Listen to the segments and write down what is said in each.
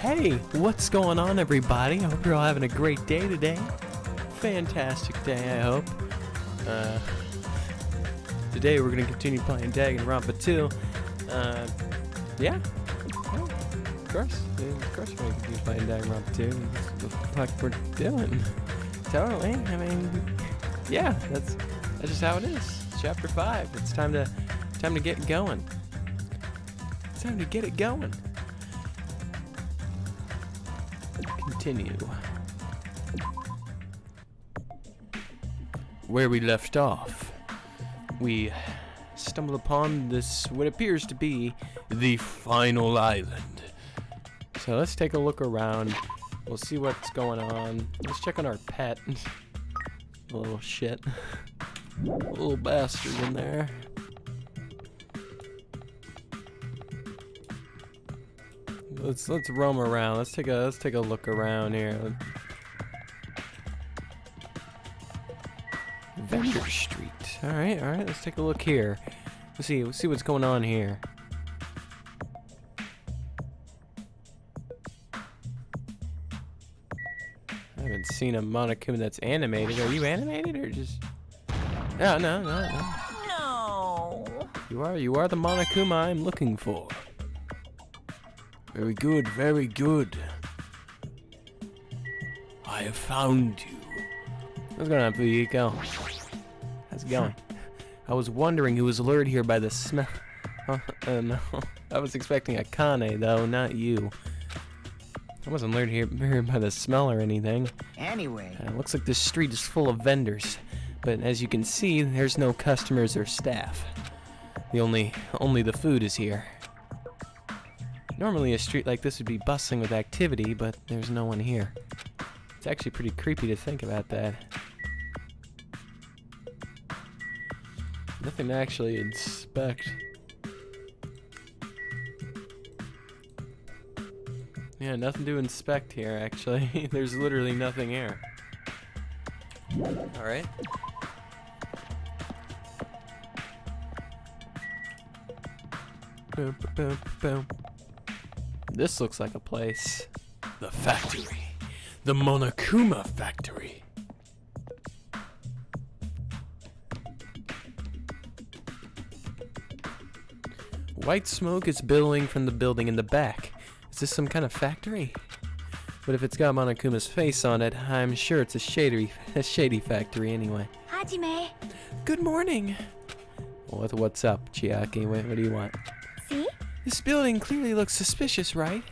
Hey, what's going on, everybody? I hope you're all having a great day today. Fantastic day, I hope. Today we're gonna continue playing Danganronpa 2. Yeah, of course we're gonna continue playing Danganronpa 2. That's what the fuck we're doing. Totally. I mean, yeah, that's just how it is. Chapter 5. It's time to get going. It's time to get it going. Continue. Where we left off, we stumbled upon this, what appears to be the final island. So let's take a look around. We'll see what's going on. Let's check on our pet. A little shit. A little bastard in there. Let's roam around. Let's take a look around here. Vendor Street. All right. Let's take a look here. Let's see what's going on here. I haven't seen a Monokuma that's animated. Are you animated or just? No. No. You are the Monokuma I'm looking for. Very good, very good. I have found you. What's going on, Fuyiko? How's it going? I was wondering who was lured here by the smell. No. I was expecting a Kane, though, not you. I wasn't lured here by the smell or anything. Anyway. Looks like this street is full of vendors. But as you can see, there's no customers or staff. Only the food is here. Normally a street like this would be bustling with activity, but there's no one here. It's actually pretty creepy to think about that. Nothing to actually inspect. Yeah, nothing to inspect here, actually. There's literally nothing here. Alright. Boom, boom, boom. This looks like a place. The factory. The Monokuma factory. White smoke is billowing from the building in the back. Is this some kind of factory? But if it's got Monokuma's face on it, I'm sure it's a shady factory anyway. Hajime. Good morning. What's up, Chiaki? What do you want? See? This building clearly looks suspicious, right?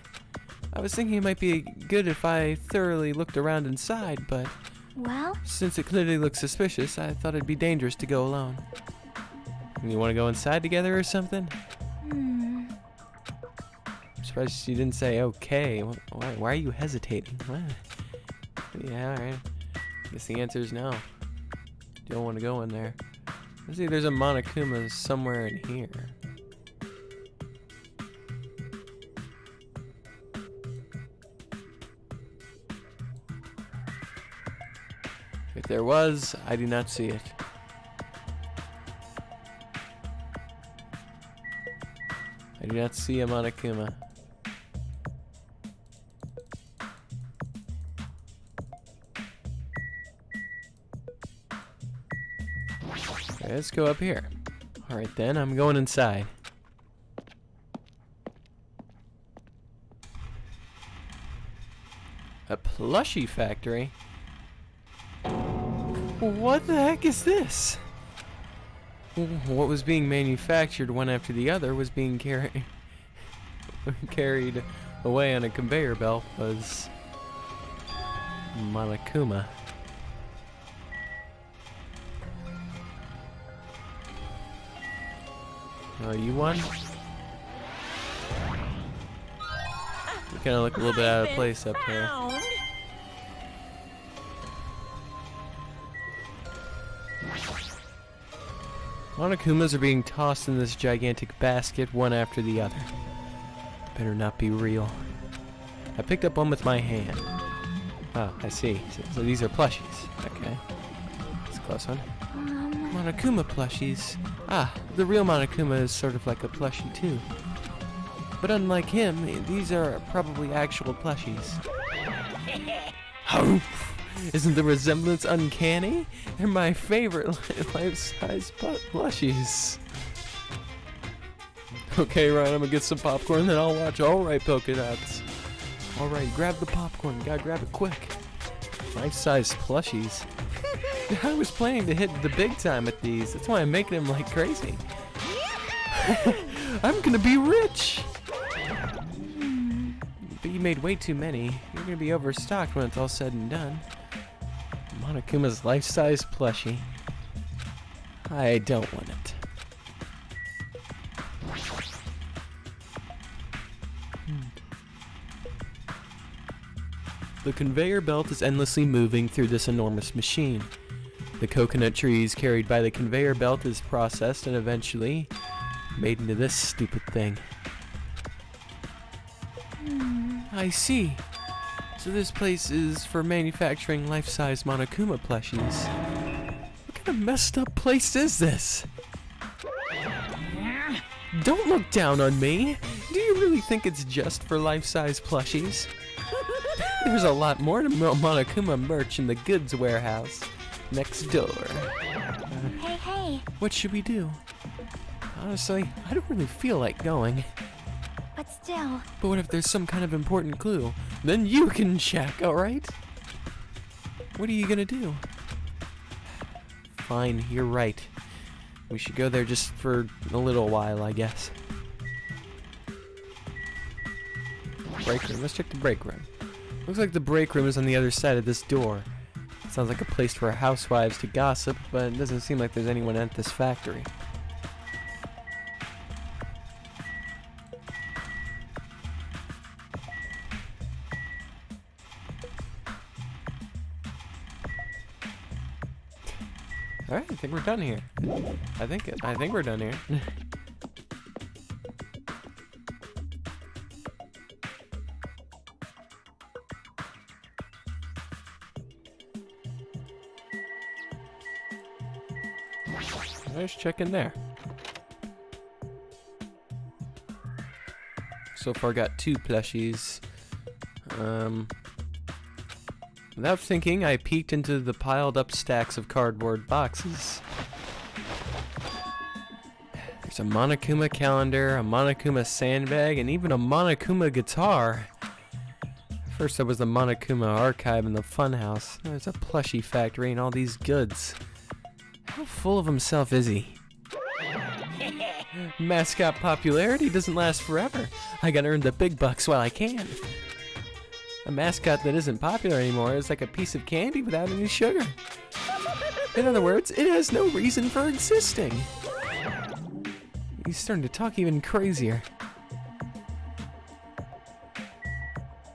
I was thinking it might be good if I thoroughly looked around inside, but Well? since it clearly looks suspicious, I thought it'd be dangerous to go alone. You want to go inside together or something? I'm surprised you didn't say okay. Why are you hesitating? What? Yeah, alright. Guess the answer is no. You don't want to go in there. Let's see, there's a Monokuma somewhere in here. If there was, I do not see it. I do not see a Monokuma. Okay, let's go up here. Alright then, I'm going inside. A plushie factory? What the heck is this? What was being manufactured one after the other was being carried away on a conveyor belt was Monokuma. Are you one? You kind of look a little bit out of place up here. Monokumas are being tossed in this gigantic basket, one after the other. Better not be real. I picked up one with my hand. Oh, I see. So these are plushies. Okay. It's a close one. Monokuma plushies. Ah, the real Monokuma is sort of like a plushie too. But unlike him, these are probably actual plushies. Oh, isn't the resemblance uncanny? They're my favorite life-size plushies. Okay, Ryan, I'm gonna get some popcorn, then I'll watch. Alright, Polka Dots. Alright, grab the popcorn. Gotta grab it quick. Life-size plushies. I was planning to hit the big time with these. That's why I'm making them like crazy. I'm gonna be rich! But you made way too many. You're gonna be overstocked when it's all said and done. Monokuma's life-size plushie. I don't want it. The conveyor belt is endlessly moving through this enormous machine. The coconut trees carried by the conveyor belt is processed and eventually made into this stupid thing. I see. So this place is for manufacturing life-size Monokuma plushies. What kind of messed up place is this? Don't look down on me. Do you really think it's just for life-size plushies? There's a lot more to Monokuma merch in the goods warehouse next door. Hey. What should we do? Honestly, I don't really feel like going. But still. But what if there's some kind of important clue? Then you can check, alright? What are you gonna do? Fine, you're right. We should go there just for a little while, I guess. Break room. Let's check the break room. Looks like the break room is on the other side of this door. Sounds like a place for housewives to gossip, but it doesn't seem like there's anyone at this factory. Alright, I think we're done here. I think we're done here. Let's check in there. So far got 2 plushies. Without thinking, I peeked into the piled up stacks of cardboard boxes. There's a Monokuma calendar, a Monokuma sandbag, and even a Monokuma guitar. First there was the Monokuma archive in the funhouse. Now there's a plushie factory and all these goods. How full of himself is he? Mascot popularity doesn't last forever. I gotta earn the big bucks while I can. A mascot that isn't popular anymore is like a piece of candy without any sugar. In other words, it has no reason for existing. He's starting to talk even crazier.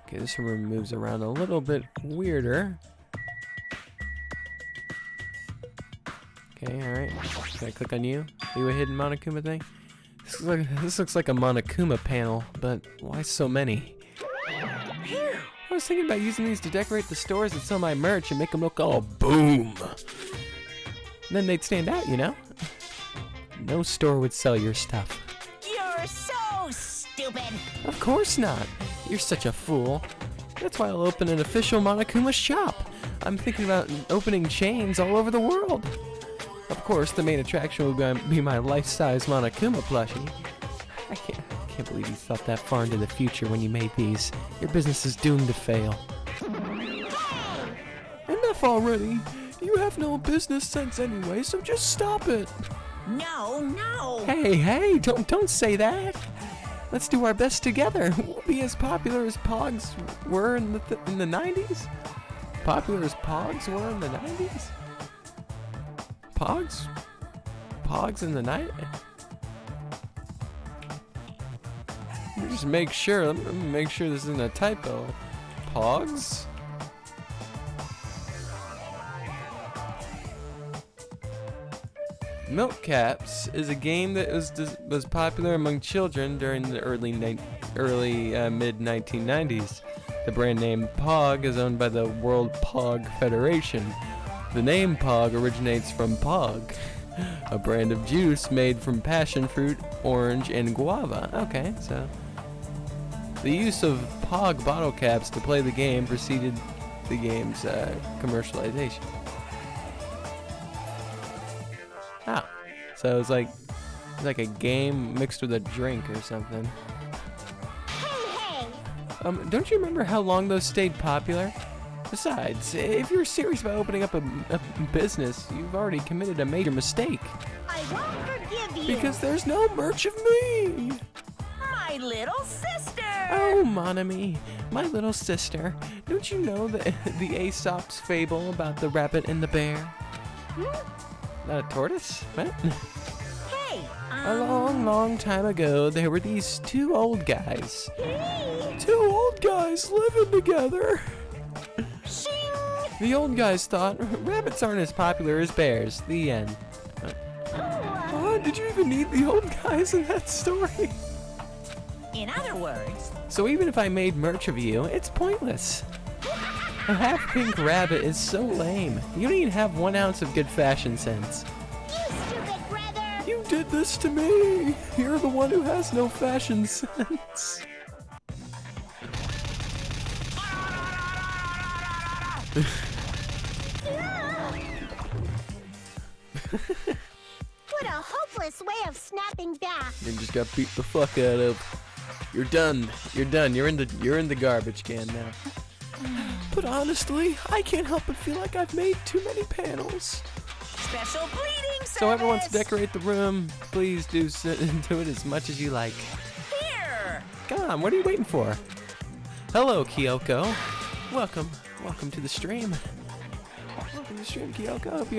Okay, this room moves around a little bit weirder. Okay, alright. Can I click on you? Are you a hidden Monokuma thing? This looks like a Monokuma panel, but why so many? I was thinking about using these to decorate the stores that sell my merch and make them look all boom. And then they'd stand out, you know? No store would sell your stuff. You're so stupid. Of course not. You're such a fool. That's why I'll open an official Monokuma shop. I'm thinking about opening chains all over the world. Of course, the main attraction will be my life-size Monokuma plushie. I can't believe you thought that far into the future when you made these. Your business is doomed to fail. Enough already. You have no business sense anyway, so just stop it. No. Hey, don't say that. Let's do our best together. We'll be as popular as Pogs were in the 90s. Popular as Pogs were in the 90s? Pogs in the night? Just make sure. Let me make sure this isn't a typo. Pogs? Milk Caps is a game that was popular among children during the early mid 1990s. The brand name Pog is owned by the World Pog Federation. The name Pog originates from Pog, a brand of juice made from passion fruit, orange, and guava. Okay, so The use of POG bottle caps to play the game preceded the game's commercialization. Oh, so it's like a game mixed with a drink or something. Hey, hey! Don't you remember how long those stayed popular? Besides, if you're serious about opening up a business, you've already committed a major mistake. I won't forgive you! Because there's no merch of me! My little sister! Oh, mon ami, my little sister. Don't you know the Aesop's fable about the rabbit and the bear? Not a tortoise? What? Hey, A long, long time ago, there were these two old guys. Hey! Two old guys living together. Shing! The old guys thought rabbits aren't as popular as bears. The end. Oh, Did you even need the old guys in that story? in other words, So even if I made merch of you, it's pointless. A half-pink rabbit is so lame. You don't even have 1 ounce of good fashion sense. you stupid brother! You did this to me. You're the one who has no fashion sense. What a hopeless way of snapping back! You just got beat the fuck out of. You're done. You're done. You're in the garbage can now. But honestly, I can't help but feel like I've made too many panels. Special bleeding service! So everyone to decorate the room, please do it as much as you like. Here! Come on, what are you waiting for? Hello, Kyoko. Welcome to the stream. Welcome to the stream, Kyoko. Hope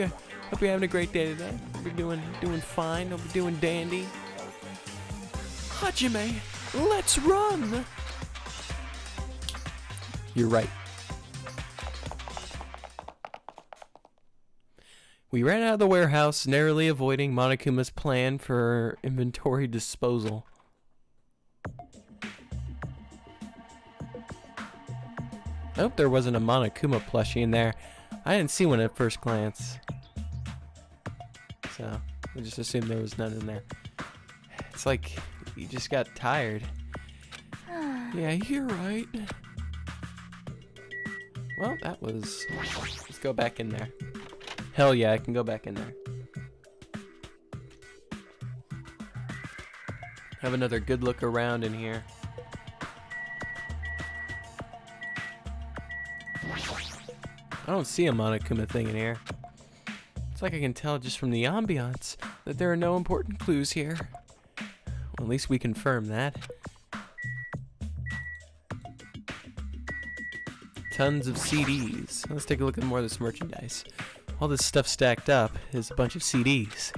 you're having a great day today. Hope you're doing fine. Hope you're doing dandy. Hajime, let's run. You're right. We ran out of the warehouse, narrowly avoiding Monokuma's plan for inventory disposal. I hope there wasn't a Monokuma plushie in there. I didn't see one at first glance. So, I just assumed there was none in there. It's like you just got tired. Yeah, you're right. Well, that was... Let's go back in there. Hell yeah, I can go back in there. Have another good look around in here. I don't see a Monokuma thing in here. It's like I can tell just from the ambiance that there are no important clues here. Well, at least we confirm that. Tons of CDs. Let's take a look at more of this merchandise. All this stuff stacked up is a bunch of CDs.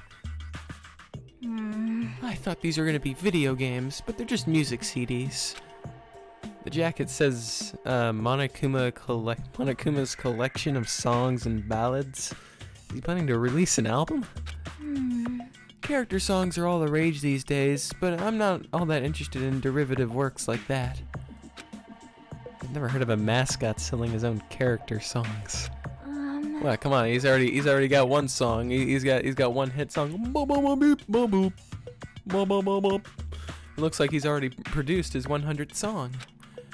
I thought these were going to be video games, but they're just music CDs. The jacket says Monokuma's collection of songs and ballads. Is he planning to release an album? Character songs are all the rage these days, but I'm not all that interested in derivative works like that. I've never heard of a mascot selling his own character songs. Well, come on, he's already got one song. He's got one hit song. It looks like he's already produced his 100th song.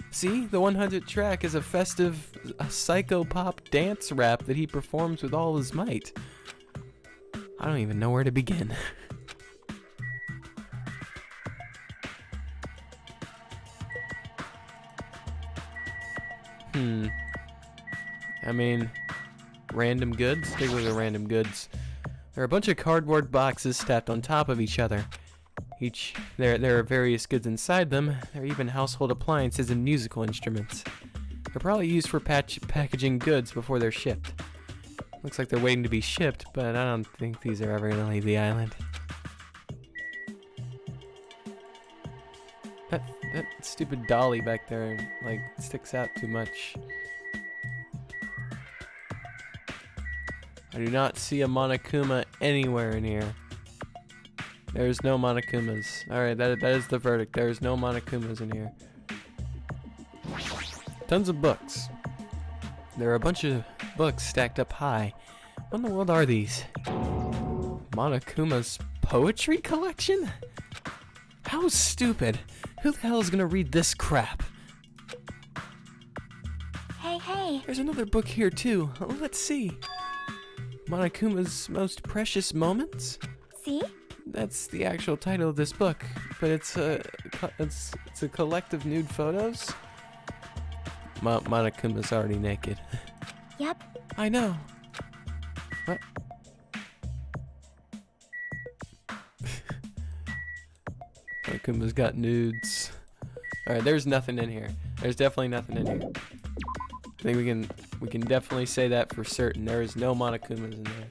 See, the 100th track is a festive, psycho-pop dance rap that he performs with all his might. I don't even know where to begin. I mean, random goods? Take a look at random goods. There are a bunch of cardboard boxes stacked on top of each other. There are various goods inside them. There are even household appliances and musical instruments. They're probably used for packaging goods before they're shipped. Looks like they're waiting to be shipped, but I don't think these are ever gonna leave the island. That stupid dolly back there, like, sticks out too much. I do not see a Monokuma anywhere in here. There's no Monokumas. Alright, that is the verdict. There's no Monokumas in here. Tons of books. There are a bunch of books stacked up high. What in the world are these? Monokuma's poetry collection? How stupid. Who the hell is gonna read this crap? Hey. There's another book here too. Let's see. Monokuma's Most Precious Moments? See? That's the actual title of this book, but it's a collective of nude photos. Monokuma's already naked. Yep. I know. What? Monokuma's got nudes. All right, there's nothing in here. There's definitely nothing in here. I think we can definitely say that for certain. There is no Monokumas in there.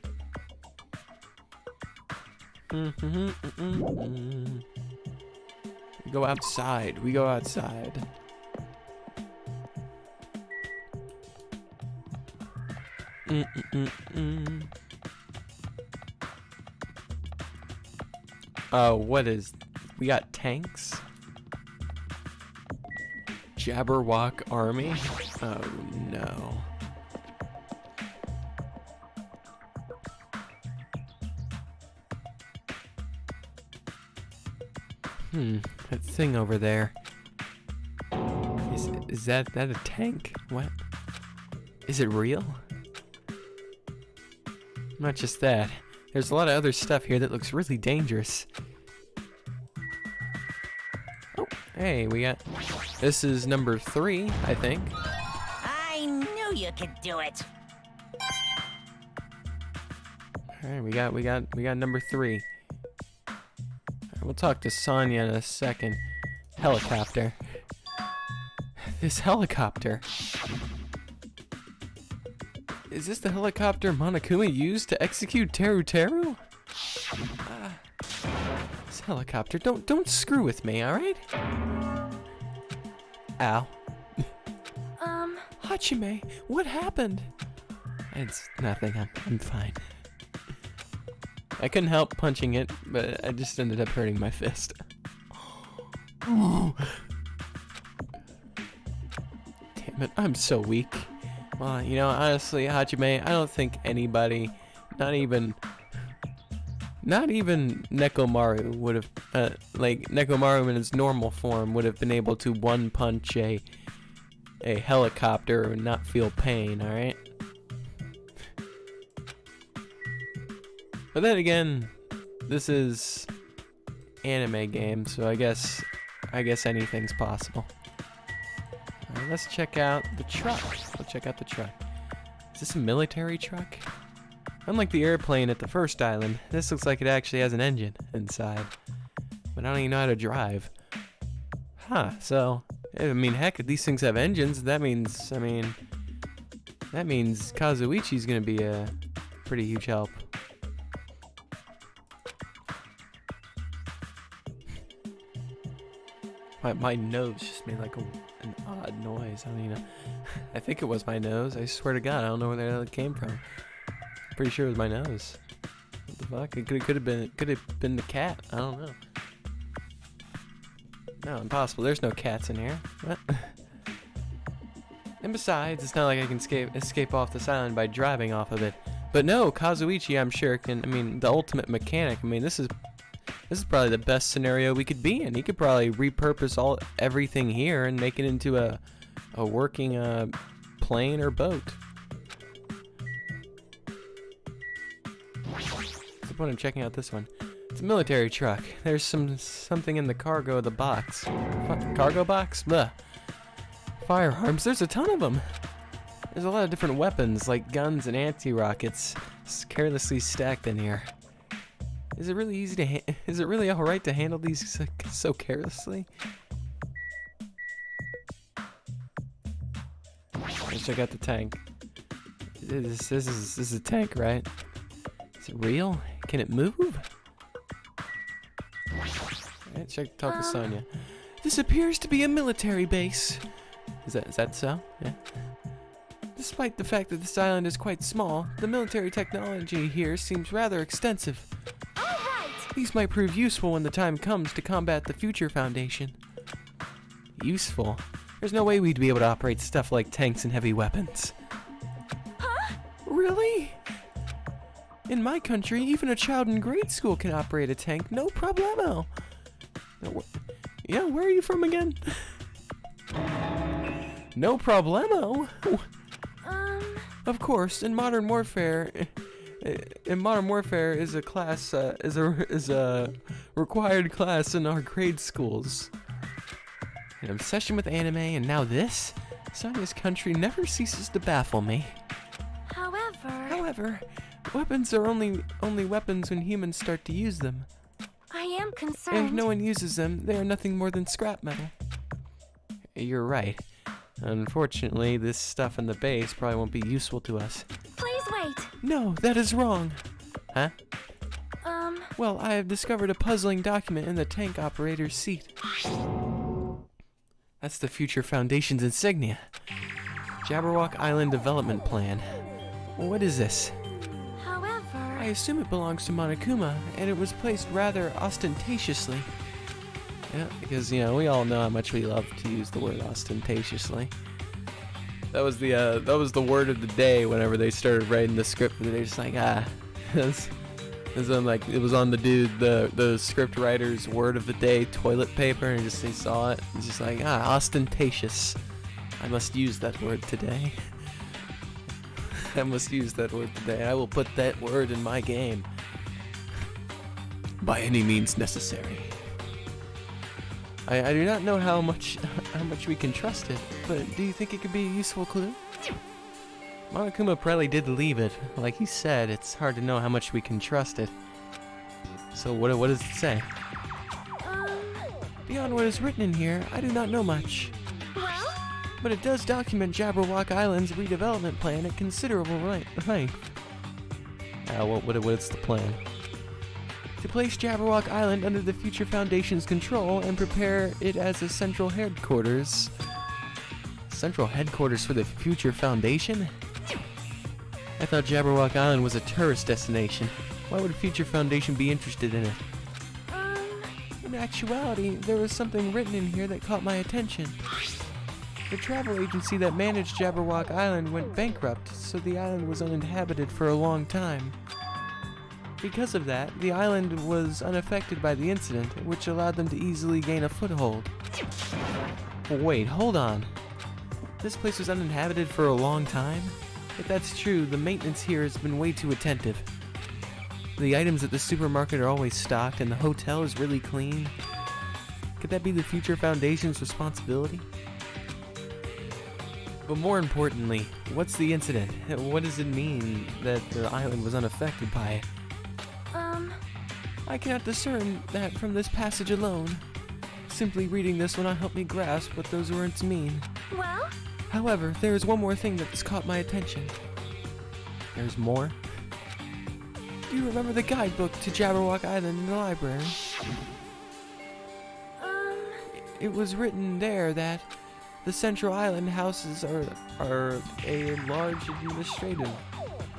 We go outside. We go outside. Oh, what is... We got tanks? Jabberwock army? Oh, no. That thing over there. Is that a tank? What? Is it real? Not just that. There's a lot of other stuff here that looks really dangerous. Oh, hey, we got... This is number 3, I think. I knew you could do it. All right, we got number 3. We'll talk to Sonya in a second. Helicopter. This helicopter. Is this the helicopter Monokuma used to execute Teru Teru? This helicopter. Don't screw with me, all right? Ow. Hachime, what happened? It's nothing. I'm fine. I couldn't help punching it, but I just ended up hurting my fist. Damn it, I'm so weak. Well, you know, honestly, Hachime, I don't think anybody, not even Nekomaru would have, Nekomaru in his normal form would have been able to one-punch a helicopter and not feel pain, alright? But then again, this is anime game, so I guess anything's possible. Alright, let's check out the truck. Let's check out the truck. Is this a military truck? Unlike the airplane at the first island, this looks like it actually has an engine inside. But I don't even know how to drive. Huh, so, I mean, heck, if these things have engines, that means Kazuichi's gonna be a pretty huge help. My nose just made like an odd noise. I don't even know. I think it was my nose. I swear to God, I don't know where that came from. Pretty sure it was my nose. What the fuck? It could have been the cat. I don't know. No, impossible. There's no cats in here. What? And besides, it's not like I can escape off this island by driving off of it. But no, Kazuichi, I'm sure can. I mean, the ultimate mechanic. I mean, this is probably the best scenario we could be in. He could probably repurpose everything here and make it into a working plane or boat. What's the point of checking out this one? It's a military truck. There's something in the cargo of the box. Cargo box? Bleh. Firearms. There's a ton of them. There's a lot of different weapons like guns and anti-rockets carelessly stacked in here. Is it really easy to is it really alright to handle these so carelessly? Let's check out the tank. This is a tank, right? Is it real? Can it move? Alright, talk to Sonya. This appears to be a military base. Is that so? Yeah. Despite the fact that this island is quite small, the military technology here seems rather extensive. These might prove useful when the time comes to combat the Future Foundation. Useful? There's no way we'd be able to operate stuff like tanks and heavy weapons. Huh? Really? In my country, even a child in grade school can operate a tank, no problemo. Yeah, where are you from again? No problemo. Of course, in Modern Warfare is a class is a required class in our grade schools. An obsession with anime, and now this? Sonya's country never ceases to baffle me. However, weapons are only weapons when humans start to use them. I am And concerned. if no one uses them, they are nothing more than scrap metal. You're right. Unfortunately, this stuff in the base probably won't be useful to us. Please wait. No, that is wrong. Huh? Um, Well, I have discovered a puzzling document in the tank operator's seat. That's the Future Foundation's insignia. Jabberwock Island Development Plan. What is this? however, I assume it belongs to Monokuma, and it was placed rather ostentatiously. Yeah, because, you know, we all know how much we love to use the word ostentatiously. That was the word of the day whenever they started writing the script. They're just like, it was on the script writer's word of the day, toilet paper, and they saw it. It's just like, ostentatious. I must use that word today. I must use that word today. I will put that word in my game. By any means necessary. I do not know how much we can trust it, but do you think it could be a useful clue? Monokuma probably did leave it. Like he said, it's hard to know how much we can trust it. So what does it say? Beyond what is written in here, I do not know much. well, But it does document Jabberwock Island's redevelopment plan at considerable length. What's the plan? To place Jabberwock Island under the Future Foundation's control and prepare it as a central headquarters. Central headquarters for the Future Foundation? I thought Jabberwock Island was a tourist destination. Why would Future Foundation be interested in it? In actuality, there was something written in here that caught my attention. The travel agency that managed Jabberwock Island went bankrupt, so the island was uninhabited for a long time. Because of that, the island was unaffected by the incident, which allowed them to easily gain a foothold. Wait, hold on. This place was uninhabited for a long time? If that's true, the maintenance here has been way too attentive. The items at the supermarket are always stocked, and the hotel is really clean. Could that be the Future Foundation's responsibility? But more importantly, what's the incident? What does it mean that the island was unaffected by it? I cannot discern that from this passage alone. Simply reading this will not help me grasp what those words mean. well, However, there is one more thing that's caught my attention. There's more? Do you remember the guidebook to Jabberwock Island in the library? It was written there that the Central Island houses are a large administrative.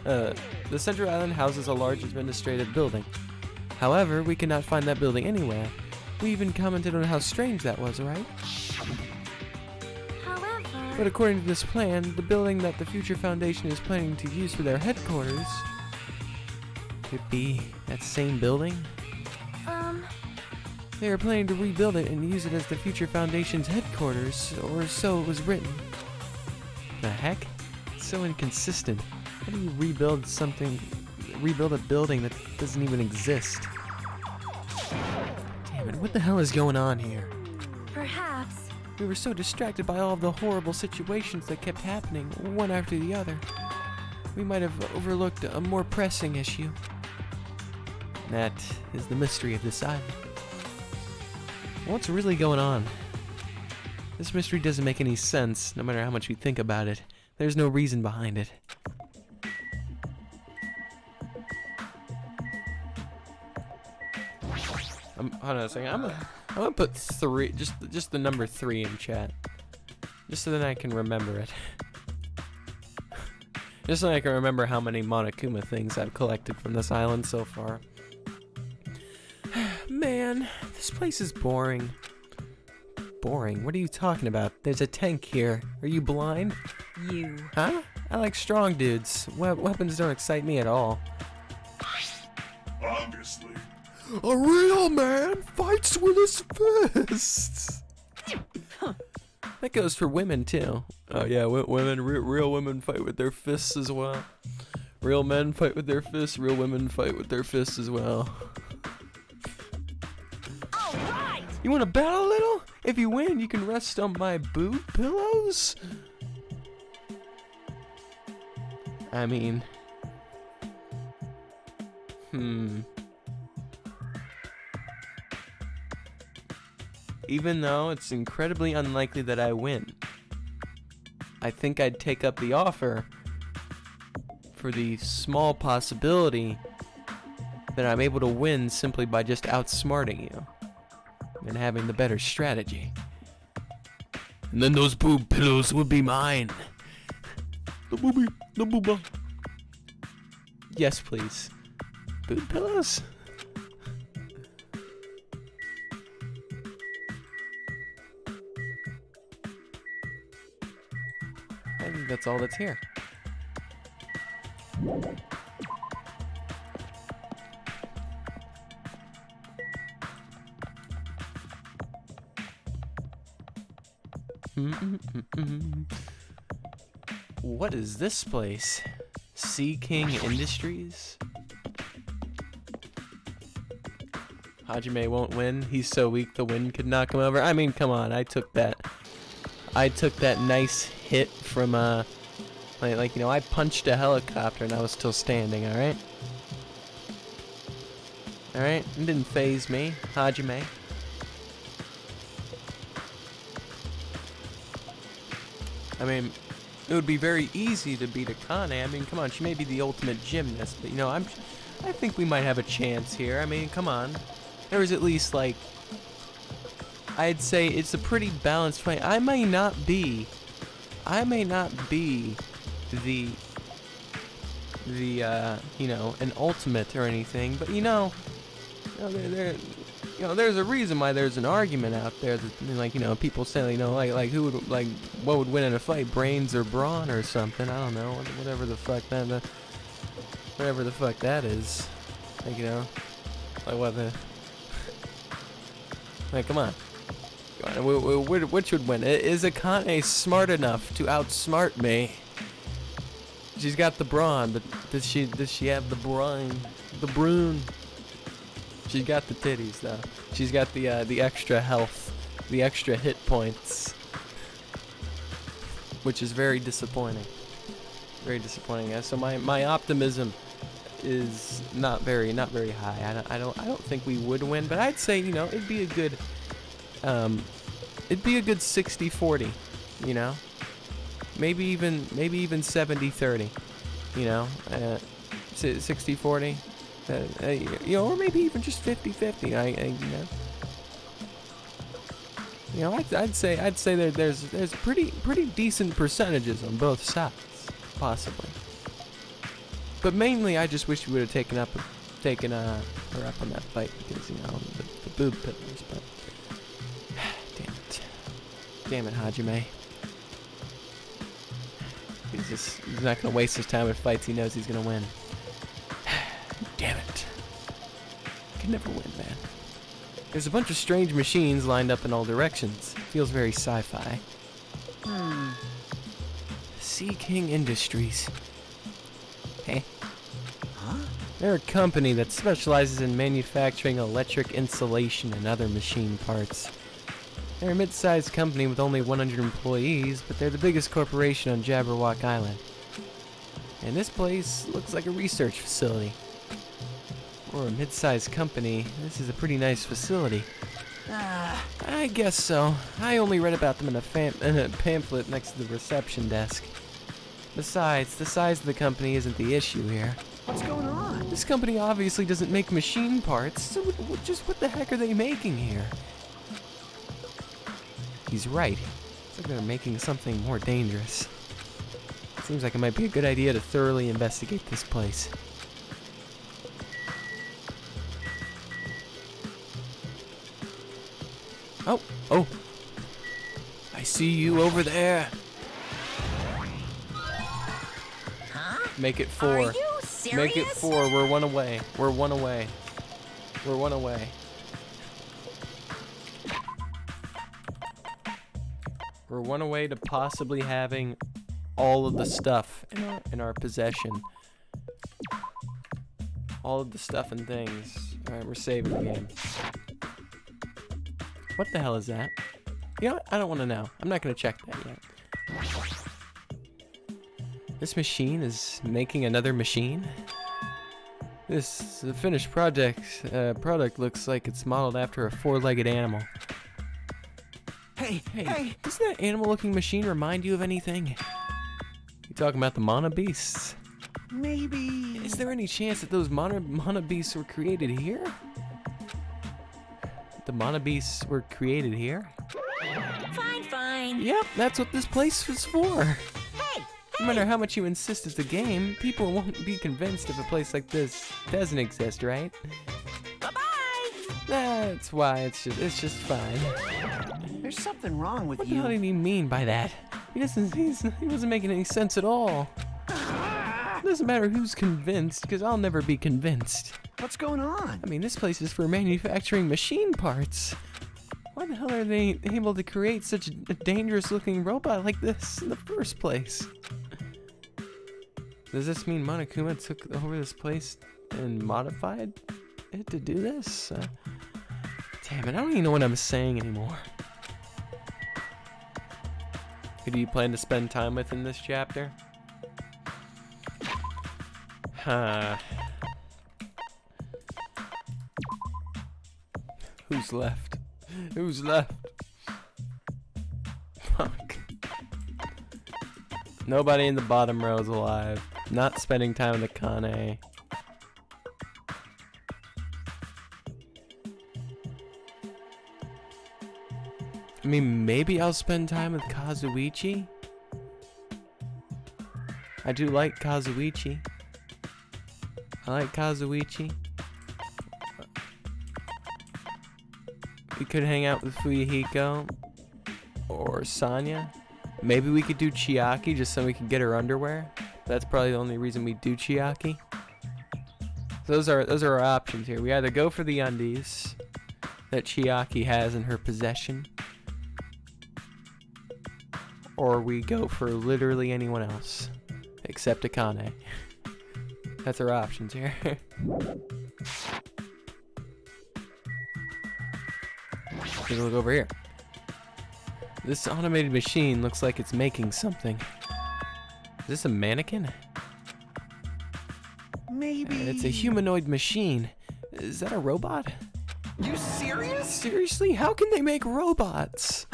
The Central Island houses a large administrative building. However, we cannot find that building anywhere. We even commented on how strange that was, right? however, But according to this plan, the building that the Future Foundation is planning to use for their headquarters could be that same building? They are planning to rebuild it and use it as the Future Foundation's headquarters, or so it was written. The heck? It's so inconsistent. How do you rebuild a building that doesn't even exist? Damn it, what the hell is going on here? perhaps, We were so distracted by all of the horrible situations that kept happening, one after the other. We might have overlooked a more pressing issue. That is the mystery of this island. What's really going on? This mystery doesn't make any sense, no matter how much we think about it. There's no reason behind it. Hold on a second. I'm gonna put 3, just the number 3 in chat, just so that I can remember it. Just so I can remember how many Monokuma things I've collected from this island so far. Man, this place is boring. Boring? What are you talking about? There's a tank here. Are you blind? you. Huh? I like strong dudes. Weapons don't excite me at all. Obviously. A real man fights with his fists. That goes for women too. Oh yeah, women, real women fight with their fists as well. Real men fight with their fists. Real women fight with their fists as well. All right. You want to battle a little? If you win, you can rest on my boob pillows. I mean, Even though it's incredibly unlikely that I win, I think I'd take up the offer for the small possibility that I'm able to win simply by just outsmarting you and having the better strategy. And then those boob pillows would be mine. The booba. Yes, please. Boob pillows? I think that's all that's here. What is this place? Sea King Industries? Hajime won't win. He's so weak the wind could knock him over. I mean, come on. I took that nice hit from like you know, I punched a helicopter and I was still standing, all right? All right? It didn't phase me, Hajime. I mean, it would be very easy to beat Akane. I mean, come on, she may be the ultimate gymnast, but you know, I think we might have a chance here. I mean, come on. There was at least like, I'd say it's a pretty balanced fight. I may not be the you know, an ultimate or anything, but you know there's a reason why there's an argument out there that, like, you know, people say, you know, like who would, like, what would win in a fight, brains or brawn or something? I don't know, whatever the fuck that is. Like, you know, like what the, like, come on. Which would win? Is Akane smart enough to outsmart me? She's got the brawn, but does she have the brawn? The brawn. She's got the titties though. She's got the extra health, the extra hit points, which is very disappointing. Very disappointing. So my optimism is not very high. I don't think we would win, but I'd say, you know, it'd be a good 60-40, you know, maybe even 70-30, you know, 60-40. You know, or maybe even just 50-50. You know, I'd say there's pretty decent percentages on both sides, possibly. But mainly, I just wish we would have taken her up in that fight because, you know, the boob pillars. But damn it, Hajime. He's not gonna waste his time with fights he knows he's gonna win. Damn it. I can never win, man. There's a bunch of strange machines lined up in all directions. Feels very sci-fi. Sea King Industries. Hey. Huh? They're a company that specializes in manufacturing electric insulation and other machine parts. They're a mid-sized company with only 100 employees, but they're the biggest corporation on Jabberwock Island. And this place looks like a research facility. For a mid-sized company, this is a pretty nice facility. I guess so. I only read about them in a pamphlet next to the reception desk. Besides, the size of the company isn't the issue here. What's going on? This company obviously doesn't make machine parts, so just what the heck are they making here? He's right. It's like they're making something more dangerous. Seems like it might be a good idea to thoroughly investigate this place. Oh. I see you over there. Huh? Make it 4. Are you serious? Make it 4. We're one away. We're one away. We're one away to possibly having all of the stuff in our possession. All of the stuff and things. Alright, we're saving the game. What the hell is that? You know what? I don't want to know. I'm not going to check that yet. This machine is making another machine? This finished product looks like it's modeled after a four-legged animal. Hey, does that animal-looking machine remind you of anything? You talking about the Mana Beasts? Maybe. Is there any chance that those Mana Beasts were created here? The Mana Beasts were created here? Fine. Yep, that's what this place was for. Hey! No matter how much you insist it's a game, people won't be convinced if a place like this doesn't exist, right? Bye-bye! That's why it's just fine. There's something wrong with What the hell did he mean by that? He wasn't making any sense at all. It doesn't matter who's convinced, because I'll never be convinced. What's going on? I mean, this place is for manufacturing machine parts. Why the hell are they able to create such a dangerous-looking robot like this in the first place? Does this mean Monokuma took over this place and modified it to do this? Damn it, I don't even know what I'm saying anymore. Who do you plan to spend time with in this chapter? Who's left? Who's left? Fuck. Nobody in the bottom row is alive. Not spending time with Akane. I mean, maybe I'll spend time with Kazuichi. I do like Kazuichi. I like Kazuichi. We could hang out with Fuyuhiko or Sanya. Maybe we could do Chiaki just so we can get her underwear. That's probably the only reason we do Chiaki. Those are our options here. We either go for the undies that Chiaki has in her possession, or we go for literally anyone else except Akane. That's our options here. Take a look over here. This automated machine looks like it's making something. Is this a mannequin? Maybe. It's a humanoid machine. Is that a robot? You serious? Seriously? How can they make robots?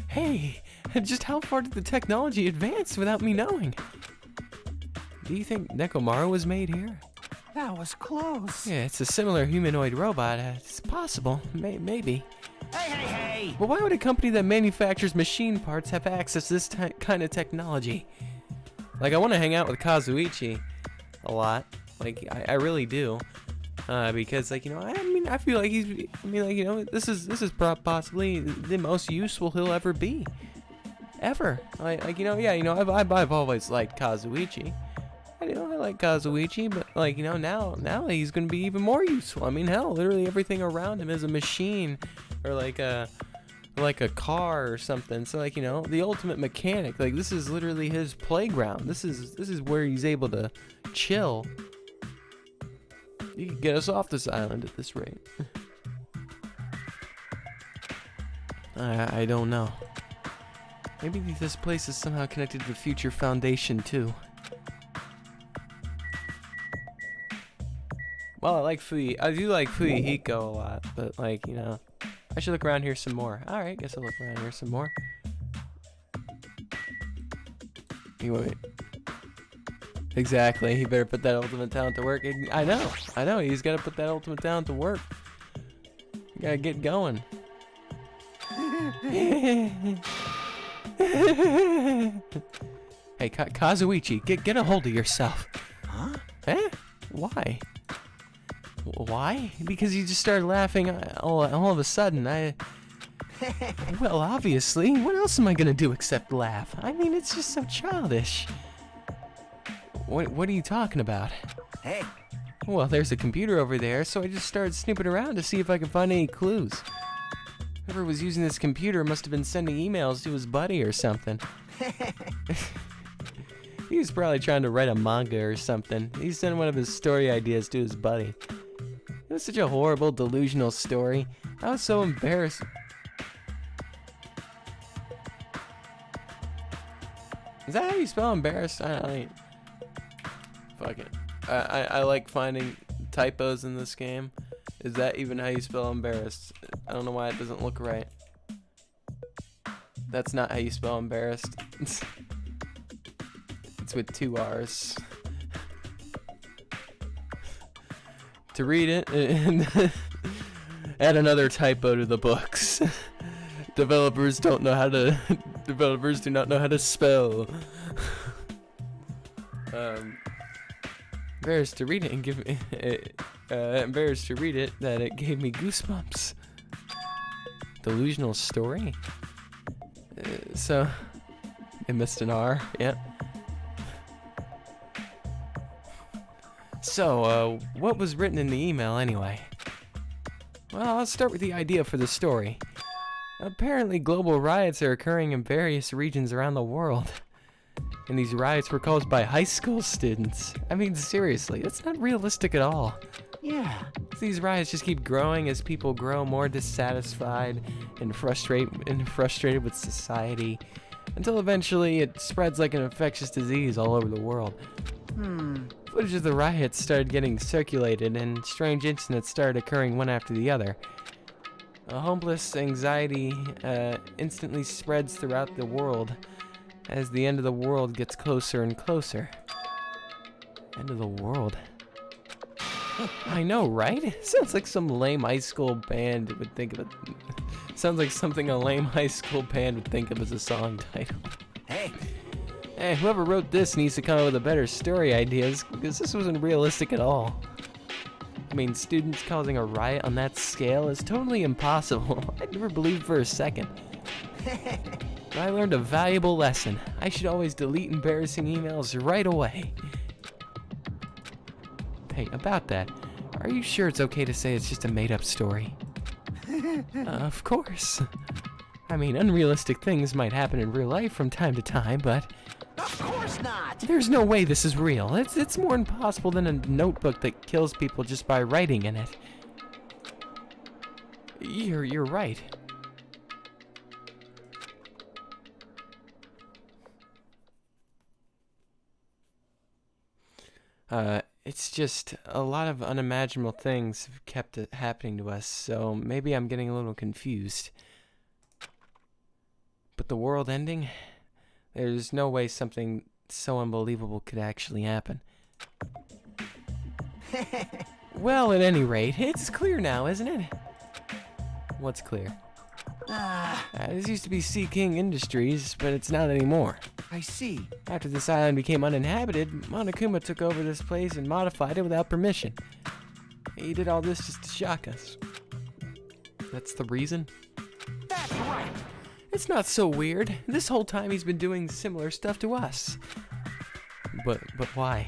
Hey, just how far did the technology advance without me knowing? Do you think Nekomaru was made here? That was close. Yeah, it's a similar humanoid robot. It's possible. Maybe. Hey! But why would a company that manufactures machine parts have access to this kind of technology? Like, I want to hang out with Kazuichi a lot. Like, I really do. Because, like, you know, I feel like this is possibly the most useful he'll ever be. Ever. Like, you know, yeah, you know, I've always liked Kazuichi. I like Kazuichi, but, like, you know, now he's gonna be even more useful. I mean, hell, literally everything around him is a machine, or like a car or something. So, like, you know, the ultimate mechanic. Like, this is literally his playground. This is where he's able to chill. You can get us off this island at this rate. I don't know. Maybe this place is somehow connected to the Future Foundation too. Well, I do like Fuyuhiko a lot, but, like, you know, I should look around here some more. Alright, guess I'll look around here some more. Wait. Exactly, he better put that ultimate talent to work. I know, he's gotta put that ultimate talent to work. You gotta get going. Hey, Kazuichi, get a hold of yourself. Huh? Eh? Why? Why? Because you just started laughing all of a sudden. Well, obviously. What else am I gonna do except laugh? I mean, it's just so childish. What are you talking about? Hey, Well, there's a computer over there, so I just started snooping around to see if I could find any clues. Whoever was using this computer must have been sending emails to his buddy or something. He was probably trying to write a manga or something. He sent one of his story ideas to his buddy. It was such a horrible, delusional story. I was so embarrassed. Is that how you spell embarrassed? Fuck it. I like finding typos in this game. Is that even how you spell embarrassed? I don't know why it doesn't look right. That's not how you spell embarrassed. It's with 2 R's. To read it, and add another typo to the books. Developers do not know how to spell. Embarrassed to read it and embarrassed to read it that it gave me goosebumps. Delusional story. So I missed an R. Yep. So what was written in the email anyway? Well, I'll start with the idea for the story. Apparently, global riots are occurring in various regions around the world. And these riots were caused by high school students. I mean, seriously, that's not realistic at all. Yeah. These riots just keep growing as people grow more dissatisfied and frustrated with society, until eventually it spreads like an infectious disease all over the world. Footage of the riots started getting circulated, and strange incidents started occurring one after the other. A hopeless anxiety instantly spreads throughout the world as the end of the world gets closer and closer. End of the world. I know, right? Sounds like some lame high school band would think of it. Sounds like something a lame high school band would think of as a song title. Hey, whoever wrote this needs to come up with a better story ideas, because this wasn't realistic at all. I mean, students causing a riot on that scale is totally impossible. I'd never believed for a second. But I learned a valuable lesson. I should always delete embarrassing emails right away. Hey, about that, are you sure it's okay to say it's just a made-up story? Of course. I mean, unrealistic things might happen in real life from time to time, but... Of course not! There's no way this is real. It's more impossible than a notebook that kills people just by writing in it. You're right. It's just a lot of unimaginable things have kept it happening to us, so maybe I'm getting a little confused. But the world ending? There's no way something so unbelievable could actually happen. Well, at any rate, it's clear now, isn't it? What's clear? This used to be Sea King Industries, but it's not anymore. I see. After this island became uninhabited, Monokuma took over this place and modified it without permission. He did all this just to shock us. That's the reason? That's right! It's not so weird. This whole time he's been doing similar stuff to us. But why?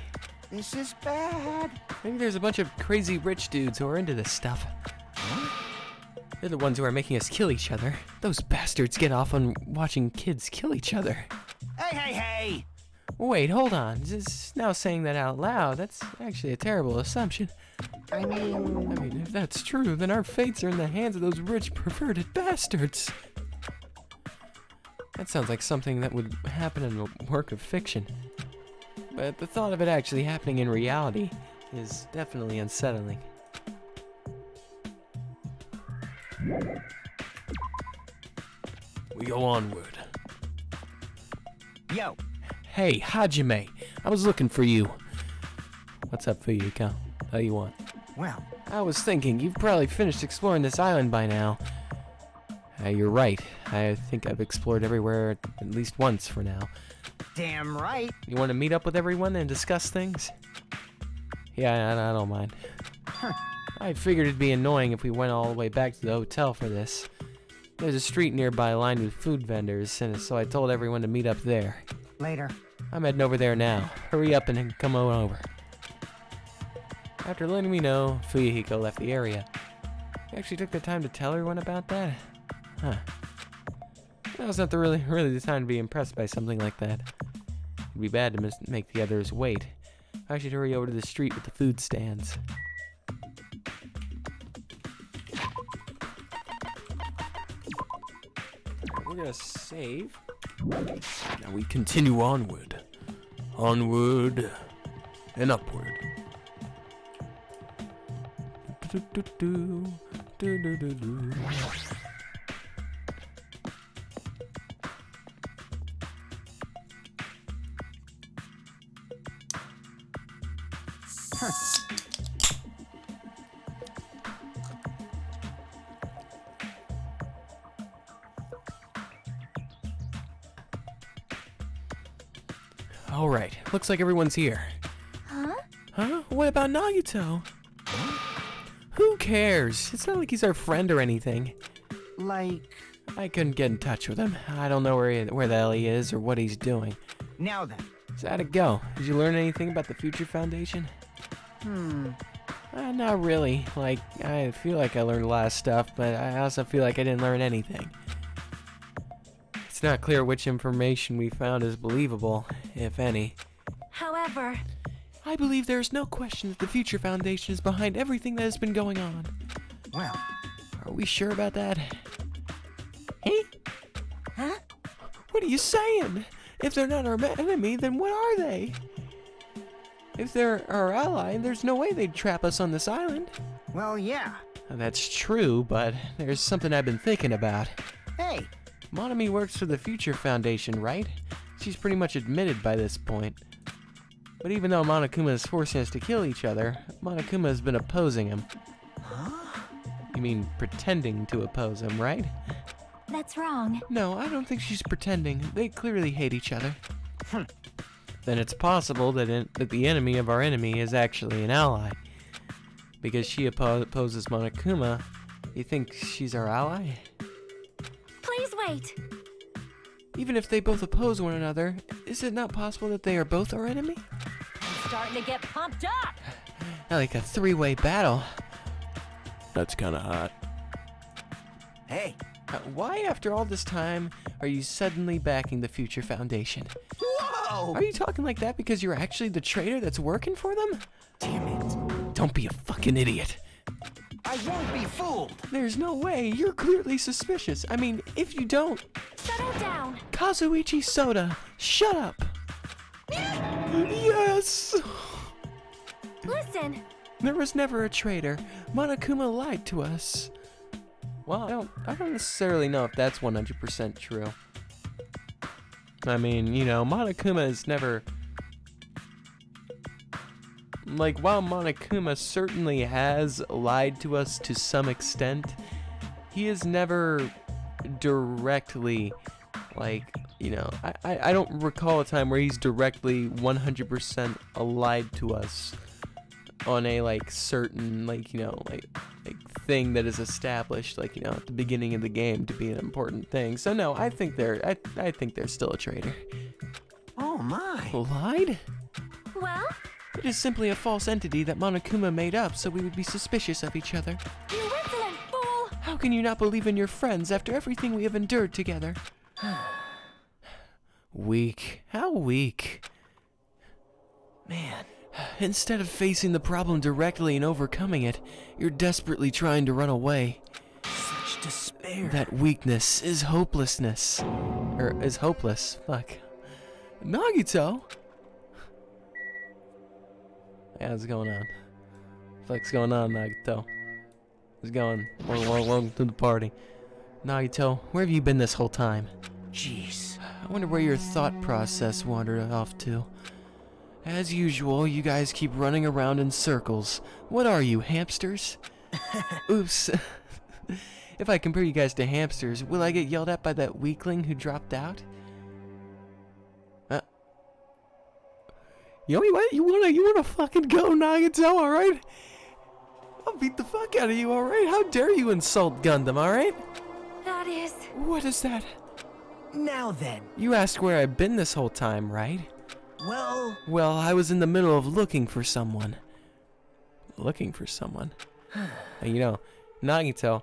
This is bad. Maybe there's a bunch of crazy rich dudes who are into this stuff. They're the ones who are making us kill each other. Those bastards get off on watching kids kill each other. Hey! Wait, hold on. Just now saying that out loud, that's actually a terrible assumption. I mean, if that's true, then our fates are in the hands of those rich, perverted bastards. That sounds like something that would happen in a work of fiction. But the thought of it actually happening in reality is definitely unsettling. We go onward. Yo. Hey, Hajime, I was looking for you. What's up for you, Cal? How you want? Well, I was thinking, you've probably finished exploring this island by now. You're right. I think I've explored everywhere at least once for now. damn right. You want to meet up with everyone and discuss things? Yeah, I don't mind. I figured it'd be annoying if we went all the way back to the hotel for this. There's a street nearby lined with food vendors, and so I told everyone to meet up there. Later. I'm heading over there now. Hurry up and come on over. After letting me know Fuyuhiko left the area, you actually took the time to tell everyone about that? Huh. That was not really the time to be impressed by something like that. It'd be bad to make the others wait. I should hurry over to the street with the food stands. We're gonna save. Now we continue onward. Onward and upward. All right, looks like everyone's here. Huh? Huh? What about Nagito? Who cares? It's not like he's our friend or anything. Like, I couldn't get in touch with him. I don't know where the hell he is or what he's doing. now then. So how'd it go? Did you learn anything about the Future Foundation? Not really. Like, I feel like I learned a lot of stuff, but I also feel like I didn't learn anything. It's not clear which information we found is believable, if any. However, I believe there is no question that the Future Foundation is behind everything that has been going on. Well, Are we sure about that? hey? huh? What are you saying? If they're not our enemy, then what are they? If they're our ally, there's no way they'd trap us on this island. Well, yeah. That's true, but there's something I've been thinking about. Hey, Monami works for the Future Foundation, right? She's pretty much admitted by this point. But even though Monokuma is forcing us to kill each other, Monokuma has been opposing him. huh? You mean pretending to oppose him, right? That's wrong. No, I don't think she's pretending. They clearly hate each other. Then it's possible that the enemy of our enemy is actually an ally. Because she opposes Monokuma, you think she's our ally? Please wait. Even if they both oppose one another, is it not possible that they are both our enemy? I'm starting to get pumped up. Like a three-way battle. That's kinda hot. Hey. Why, after all this time, are you suddenly backing the Future Foundation? Whoa! Are you talking like that because you're actually the traitor that's working for them? Damn it. Don't be a fucking idiot. I won't be fooled. There's no way. You're clearly suspicious. I mean, if you don't... Settle down. Kazuichi Soda, shut up. Yes! Listen. There was never a traitor. Monokuma lied to us. Well, I don't necessarily know if that's 100% true. I mean, you know, Monokuma is never... Like, while Monokuma certainly has lied to us to some extent, he has never directly, like, you know, I don't recall a time where he's directly 100% lied to us on a, like, certain, like, you know, like thing that is established, like, you know, at the beginning of the game to be an important thing. So no, I think they're still a traitor. Oh my. Lied? Well, It is simply a false entity that Monokuma made up so we would be suspicious of each other. you insolent fool. How can you not believe in your friends after everything we have endured together? Weak. How weak. Man. Instead of facing the problem directly and overcoming it, you're desperately trying to run away. Such despair. That weakness is hopelessness. Or is hopeless. Fuck. Nagito? Yeah, what's going on? What's going on, Nagito? What's going? Welcome to the party. Nagito, where have you been this whole time? Jeez. I wonder where your thought process wandered off to. As usual, you guys keep running around in circles. What are you, hamsters? Oops. If I compare you guys to hamsters, will I get yelled at by that weakling who dropped out? You know what? You wanna fucking go, Nagito, alright? I'll beat the fuck out of you, alright? How dare you insult Gundam, alright? That is. What is that? Now then. You asked where I've been this whole time, right? Well, Well, I was in the middle of looking for someone. looking for someone. And, you know, Nagito,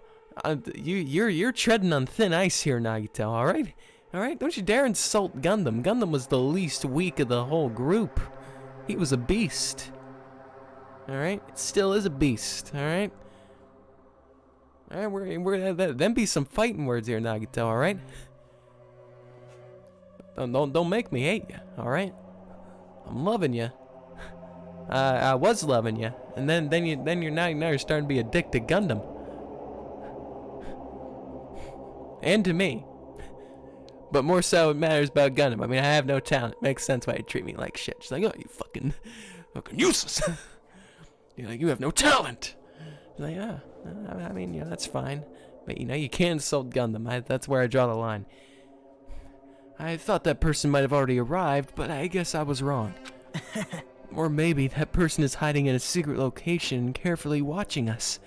you're treading on thin ice here, Nagito. All right, all right. Don't you dare insult Gundam. Gundam was the least weak of the whole group. He was a beast. All right, it still is a beast. All right. All right, them be some fighting words here, Nagito. All right. Don't make me hate you. All right. I'm loving you. I was loving you, and then you're starting to be a dick to Gundam, and to me. But more so, it matters about Gundam. I mean, I have no talent. Makes sense why you treat me like shit. She's like, oh, you fucking useless. You're like, you have no talent. She's like, yeah. I mean, yeah, that's fine. But you know, you can't insult Gundam. That's where I draw the line. I thought that person might have already arrived, but I guess I was wrong. Or maybe that person is hiding in a secret location, carefully watching us.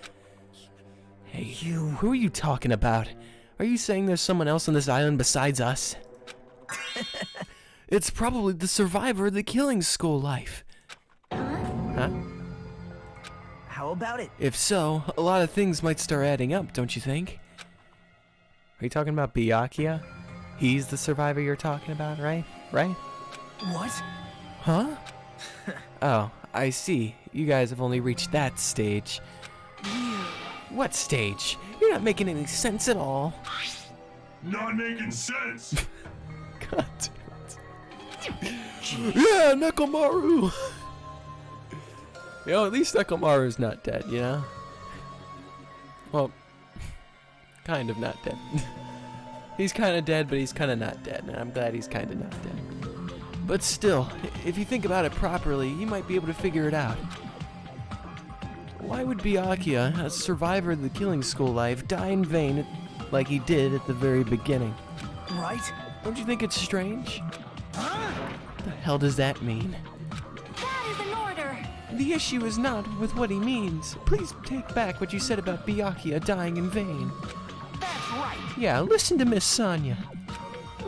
Hey, who are you talking about? Are you saying there's someone else on this island besides us? It's probably the survivor of the killing school life. Huh? How about it? If so, a lot of things might start adding up, don't you think? Are you talking about Byakuya? He's the survivor you're talking about, right? Right? What? Huh? Oh, I see. You guys have only reached that stage. What stage? You're not making any sense at all. Not making sense. God damn it. Yeah, Nekomaru! You know, at least Nekomaru's not dead, you know? Well, kind of not dead. He's kind of dead, but he's kind of not dead, and I'm glad he's kind of not dead. But still, if you think about it properly, you might be able to figure it out. Why would Byakuya, a survivor of the killing school life, die in vain like he did at the very beginning? Right? Don't you think it's strange? Huh? What the hell does that mean? That is an order. The issue is not with what he means. Please take back what you said about Byakuya dying in vain. That's right. Yeah, listen to Miss Sonia.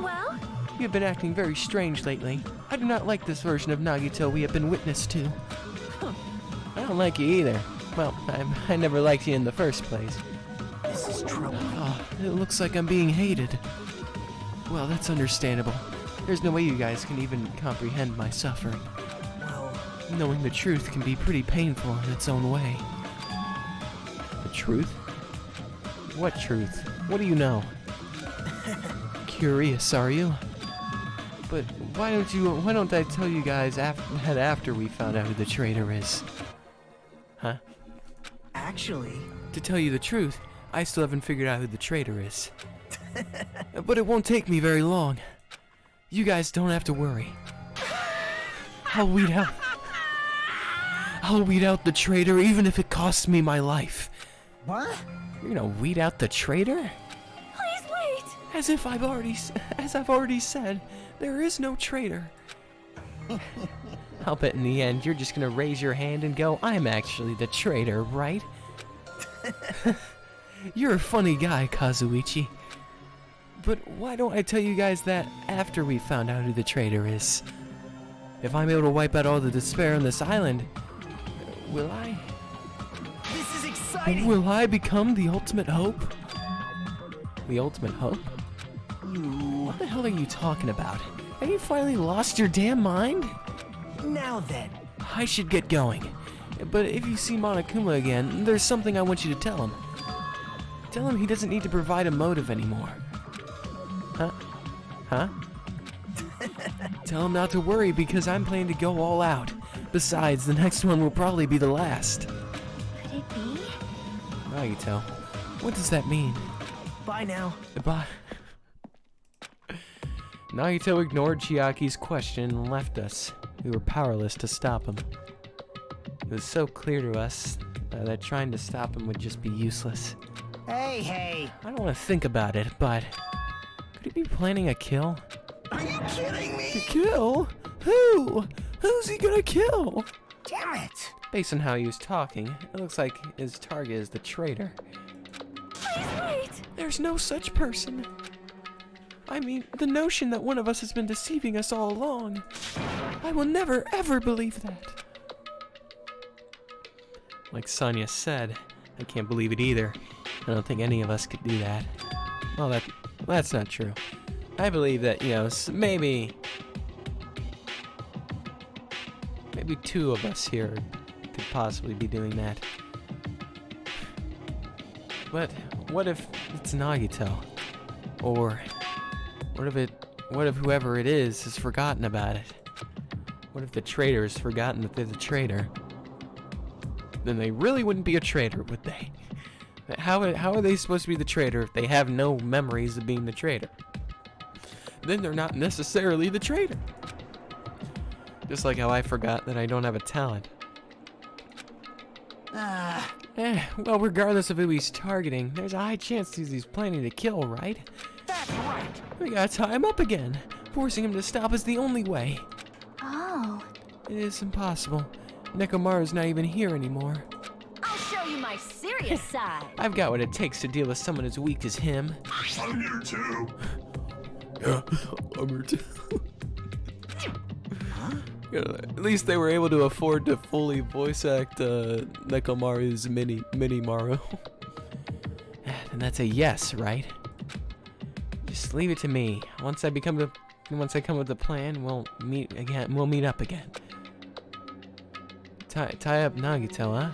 Well, You have been acting very strange lately. I do not like this version of Nagito we have been witness to. I don't like you either. Well, I never liked you in the first place. This is trouble. Oh, it looks like I'm being hated. Well, that's understandable. There's no way you guys can even comprehend my suffering. Well, Knowing the truth can be pretty painful in its own way. The truth? What truth? What do you know? Curious, are you? But why don't I tell you guys after we found out who the traitor is? Huh? actually, To tell you the truth, I still haven't figured out who the traitor is. But it won't take me very long. You guys don't have to worry. I'll weed out the traitor even if it costs me my life. what? You're gonna weed out the traitor? please wait. As I've already said, there is no traitor. I'll bet in the end you're just gonna raise your hand and go, I'm actually the traitor, right? You're a funny guy, Kazuichi. But why don't I tell you guys that after we found out who the traitor is? If I'm able to wipe out all the despair on this island, will I? This is exciting. Will I become the ultimate hope? The ultimate hope? What the hell are you talking about? Have you finally lost your damn mind? Now then, I should get going. But if you see Monokuma again, there's something I want you to tell him. Tell him he doesn't need to provide a motive anymore. Huh? Huh? Tell him not to worry because I'm planning to go all out. Besides, the next one will probably be the last. Could it be? Nagito, what does that mean? bye now. Bye. Nagito ignored Chiaki's question and left us. We were powerless to stop him. It was so clear to us that trying to stop him would just be useless. Hey. I don't want to think about it, but could he be planning a kill? Are you kidding A me? kill? Who? Who's he gonna kill? Damn it. Based on how he was talking, it looks like his target is the traitor. Please wait. There's no such person. I mean, the notion that one of us has been deceiving us all along. I will never, ever believe that. Like Sonya said, I can't believe it either. I don't think any of us could do that. Well, that's not true. I believe that, you know, maybe two of us here could possibly be doing that. But what if it's Nagito? Or what if whoever it is has forgotten about it? What if the traitor has forgotten that they're the traitor? Then they really wouldn't be a traitor, would they? How are they supposed to be the traitor if they have no memories of being the traitor? Then they're not necessarily the traitor. Just like how I forgot that I don't have a talent. Well, regardless of who he's targeting, there's a high chance he's planning to kill, right? That's right. We gotta tie him up again. Forcing him to stop is the only way. Oh. It is impossible. Nekomaru's not even here anymore. I'll show you my serious side. I've got what it takes to deal with someone as weak as him. I'm here too. Yeah, I'm here too. At least they were able to afford to fully voice act Nekomaru's mini Maru. And that's a yes, right? Just leave it to me. Once I come with a plan, we'll meet again. We'll meet up again. Tie up Nagito, huh?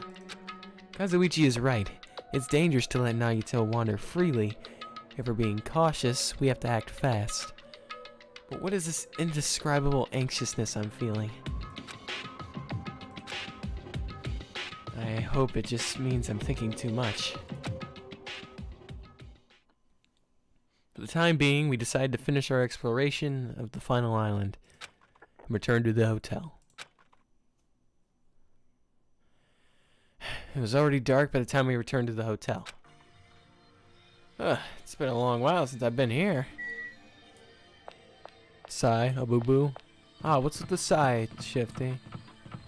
Kazuichi is right. It's dangerous to let Nagito wander freely. If we're being cautious, we have to act fast. But what is this indescribable anxiousness I'm feeling? I hope it just means I'm thinking too much. For the time being, we decide to finish our exploration of the final island and return to the hotel. It was already dark by the time we returned to the hotel. It's been a long while since I've been here. Sigh, a boo-boo. Ah, what's with the sigh, Shifty?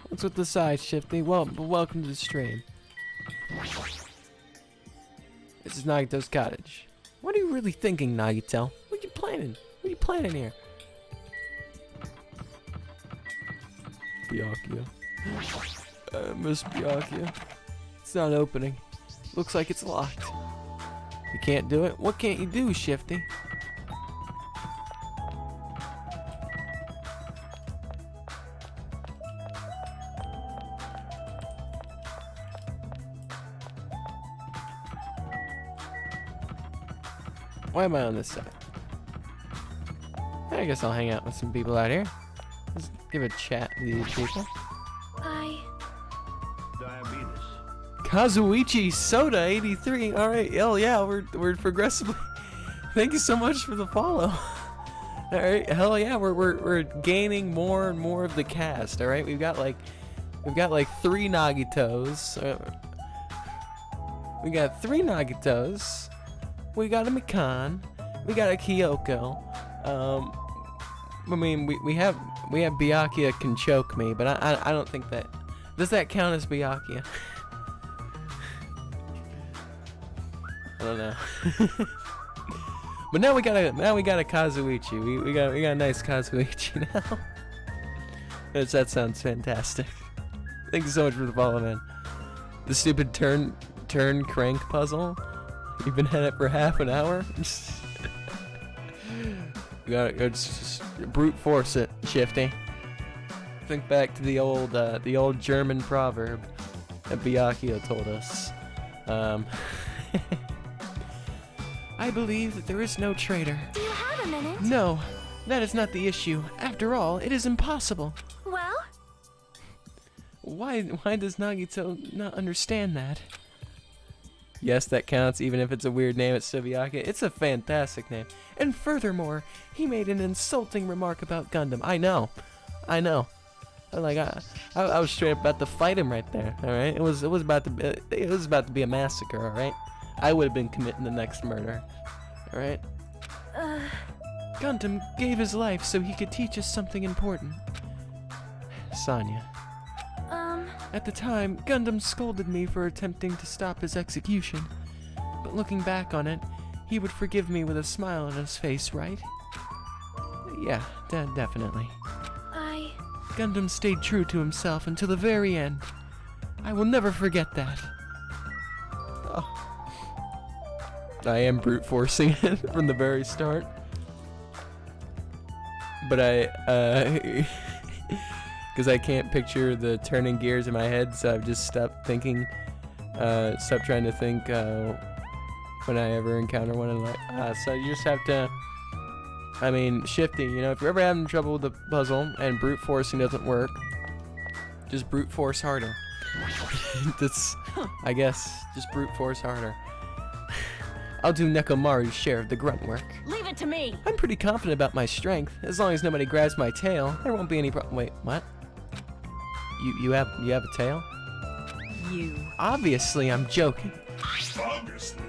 What's with the sigh, Shifty? Well, welcome to the stream. This is Nagito's cottage. What are you really thinking, Nagito? What are you planning? What are you planning here? Byakuya. Miss Byakuya. It's not opening. Looks like it's locked. You can't do it? What can't you do, Shifty? Why am I on this side? I guess I'll hang out with some people out here. Let's give a chat to these people. Diabetes. Kazuichi Soda 83. All right, hell yeah, we're progressively. Thank you so much for the follow. All right, hell yeah, we're gaining more and more of the cast. All right, we've got like 3 Nagitos. We got 3 Nagitos. We got a Mikan. We got a Kyoko. I mean, we have Byakuya can choke me, but I don't think that. Does that count as Byakuya? I don't know. But now we got a Kazuichi. We got a nice Kazuichi now. That sounds fantastic. Thank you so much for the follow, man. The stupid turn crank puzzle. You've been at it for half an hour. You gotta just brute force it, Shifty. Think back to the old German proverb that Byakuya told us. I believe that there is no traitor. Do you have a minute? No, that is not the issue. After all, it is impossible. Well? Why does Nagito not understand that? Yes, that counts, even if it's a weird name at Byakuya. It's a fantastic name. And furthermore, he made an insulting remark about Gundam. I know. I was straight up about to fight him right there. All right, it was about to be a massacre. All right, I would have been committing the next murder. All right. Gundam gave his life so he could teach us something important. Sonya. At the time, Gundam scolded me for attempting to stop his execution. But looking back on it, he would forgive me with a smile on his face, right? Yeah, definitely. Gundam stayed true to himself until the very end. I will never forget that. Oh. I am brute forcing it from the very start. But because I can't picture the turning gears in my head, so I've just stopped thinking, stopped trying to think when I ever encounter one, and like, so you just have to, I mean, shifting, you know, if you're ever having trouble with the puzzle and brute forcing doesn't work, just brute force harder. That's, I guess, just brute force harder. I'll do Nekomaru's share of the grunt work. Leave it to me. I'm pretty confident about my strength. As long as nobody grabs my tail, there won't be any problem. Wait, what? You have a tail? You. Obviously, I'm joking. Obviously.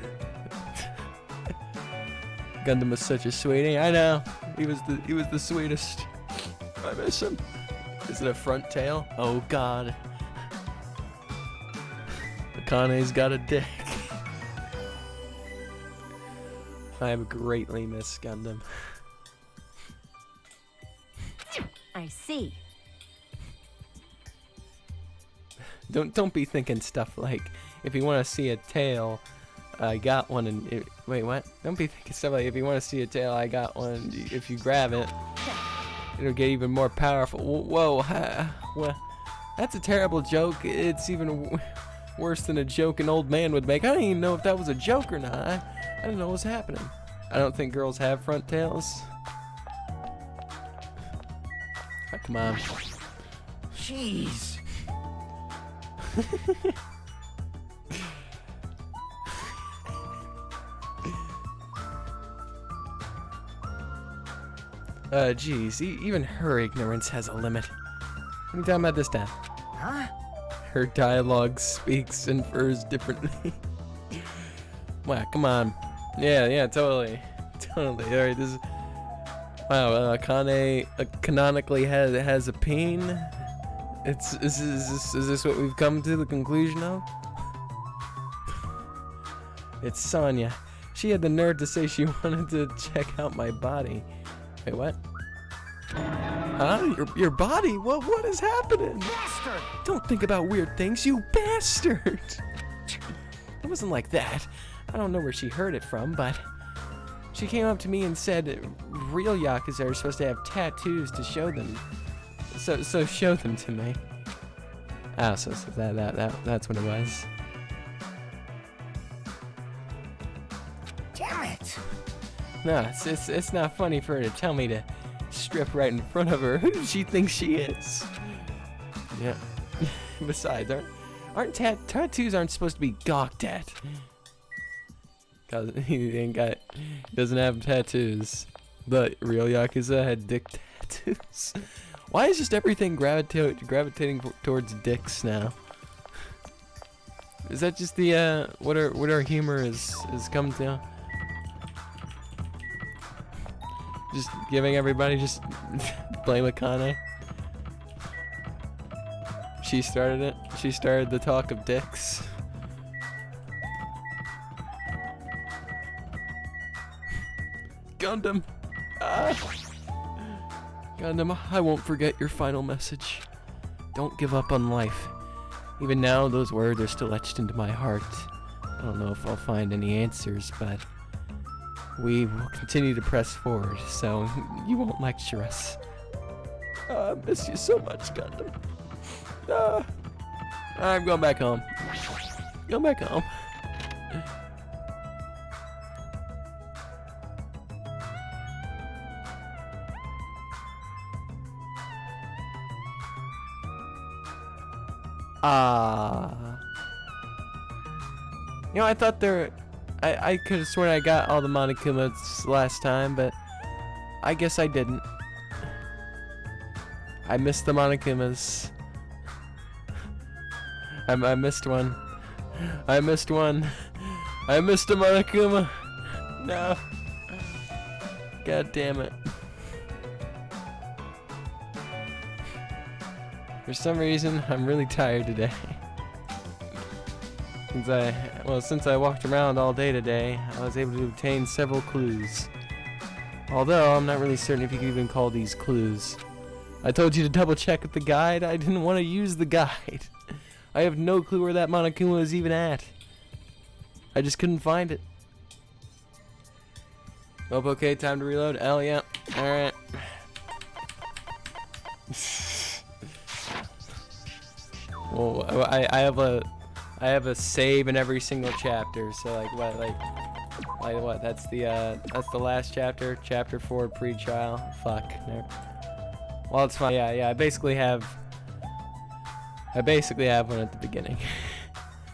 Gundam was such a sweetie. I know. He was the sweetest. I miss him. Is it a front tail? Oh God. Akane's got a dick. I have greatly missed Gundam. I see. Don't be thinking stuff like, if you want to see a tail, I got one. And wait, what? Don't be thinking stuff like, if you want to see a tail, I got one. If you grab it, it'll get even more powerful. Whoa, what? That's a terrible joke. It's even worse than a joke an old man would make. I don't even know if that was a joke or not. I don't know what's happening. I don't think girls have front tails. Oh, come on. Jeez. Geez, even her ignorance has a limit. What are you talking about this time? Huh? Her dialogue speaks and infers differently. Wow, come on. Yeah, totally. Totally. Alright, this is... Wow, Akane canonically has a peen. Is this what we've come to the conclusion of? It's Sonya. She had the nerve to say she wanted to check out my body. Wait, what? Huh? Your body? What is happening? Bastard! Don't think about weird things, you bastard! It wasn't like that. I don't know where she heard it from, but she came up to me and said real Yakuza are supposed to have tattoos to show them. So show them to me. Oh, so that's what it was. Damn it! No, it's not funny for her to tell me to strip right in front of her. Who does she think she is? Yeah. Besides, tattoos aren't supposed to be gawked at. Cause he doesn't have tattoos. But real Yakuza had dick tattoos. Why is just everything gravitating towards dicks now? Is that just the what our humor is come to? Just giving everybody just blame Akane. She started it. She started the talk of dicks. Gundam. Gundam, I won't forget your final message. Don't give up on life. Even now, those words are still etched into my heart. I don't know if I'll find any answers, but we will continue to press forward, so you won't lecture us. I miss you so much, Gundam. I'm going back home. Going back home. You know, I thought I could have sworn I got all the Monokumas last time, but I guess I didn't. I missed the Monokumas. I missed one. I missed one. I missed a Monokuma. No. God damn it. For some reason, I'm really tired today. Since I walked around all day today, I was able to obtain several clues. Although, I'm not really certain if you could even call these clues. I told you to double check with the guide. I didn't want to use the guide. I have no clue where that Monokuma is even at. I just couldn't find it. Nope, okay, time to reload. Hell yeah. Alright. Well, I have a save in every single chapter, so like what, that's the last chapter, chapter 4 pre-trial. Fuck. No. Well, it's fine. Yeah, I basically have one at the beginning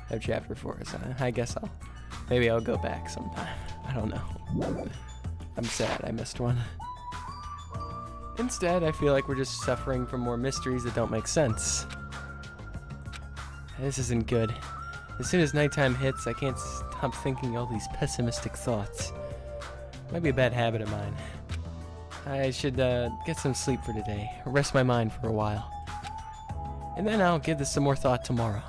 of chapter 4, so I guess maybe I'll go back sometime. I don't know. I'm sad I missed one. Instead, I feel like we're just suffering from more mysteries that don't make sense. This isn't good. As soon as nighttime hits, I can't stop thinking all these pessimistic thoughts. Might be a bad habit of mine. I should get some sleep for today, rest my mind for a while. And then I'll give this some more thought tomorrow.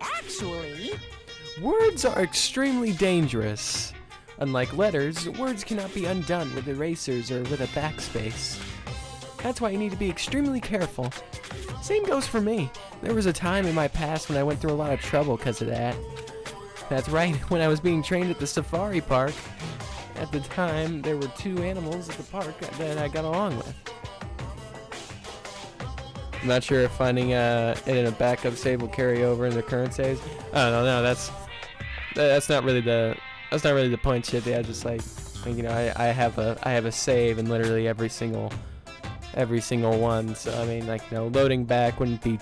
Actually, Words are extremely dangerous. Unlike letters, words cannot be undone with erasers or with a backspace. That's why you need to be extremely careful. Same goes for me. There was a time in my past when I went through a lot of trouble because of that. That's right, when I was being trained at the safari park. At the time, there were 2 animals at the park that I got along with. I'm not sure if finding it in a backup save will carry over in the current saves. I don't know. That's not really the point, shit. I just like you know, I have a save in literally every single one. So I mean, like, you know, loading back wouldn't be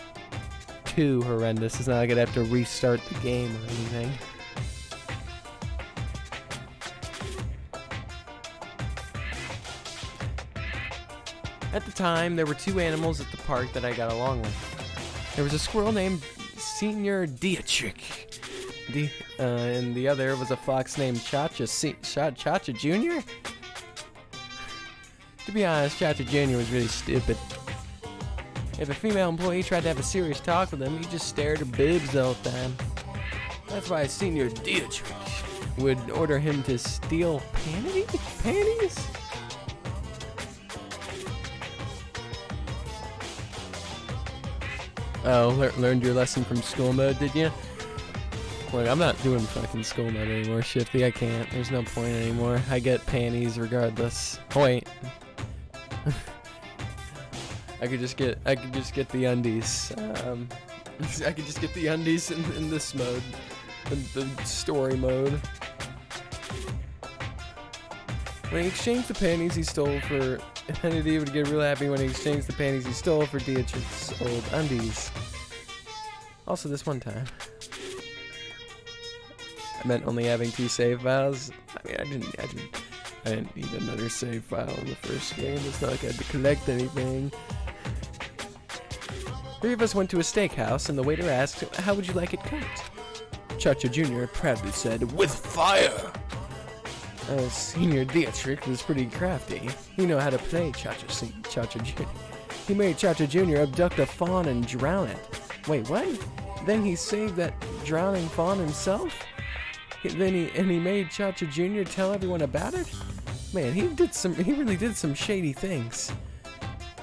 too horrendous. It's not like I'd have to restart the game or anything. At the time, there were 2 animals at the park that I got along with. There was a squirrel named Senior Dietrich, and the other was a fox named Chacha Jr.? To be honest, Chacha Jr. was really stupid. If a female employee tried to have a serious talk with him, he just stared at her boobs the whole time. That's why Senior Dietrich would order him to steal panties? Oh, learned your lesson from school mode, did you? Look, I'm not doing fucking school mode anymore, Shifty. I can't. There's no point anymore. I get panties regardless. Oh, wait. I could just get the undies. I could just get the undies in this mode, the story mode. When he exchanged the panties he stole for, Kennedy would get real happy when he exchanged the panties he stole for Dietrich's old undies. Also, this one time, I meant only having 2 save files. I mean, I didn't need another save file in the first game. It's not like I had to collect anything. 3 of us went to a steakhouse, and the waiter asked, "How would you like it cooked?" Chacha Jr. proudly said, "With fire!" Senior Dietrich was pretty crafty. He knew how to play Chacha Jr. He made Chacha Jr. abduct a fawn and drown it. Wait, what? Then he saved that drowning fawn himself? He made Chacha Jr. tell everyone about it? Man, he really did some shady things.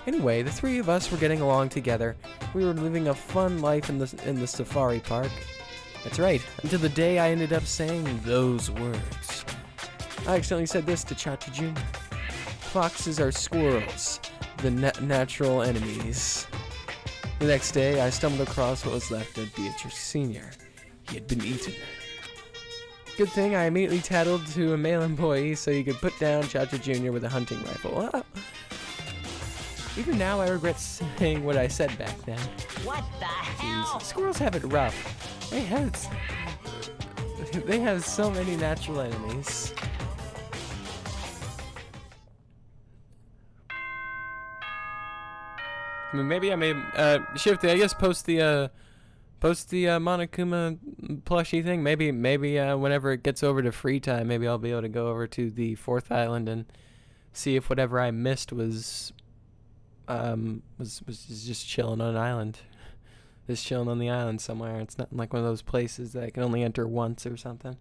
Anyway, the 3 of us were getting along together. We were living a fun life in the safari park. That's right, until the day I ended up saying those words. I accidentally said this to Chacha Jr. Foxes are squirrels, the natural enemies. The next day, I stumbled across what was left of Dietrich Sr. He had been eaten. Good thing I immediately tattled to a male employee so he could put down Chacha Jr. with a hunting rifle. Even now, I regret saying what I said back then. What the hell? Jeez, squirrels have it rough. They have so many natural enemies. I mean, maybe I may Shifty. I guess post the Monokuma plushie thing. Maybe whenever it gets over to free time, maybe I'll be able to go over to the 4th island and see if whatever I missed was just chilling on an island, just chilling on the island somewhere. It's not like one of those places that I can only enter once or something.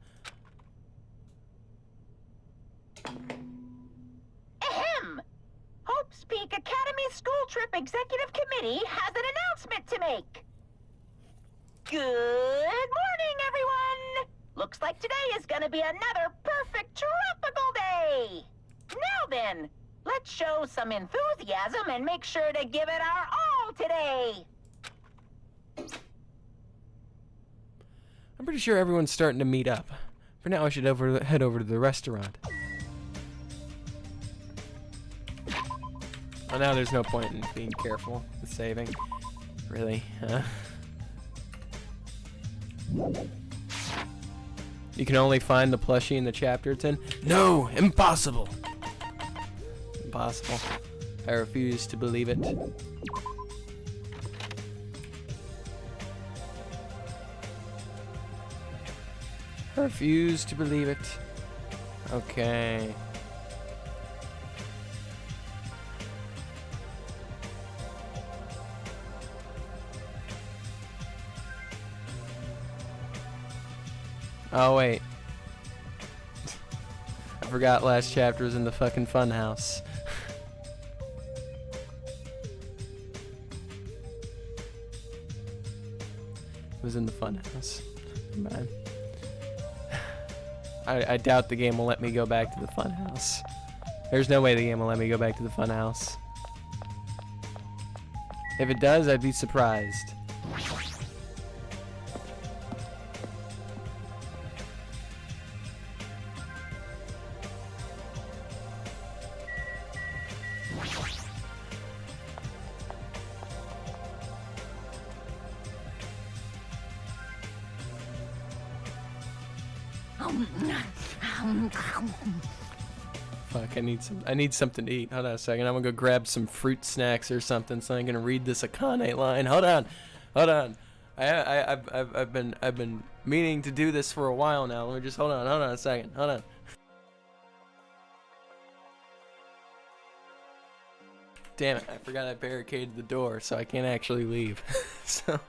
Executive Committee has an announcement to make. Good morning, everyone! Looks like today is gonna be another perfect tropical day! Now then, let's show some enthusiasm and make sure to give it our all today! I'm pretty sure everyone's starting to meet up. For now, I should head over to the restaurant. Oh, now there's no point in being careful with saving. Really, huh? You can only find the plushie in the chapter it's in? No! Impossible! Impossible. I refuse to believe it. I refuse to believe it. Okay. Oh wait. I forgot last chapter was in the fucking fun house. It was in the fun house. Man. I doubt the game will let me go back to the fun house. There's no way the game will let me go back to the fun house. If it does, I'd be surprised. Fuck, I need something to eat. Hold on a second. I'm gonna go grab some fruit snacks or something so I can read this Akane line. Hold on. I've been meaning to do this for a while now. Let me just hold on a second. Hold on. Damn it, I forgot I barricaded the door so I can't actually leave. So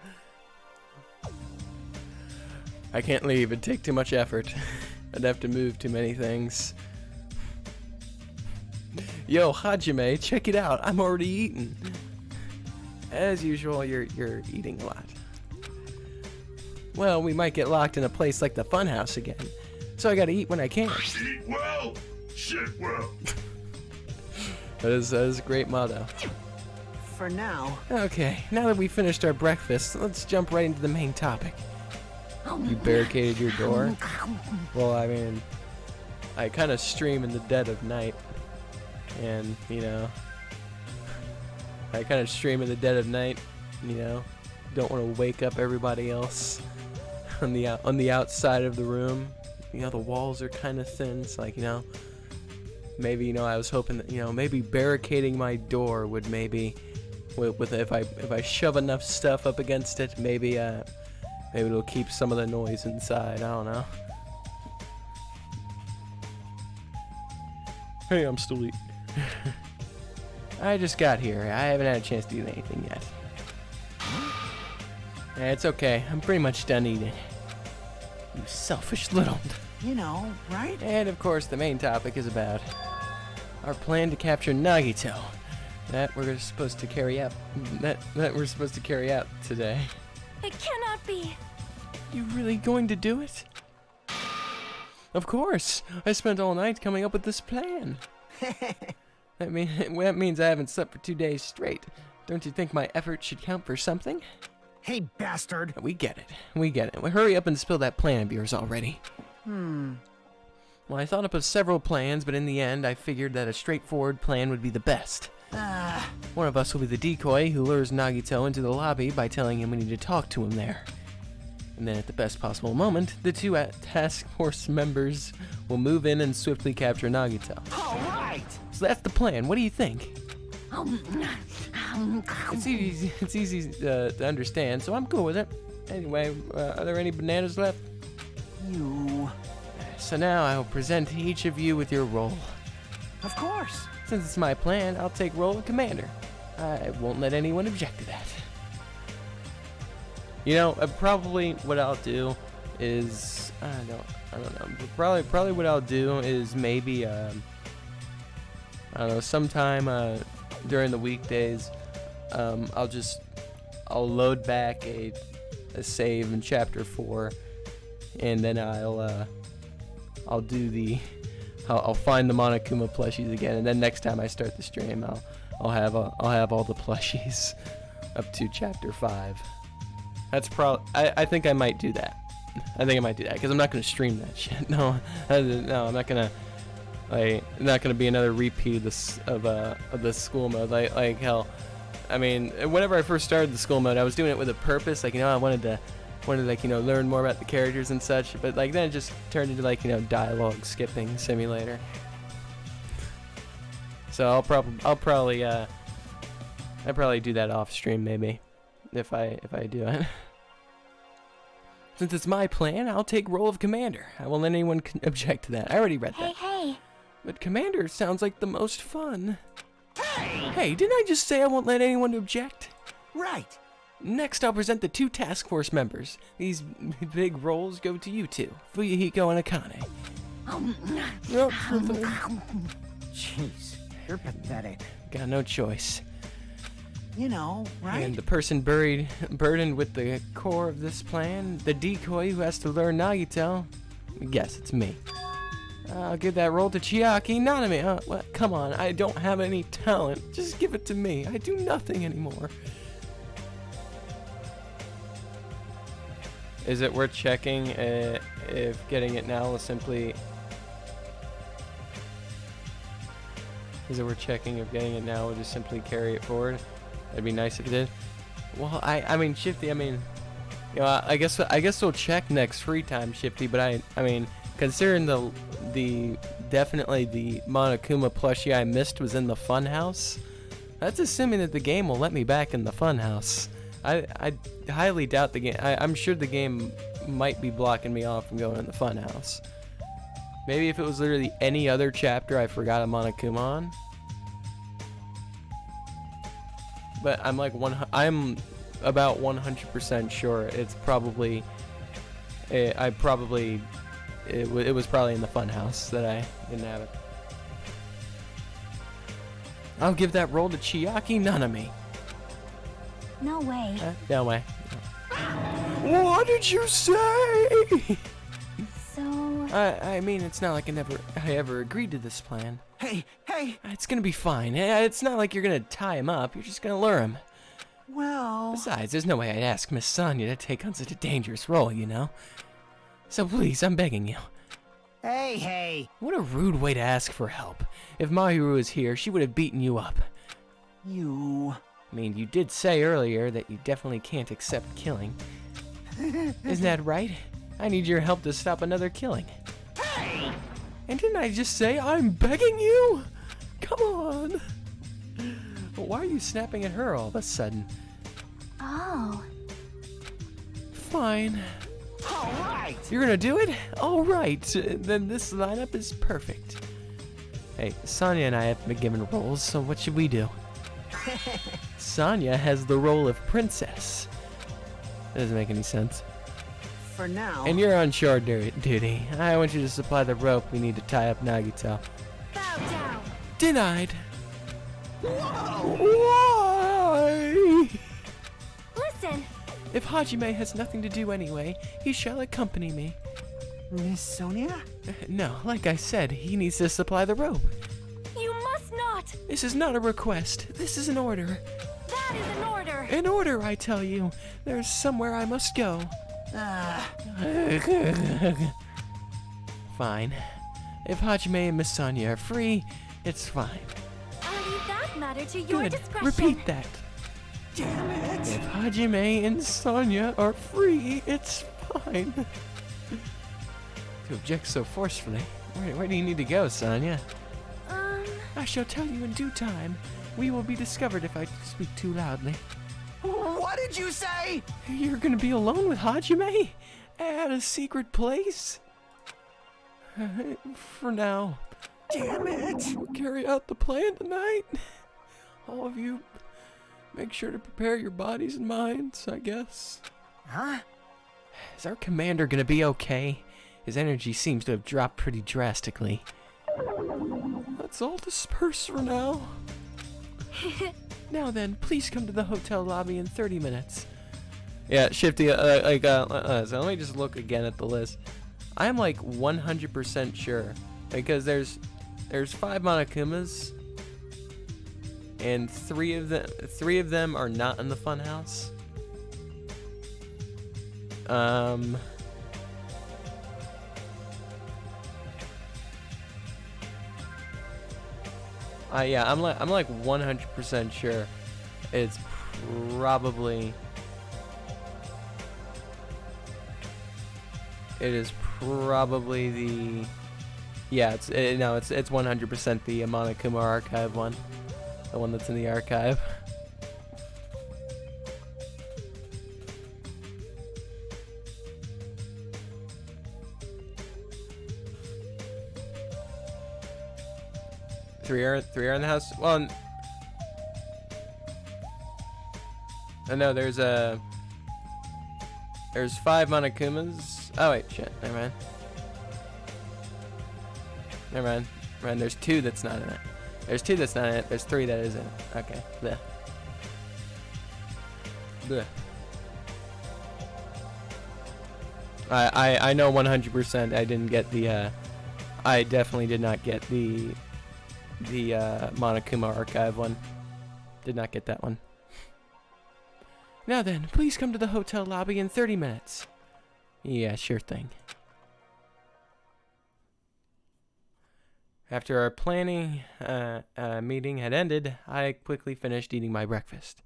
I can't leave, it'd take too much effort. I'd have to move too many things. Yo, Hajime, check it out. I'm already eating. As usual, you're eating a lot. Well, we might get locked in a place like the funhouse again. So I gotta eat when I can. Eat well, shit well. That is a great motto. For now. Okay, now that we finished our breakfast, let's jump right into the main topic. You barricaded your door? Well, I mean, I kind of stream in the dead of night. And, you know, I kind of stream in the dead of night, you know, don't want to wake up everybody else on the outside of the room. You know, the walls are kind of thin. It's like, you know, maybe, you know, I was hoping that, you know, maybe barricading my door would maybe, with if I shove enough stuff up against it, maybe it'll keep some of the noise inside. I don't know. Hey, I'm still eating. I just got here. I haven't had a chance to eat anything yet. It's okay. I'm pretty much done eating. You selfish little... You know, right? And of course, the main topic is about our plan to capture Nagito. That we're supposed to carry out. That we're supposed to carry out today. It cannot be. You really going to do it? Of course. I spent all night coming up with this plan. That means I haven't slept for 2 days straight. Don't you think my effort should count for something? Hey, bastard. We get it. Well, hurry up and spill that plan of yours already. Well, I thought up of several plans, but in the end, I figured that a straightforward plan would be the best. One of us will be the decoy who lures Nagito into the lobby by telling him we need to talk to him there. And then at the best possible moment, the two task force members will move in and swiftly capture Nagito. All right. So that's the plan. What do you think? It's easy to understand, so I'm cool with it. Anyway, are there any bananas left? You. So now I will present each of you with your role. Of course. Since it's my plan, I'll take role of commander. I won't let anyone object to that. You know, probably what I'll do is I don't know. Probably what I'll do is maybe I don't know, sometime during the weekdays I'll load back a save in chapter 4, and then I'll find the Monokuma plushies again, and then next time I start the stream, I'll have all the plushies up to chapter 5. That's I think I might do that. I think I might do that because I'm not gonna stream that shit. No, I'm not gonna. Not gonna be another repeat of the school mode. Like hell. I mean, whenever I first started the school mode, I was doing it with a purpose. Like, I wanted to like, learn more about the characters and such. But like then it just turned into like, dialogue skipping simulator. So I'll probably do that off stream maybe, if I do it. Since it's my plan, I'll take role of commander. I won't let anyone object to that. I already read that. Hey. But commander sounds like the most fun. Hey, didn't I just say I won't let anyone object? Right. Next, I'll present the 2 task force members. These big roles go to you two, Fuyuhiko and Akane. Jeez, you're pathetic. Got no choice. Right? And the person burdened with the core of this plan, the decoy who has to learn Nagito, guess it's me. I'll give that role to Chiaki Nanami. What? Come on, I don't have any talent. Just give it to me. I do nothing anymore. Is it worth checking if getting it now will simply... Is it worth checking if getting it now will just simply carry it forward? That'd be nice if it did. Well, I mean, Shifty, I guess we'll check next free time, Shifty, but I mean, considering definitely the Monokuma plushie I missed was in the funhouse, that's assuming that the game will let me back in the funhouse. I highly doubt the game. I'm sure the game might be blocking me off from going in the funhouse. Maybe if it was literally any other chapter I forgot a Monokuma on. But I'm about 100% sure it's probably it was probably in the funhouse that I didn't have it. I'll give that role to Chiaki Nanami. No way. No way. What did you say? So... I mean, it's not like I ever agreed to this plan. Hey! It's gonna be fine. It's not like you're gonna tie him up. You're just gonna lure him. Well... Besides, there's no way I'd ask Miss Sonia to take on such a dangerous role, So please, I'm begging you. Hey! What a rude way to ask for help. If Mahiru was here, she would have beaten you up. You... I mean, you did say earlier that you definitely can't accept killing. Isn't that right? I need your help to stop another killing. Hey! And didn't I just say I'm begging you? Come on. Why are you snapping at her all of a sudden? Oh. Fine. All right! You're gonna do it? All right. Then this lineup is perfect. Hey, Sonia and I have been given roles, so what should we do? Sonia has the role of princess. That doesn't make any sense. For now... And you're on shore duty. I want you to supply the rope we need to tie up Nagito. Bow down. Denied. Whoa! Why? Listen. If Hajime has nothing to do anyway, he shall accompany me. Miss Sonia? No, like I said, he needs to supply the rope. You must not. This is not a request. This is an order. That is an order. An order, I tell you. There's somewhere I must go. Fine. If Hajime and Miss Sonia are free, it's fine. I'll leave that matter to your Good. discretion. Repeat that. Damn it! If Hajime and Sonia are free, it's fine. To object so forcefully. Where do you need to go, Sonia? I shall tell you in due time. We will be discovered if I speak too loudly. What did you say? You're gonna be alone with Hajime? At a secret place? For now. Damn it! We'll carry out the plan tonight. All of you, make sure to prepare your bodies and minds, I guess. Huh? Is our commander gonna be okay? His energy seems to have dropped pretty drastically. Let's all disperse for now. Now then, please come to the hotel lobby in 30 minutes. Yeah, Shifty, so let me just look again at the list. I'm like 100% sure, because there's 5 Monokumas, and 3 of them are not in the funhouse. Yeah, I'm like 100% sure it's probably the, yeah, it's 100% the Monokuma archive one, the one that's in the archive. Three are in the house. Well, no, there's 5 Monokumas. Oh wait, shit. Never mind. There's 2 that's not in it. There's 2 that's not in it. There's 3 that is in it. Okay. Bleh. Bleh. I know 100%. I didn't get the. I definitely did not get the Monokuma archive one. Did not get that one. Now then, please come to the hotel lobby in 30 minutes. Yeah, sure thing. After our planning meeting had ended, I quickly finished eating my breakfast.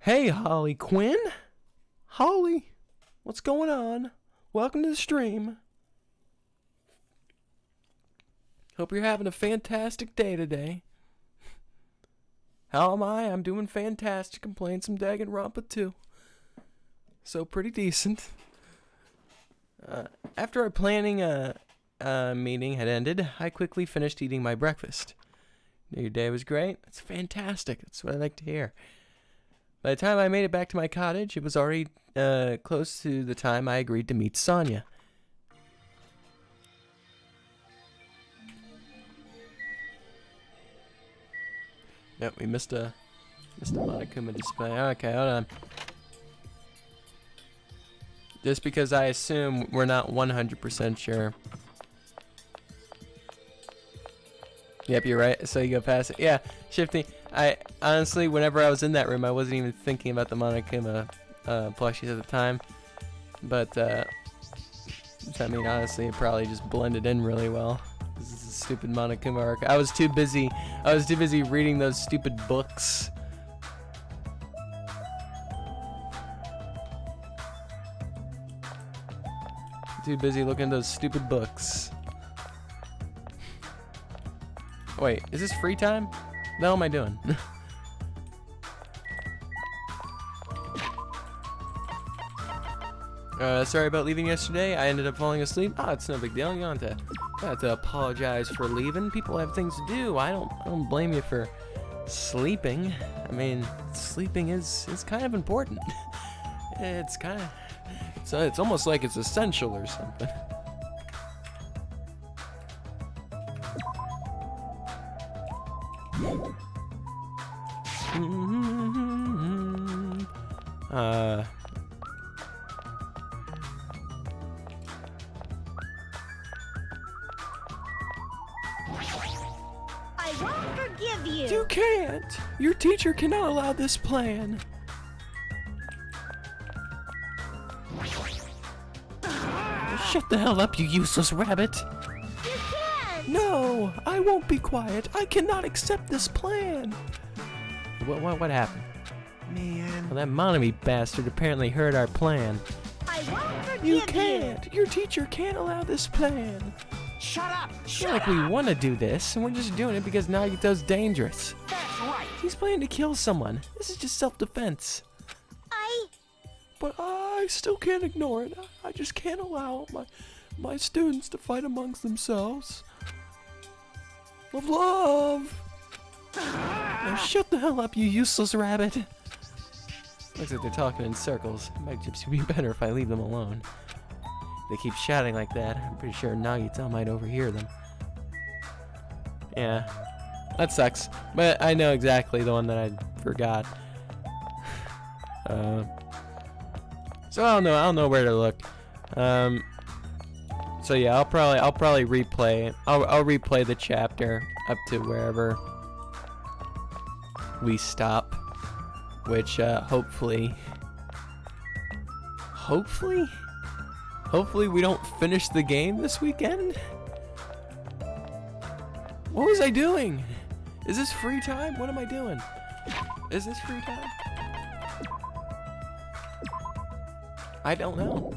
Hey, Holly Quinn! Holly, what's going on? Welcome to the stream. Hope you're having a fantastic day today. How am I? I'm doing fantastic. I'm playing some Danganronpa too. So pretty decent. After our planning meeting had ended, I quickly finished eating my breakfast. Your day was great? That's fantastic. That's what I like to hear. By the time I made it back to my cottage, it was already close to the time I agreed to meet Sonya. Yep, we missed a Monokuma display. Okay, hold on. Just because I assume we're not 100% sure. Yep, you're right. So you go past it. Yeah, Shifty. I honestly, whenever I was in that room, I wasn't even thinking about the Monokuma plushies at the time. But I mean, honestly, it probably just blended in really well. This is a stupid Monokuma arc. I was too busy reading those stupid books. Too busy looking at those stupid books. Wait, is this free time? What the hell am I doing? Sorry about leaving yesterday. I ended up falling asleep. Oh, it's no big deal. You don't have to apologize for leaving. People have things to do. I don't blame you for sleeping. I mean, sleeping is kind of important. It's kind of, so it's almost like it's essential or something. I won't forgive you. You can't. Your teacher cannot allow this plan. Shut the hell up, you useless rabbit. You can't! No, I won't be quiet. I cannot accept this plan. What happened? Man. Well, that Monami bastard apparently heard our plan. I won't forgive You can't. Your teacher can't allow this plan. Shut up! It's not like we want to do this, and we're just doing it because Nagito's dangerous. That's right! He's planning to kill someone. This is just self-defense. But I still can't ignore it. I just can't allow my students to fight amongst themselves. Love, love! Now shut the hell up, you useless rabbit. Looks like they're talking in circles. It might just be better if I leave them alone. They keep shouting like that. I'm pretty sure Nagito might overhear them. Yeah. That sucks. But I know exactly the one that I forgot. So I'll know where to look. So yeah, I'll probably replay. I'll replay the chapter up to wherever we stop, which hopefully we don't finish the game this weekend. What was I doing? Is this free time? What am I doing? Is this free time? I don't know.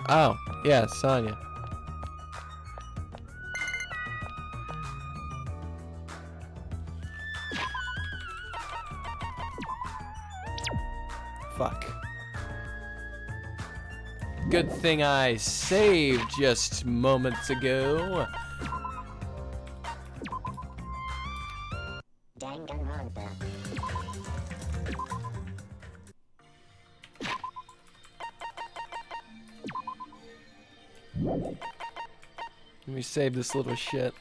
Oh, yeah, Sonya. Fuck. Good thing I saved just moments ago. Danganronpa. Let me save this little shit.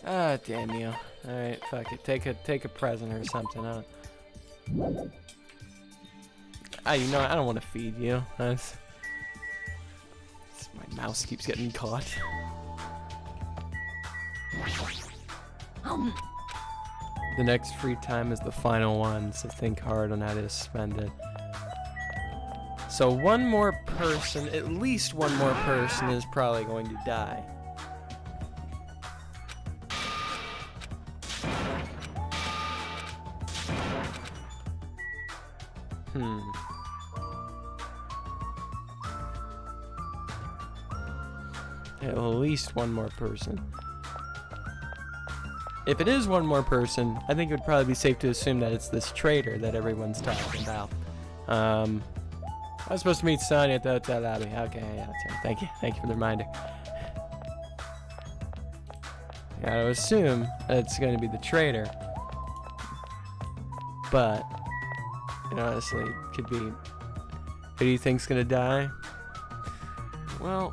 Ah, damn you. Alright, fuck it. Take a present or something. You know, I don't want to feed you. My mouse keeps getting caught. The next free time is the final one, so think hard on how to spend it. So one more person, at least one more person, is probably going to die. At least one more person. If it is one more person, I think it would probably be safe to assume that it's this traitor that everyone's talking about. I was supposed to meet Sonya at the hotel lobby. Okay, yeah, that's right. Thank you for the reminder. Yeah, I would assume that it's going to be the traitor, but it honestly could be. Who do you think's going to die? Well,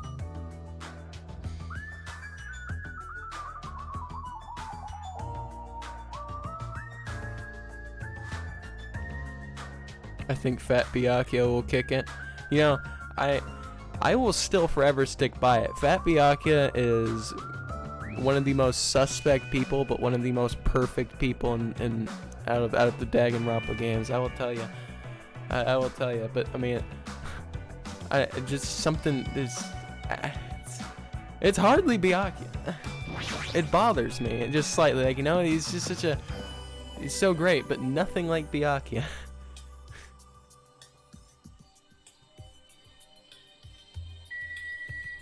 I think Fat Byakuya will kick it. You know, I will still forever stick by it. Fat Byakuya is one of the most suspect people, but one of the most perfect people in out of the Danganronpa games. I will tell you. I will tell you. But I mean, just something is. It's hardly Byakuya. It bothers me. It just slightly, like, you know, he's just he's so great, but nothing like Byakuya.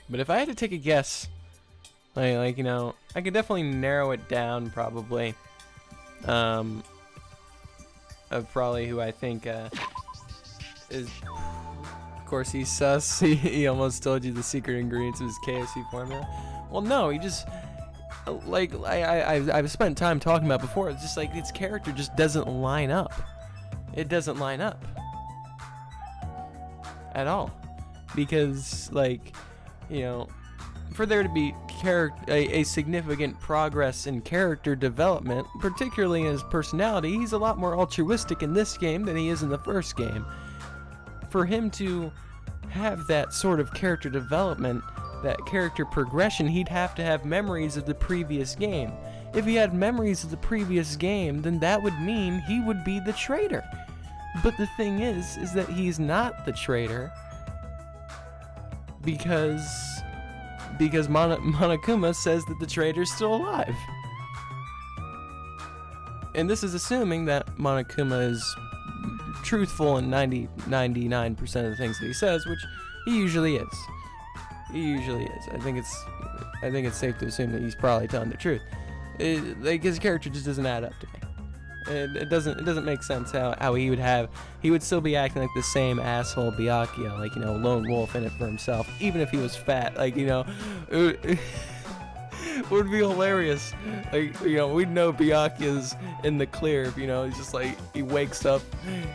But if I had to take a guess, like you know, I could definitely narrow it down probably. Of probably who I think is. Of course, he's sus. He almost told you the secret ingredients of his KFC formula. Well, no, he just like I've spent time talking about before. It's just like his character just doesn't line up. It doesn't line up at all, because like. You know, for there to be a significant progress in character development, particularly in his personality, he's a lot more altruistic in this game than he is in the first game. For him to have that sort of character development, that character progression, he'd have to have memories of the previous game. If he had memories of the previous game, then that would mean he would be the traitor. But the thing is that he's not the traitor. Because Monokuma says that the traitor's still alive. And this is assuming that Monokuma is truthful in 99% of the things that he says, which he usually is. He usually is. I think it's safe to assume that he's probably telling the truth. Like, his character just doesn't add up to me. It doesn't make sense how he would still be acting like the same asshole Byakuya, like, you know, lone wolf in it for himself, even if he was fat, like, you know. would be hilarious. Like, you know, we'd know Byakuya's in the clear. You know, he's just like, he wakes up,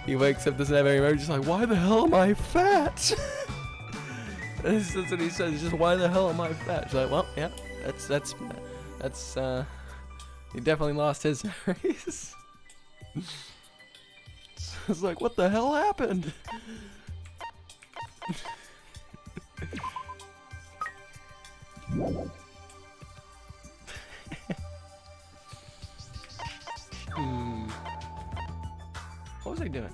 doesn't have any memory, just like, why the hell am I fat? That's what he says. He's just, why the hell am I fat? She's like, well, yeah, that's he definitely lost his memories. It's like, what the hell happened? What was I doing?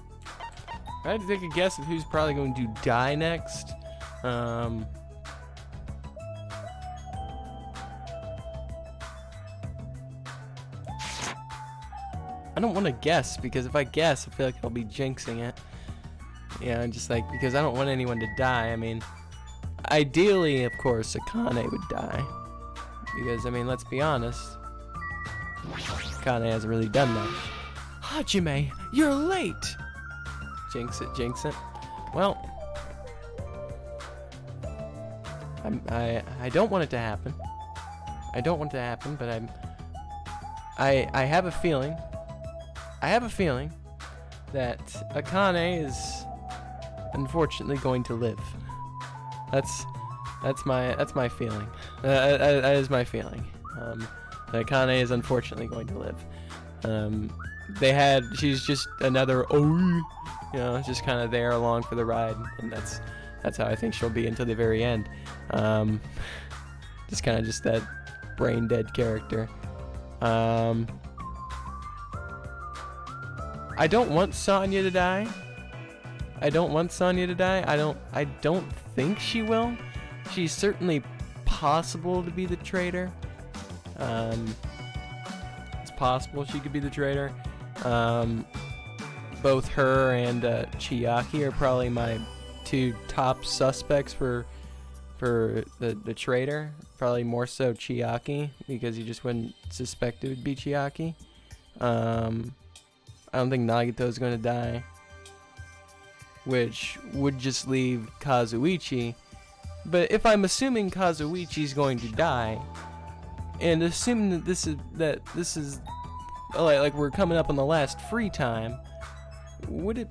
I had to take a guess of who's probably going to die next. I don't want to guess, because if I guess, I feel like I'll be jinxing it. Yeah, just like, because I don't want anyone to die. I mean, ideally, of course, Akane would die. Because, I mean, let's be honest, Akane hasn't really done much. Hajime, you're late! Jinx it, jinx it. Well, I don't want it to happen. I don't want it to happen, but I have a feeling. I have a feeling that Akane is unfortunately going to live. That's my feeling. That is my feeling. That Akane is unfortunately going to live. She's just another you know, just kind of there along for the ride, and that's how I think she'll be until the very end. Just kind of just that brain dead character. I don't want Sonya to die. I don't think she will. She's certainly possible to be the traitor. It's possible she could be the traitor. Both her and Chiaki are probably my two top suspects for the traitor. Probably more so Chiaki, because you just wouldn't suspect it would be Chiaki. I don't think Nagito's going to die, which would just leave Kazuichi. But if I'm assuming Kazuichi's going to die, and assuming that this is like we're coming up on the last free time, would it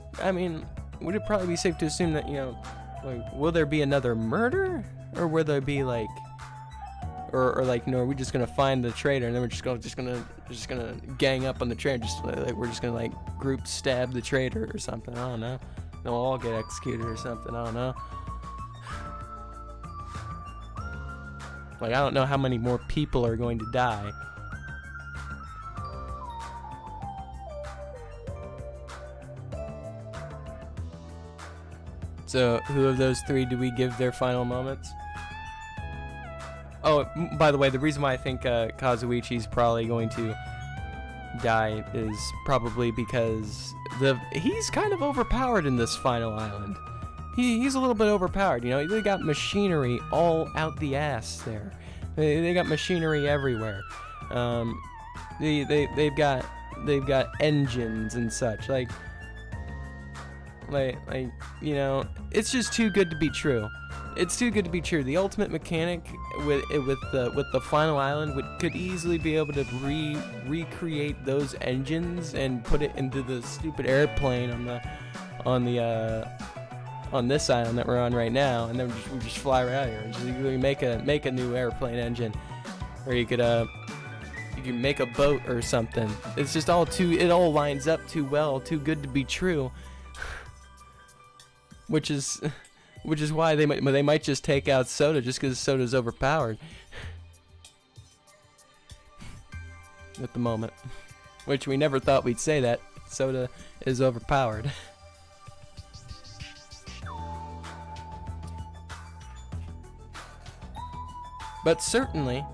probably be safe to assume that, you know, like, will there be another murder, or will there be like, or like, you know, are we just gonna find the traitor and then we're just gonna gang up on the traitor, just like we're just gonna like group stab the traitor or something? I don't know. They'll all get executed or something. I don't know. Like, I don't know how many more people are going to die. So, who of those three do we give their final moments? Oh, by the way, the reason why I think Kazuichi's probably going to die is probably because he's kind of overpowered in this final island. He's a little bit overpowered, you know. They got machinery all out the ass there. They got machinery everywhere. They've got engines and such. Like, you know, it's just too good to be true. It's too good to be true. The ultimate mechanic with the final island could easily be able to recreate those engines and put it into the stupid airplane on this island that we're on right now, and then we just fly right out here and just make a new airplane engine, or you can make a boat or something. It's just it all lines up too well, too good to be true. Which is why they might just take out Soda, just because Soda's overpowered at the moment. Which we never thought we'd say that. Soda is overpowered. But certainly,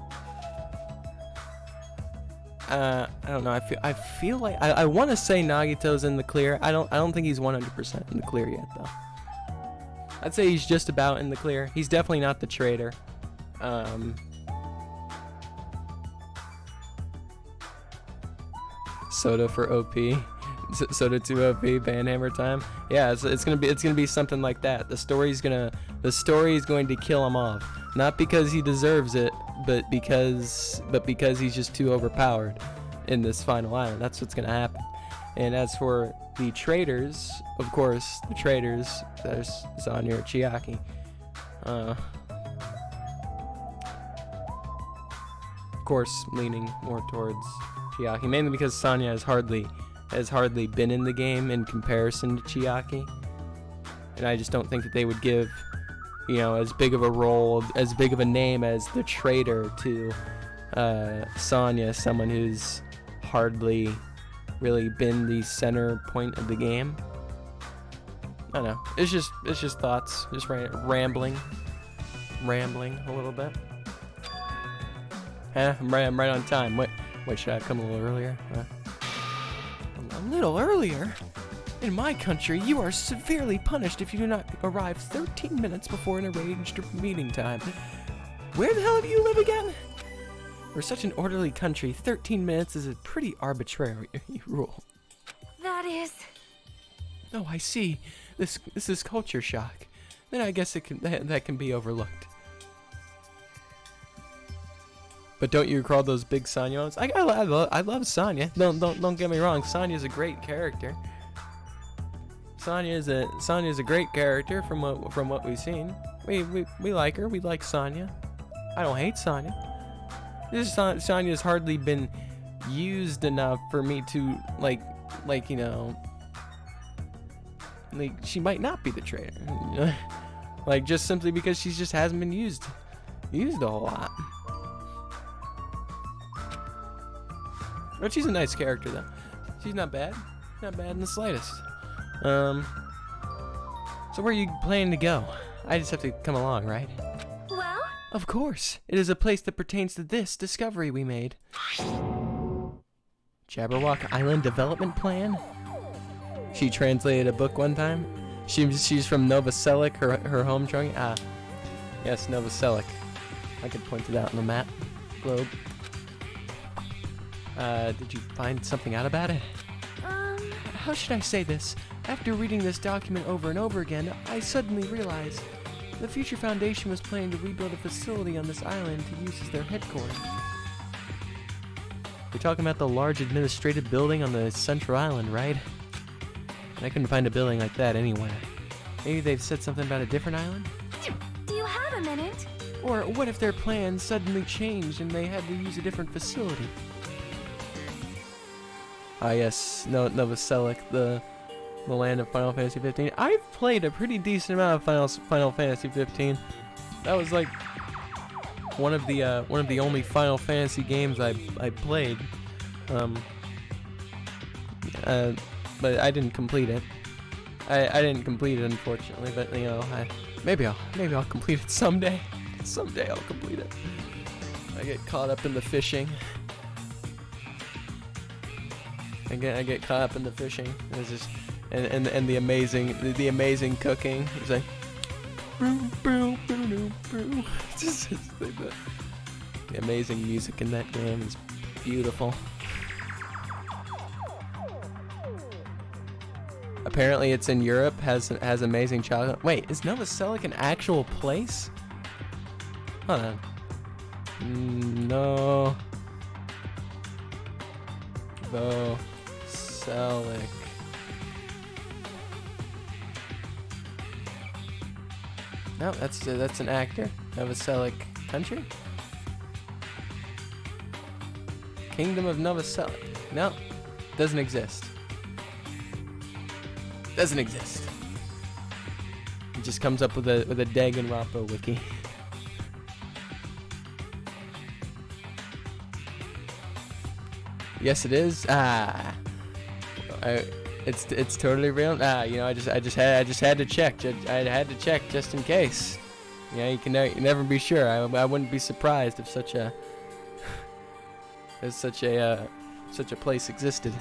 I don't know. I feel like I want to say Nagito's in the clear. I don't think he's 100% in the clear yet, though. I'd say he's just about in the clear. He's definitely not the traitor. Soda for OP. Soda 2 OP, Banhammer time. Yeah, it's gonna be something like that. The story is going to kill him off. Not because he deserves it, because he's just too overpowered in this final island. That's what's gonna happen. And as for the traitors, of course, there's Sonya or Chiaki. Of course, leaning more towards Chiaki, mainly because Sonya has hardly been in the game in comparison to Chiaki, and I just don't think that they would give, as big of a role, as big of a name as the traitor to Sonya, someone who's hardly really been the center point of the game. I don't know. It's just thoughts, just rambling a little bit. I'm right on time. Wait, should I have come a little earlier? A little earlier? In my country, you are severely punished if you do not arrive 13 minutes before an arranged meeting time. Where the hell do you live again? For such an orderly country, 13 minutes is a pretty arbitrary rule. That is... Oh, I see. This is culture shock. Then I guess that can be overlooked. But don't you recall those big Sonya moments? I love Sonya. Don't get me wrong. Sonya's a great character. Sonya's a great character from what we've seen. We like her. We like Sonya. I don't hate Sonya. Sonya's hardly been used enough for me to like she might not be the traitor. Like just simply because she just hasn't been used a whole lot. But she's a nice character though. She's not bad in the slightest. So where are you planning to go? I just have to come along, right? Well? Of course. It is a place that pertains to this discovery we made. Jabberwock Island Development Plan? She translated a book one time. She's from Nova Selic, her home trunk. Yes, Nova Selic. I could point it out on the map. Globe. Did you find something out about it? How should I say this? After reading this document over and over again, I suddenly realized the Future Foundation was planning to rebuild a facility on this island to use as their headquarters. We're talking about the large administrative building on the central island, right? I couldn't find a building like that anywhere. Maybe they've said something about a different island? Do you have a minute? Or what if their plans suddenly changed and they had to use a different facility? Ah yes, Nova Selic, the land of Final Fantasy 15. I've played a pretty decent amount of Final Fantasy 15. That was like one of the only Final Fantasy games I played. But I didn't complete it. I didn't complete it, unfortunately. But maybe I'll complete it someday. Someday I'll complete it. I get caught up in the fishing. I get caught up in the fishing. It's just and the amazing cooking. It's like just the amazing music in that game is beautiful. Apparently it's in Europe, has amazing chocolate. Wait, is Nova Selic an actual place? Hold on. No. Nova Selic. No, that's an actor. Nova Selic country? Kingdom of Nova Selic. No, doesn't exist. Doesn't exist. It just comes up with a Danganronpa wiki. Yes, it is. It's totally real. I just had to check. I had to check just in case. You can never be sure. I wouldn't be surprised if such a place existed.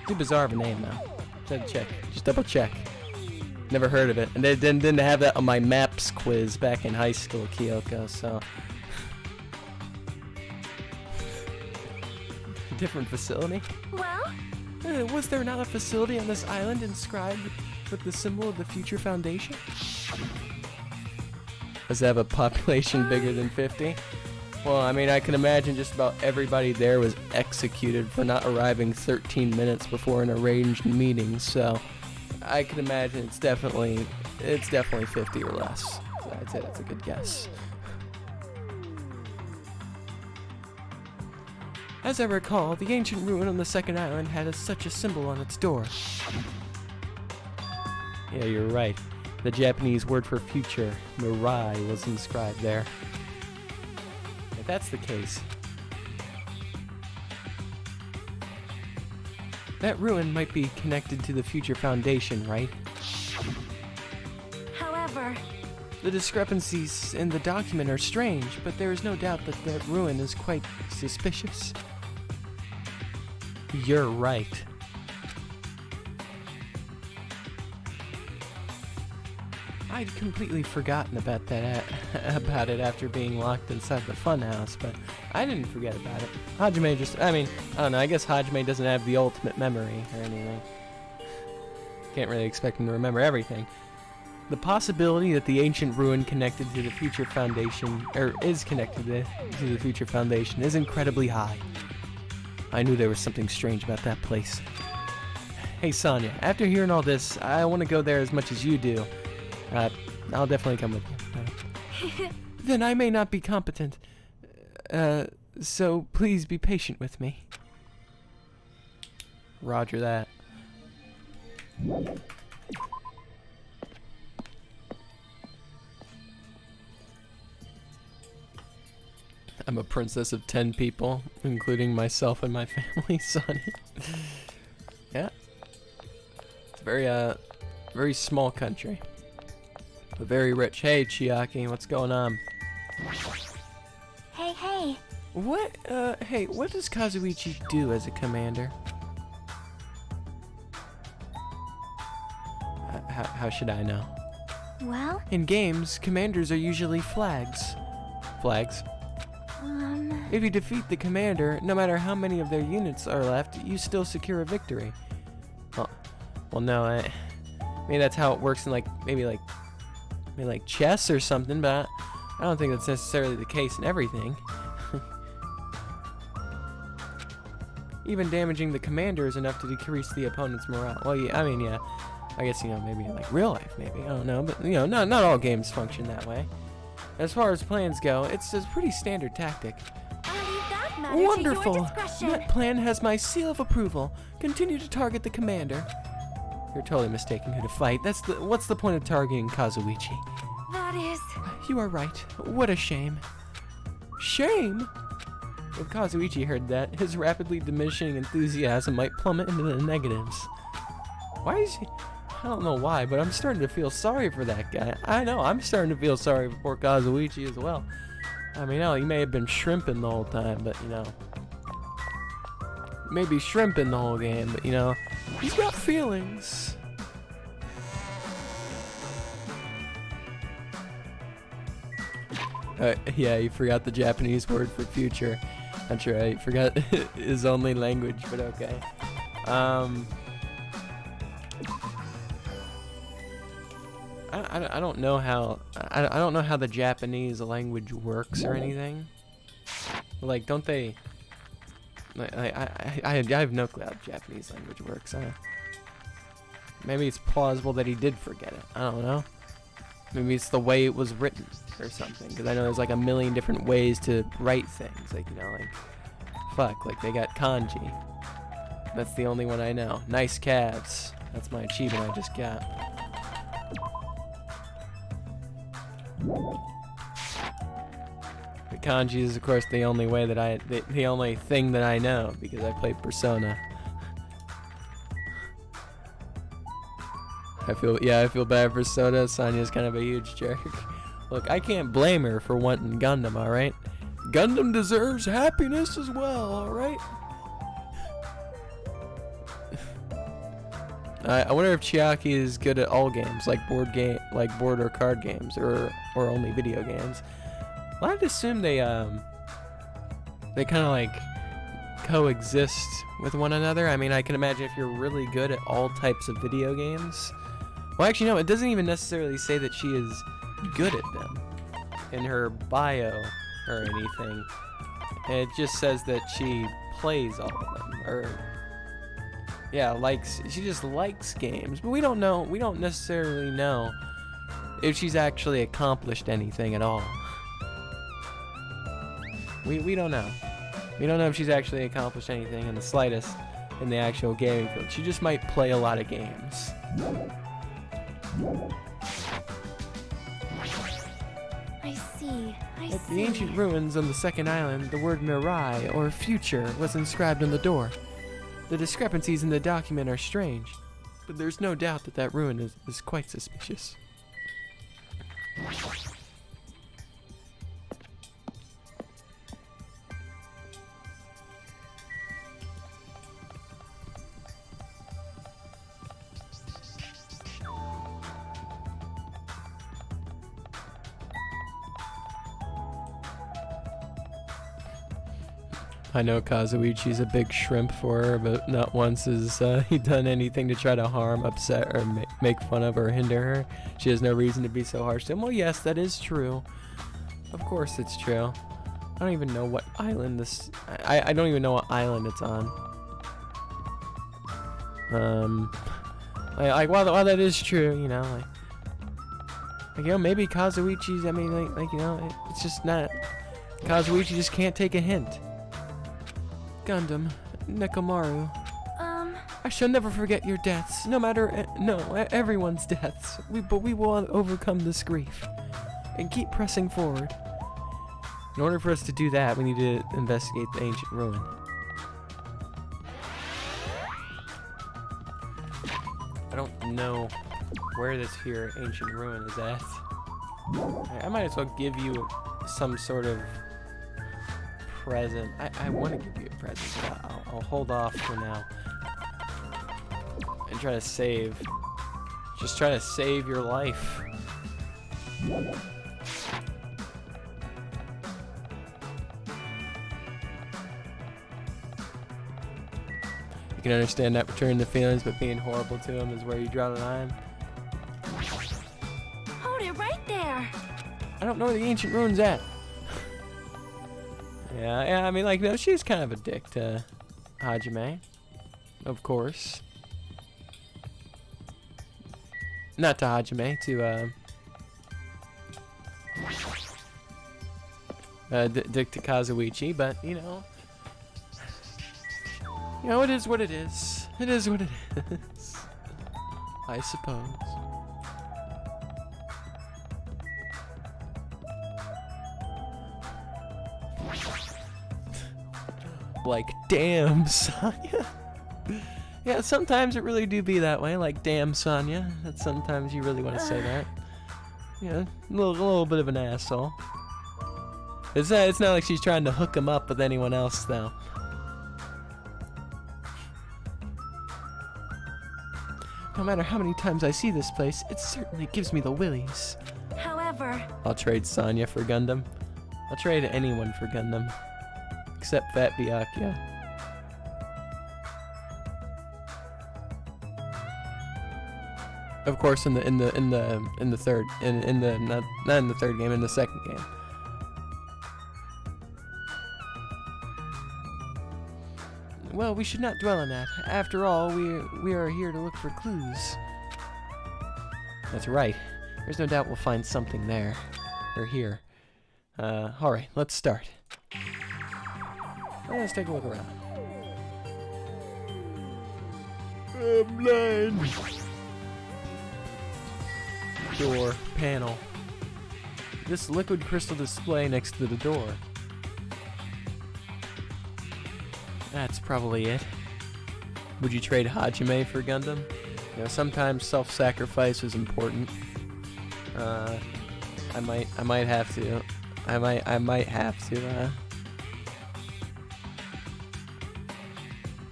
Too bizarre of a name though. Just had to check. Just double check. Never heard of it, and they didn't have that on my maps quiz back in high school, Kyoko. So. Different facility? Well? Was there not a facility on this island inscribed with the symbol of the Future Foundation? Does it have a population bigger than 50? Well, I mean, I can imagine just about everybody there was executed for not arriving 13 minutes before an arranged meeting, so I can imagine it's definitely 50 or less. So I'd say that's a good guess. As I recall, the ancient ruin on the second island had such a symbol on its door. Yeah, you're right. The Japanese word for future, mirai, was inscribed there. If that's the case, that ruin might be connected to the Future Foundation, right? However, The discrepancies in the document are strange, but there is no doubt that that ruin is quite suspicious. You're right. I'd completely forgotten about that about it after being locked inside the funhouse, but I didn't forget about it. Hajime I don't know, I guess Hajime doesn't have the ultimate memory or anything. Can't really expect him to remember everything. The possibility that the ancient ruin connected to the Future Foundation, or is connected to the Future Foundation, is incredibly high. I knew there was something strange about that place. Hey Sonya, after hearing all this, I want to go there as much as you do. I'll definitely come with you. Then I may not be competent. So please be patient with me. Roger that. I'm a princess of 10 people, including myself and my family, Sonny. Yeah. It's a very small country. But very rich. Hey, Chiaki, what's going on? Hey. What does Kazuichi do as a commander? How should I know? Well, In games, commanders are usually flags. Flags? If you defeat the commander, no matter how many of their units are left, you still secure a victory. Well, no, I mean that's how it works in maybe like chess or something, but I don't think that's necessarily the case in everything. Even damaging the commander is enough to decrease the opponent's morale. Well, yeah, I guess, maybe in real life, maybe, I don't know, but, not all games function that way. As far as plans go, it's a pretty standard tactic. I'll leave that matter to your Wonderful! discretion. That plan has my seal of approval. Continue to target the commander. You're totally mistaking who to fight. What's the point of targeting Kazuichi? That is... You are right. What a shame. Shame? If Kazuichi heard that, his rapidly diminishing enthusiasm might plummet into the negatives. Why is he... I don't know why, but I'm starting to feel sorry for that guy. I know, I'm starting to feel sorry for Kazuichi as well. I mean, he may have been shrimping the whole time, but, maybe shrimping the whole game, but, he's got feelings. Yeah, you forgot the Japanese word for future. That's right, forgot his only language, but okay. I don't know how I don't know how the Japanese language works or anything. Don't they? I have no clue how the Japanese language works. Maybe it's plausible that he did forget it. I don't know. Maybe it's the way it was written or something. Because I know there's a million different ways to write things. They got kanji. That's the only one I know. Nice calves. That's my achievement I just got. The kanji is, of course, the only way that the only thing that I know because I play Persona. I feel bad for Soda. Sonya's kind of a huge jerk. Look, I can't blame her for wanting Gundam, alright? Gundam deserves happiness as well, alright? I wonder if Chiaki is good at all games, like board or card games, or only video games. Well, I'd assume they kind of coexist with one another. I mean, I can imagine if you're really good at all types of video games. Well, actually, no, it doesn't even necessarily say that she is good at them. in her bio or anything. It just says that she plays all of them, or yeah, she just likes games. But we don't know. We don't necessarily know if she's actually accomplished anything at all. We don't know. We don't know if she's actually accomplished anything in the slightest in the actual gaming field. She just might play a lot of games. I see. At the ancient ruins on the second island, the word Mirai, or future, was inscribed on the door. The discrepancies in the document are strange, but there's no doubt that that ruin is quite suspicious. I know Kazuichi's a big shrimp for her, but not once has he done anything to try to harm, upset, or make fun of or hinder her. She has no reason to be so harsh to him. Well, yes, that is true. Of course it's true. I don't even know what island this... I don't even know what island it's on. While that is true, you know, like you know, maybe Kazuichi's, I mean, you know, it's just not... Kazuichi just can't take a hint. Gundam, Nekomaru. I shall never forget your deaths, no matter, everyone's deaths. But we will overcome this grief and keep pressing forward. In order for us to do that, we need to investigate the ancient ruin. I don't know where this here ancient ruin is at. I might as well give you some sort of present. I want to give you a present, but I'll hold off for now and try to save. Just try to save your life. You can understand not returning the feelings, but being horrible to him is where you draw the line. Hold it right there. I don't know where the ancient ruin's at. Yeah, I mean, like, no, she's kind of a dick to Hajime, of course. Not to Hajime, to, dick to Kazuichi, but, you know, it is what it is. It is what it is, I suppose. Like, damn, Sonya. Yeah, sometimes it really do be that way. Like, damn, Sonya. That sometimes you really want to say that. Yeah, a little bit of an asshole. It's not like she's trying to hook him up with anyone else, though. No matter how many times I see this place, it certainly gives me the willies. However, I'll trade Sonya for Gundam. I'll trade anyone for Gundam. Except Fat Byakuya. Of course, in the third, not in the third game, in the second game. Well, we should not dwell on that. After all, we are here to look for clues. That's right. There's no doubt we'll find something there, or here. All right, let's start. Let's take a look around. I'm blind. Door, panel. This liquid crystal display next to the door. That's probably it. Would you trade Hajime for Gundam? You know, sometimes self-sacrifice is important. I might have to. I might have to.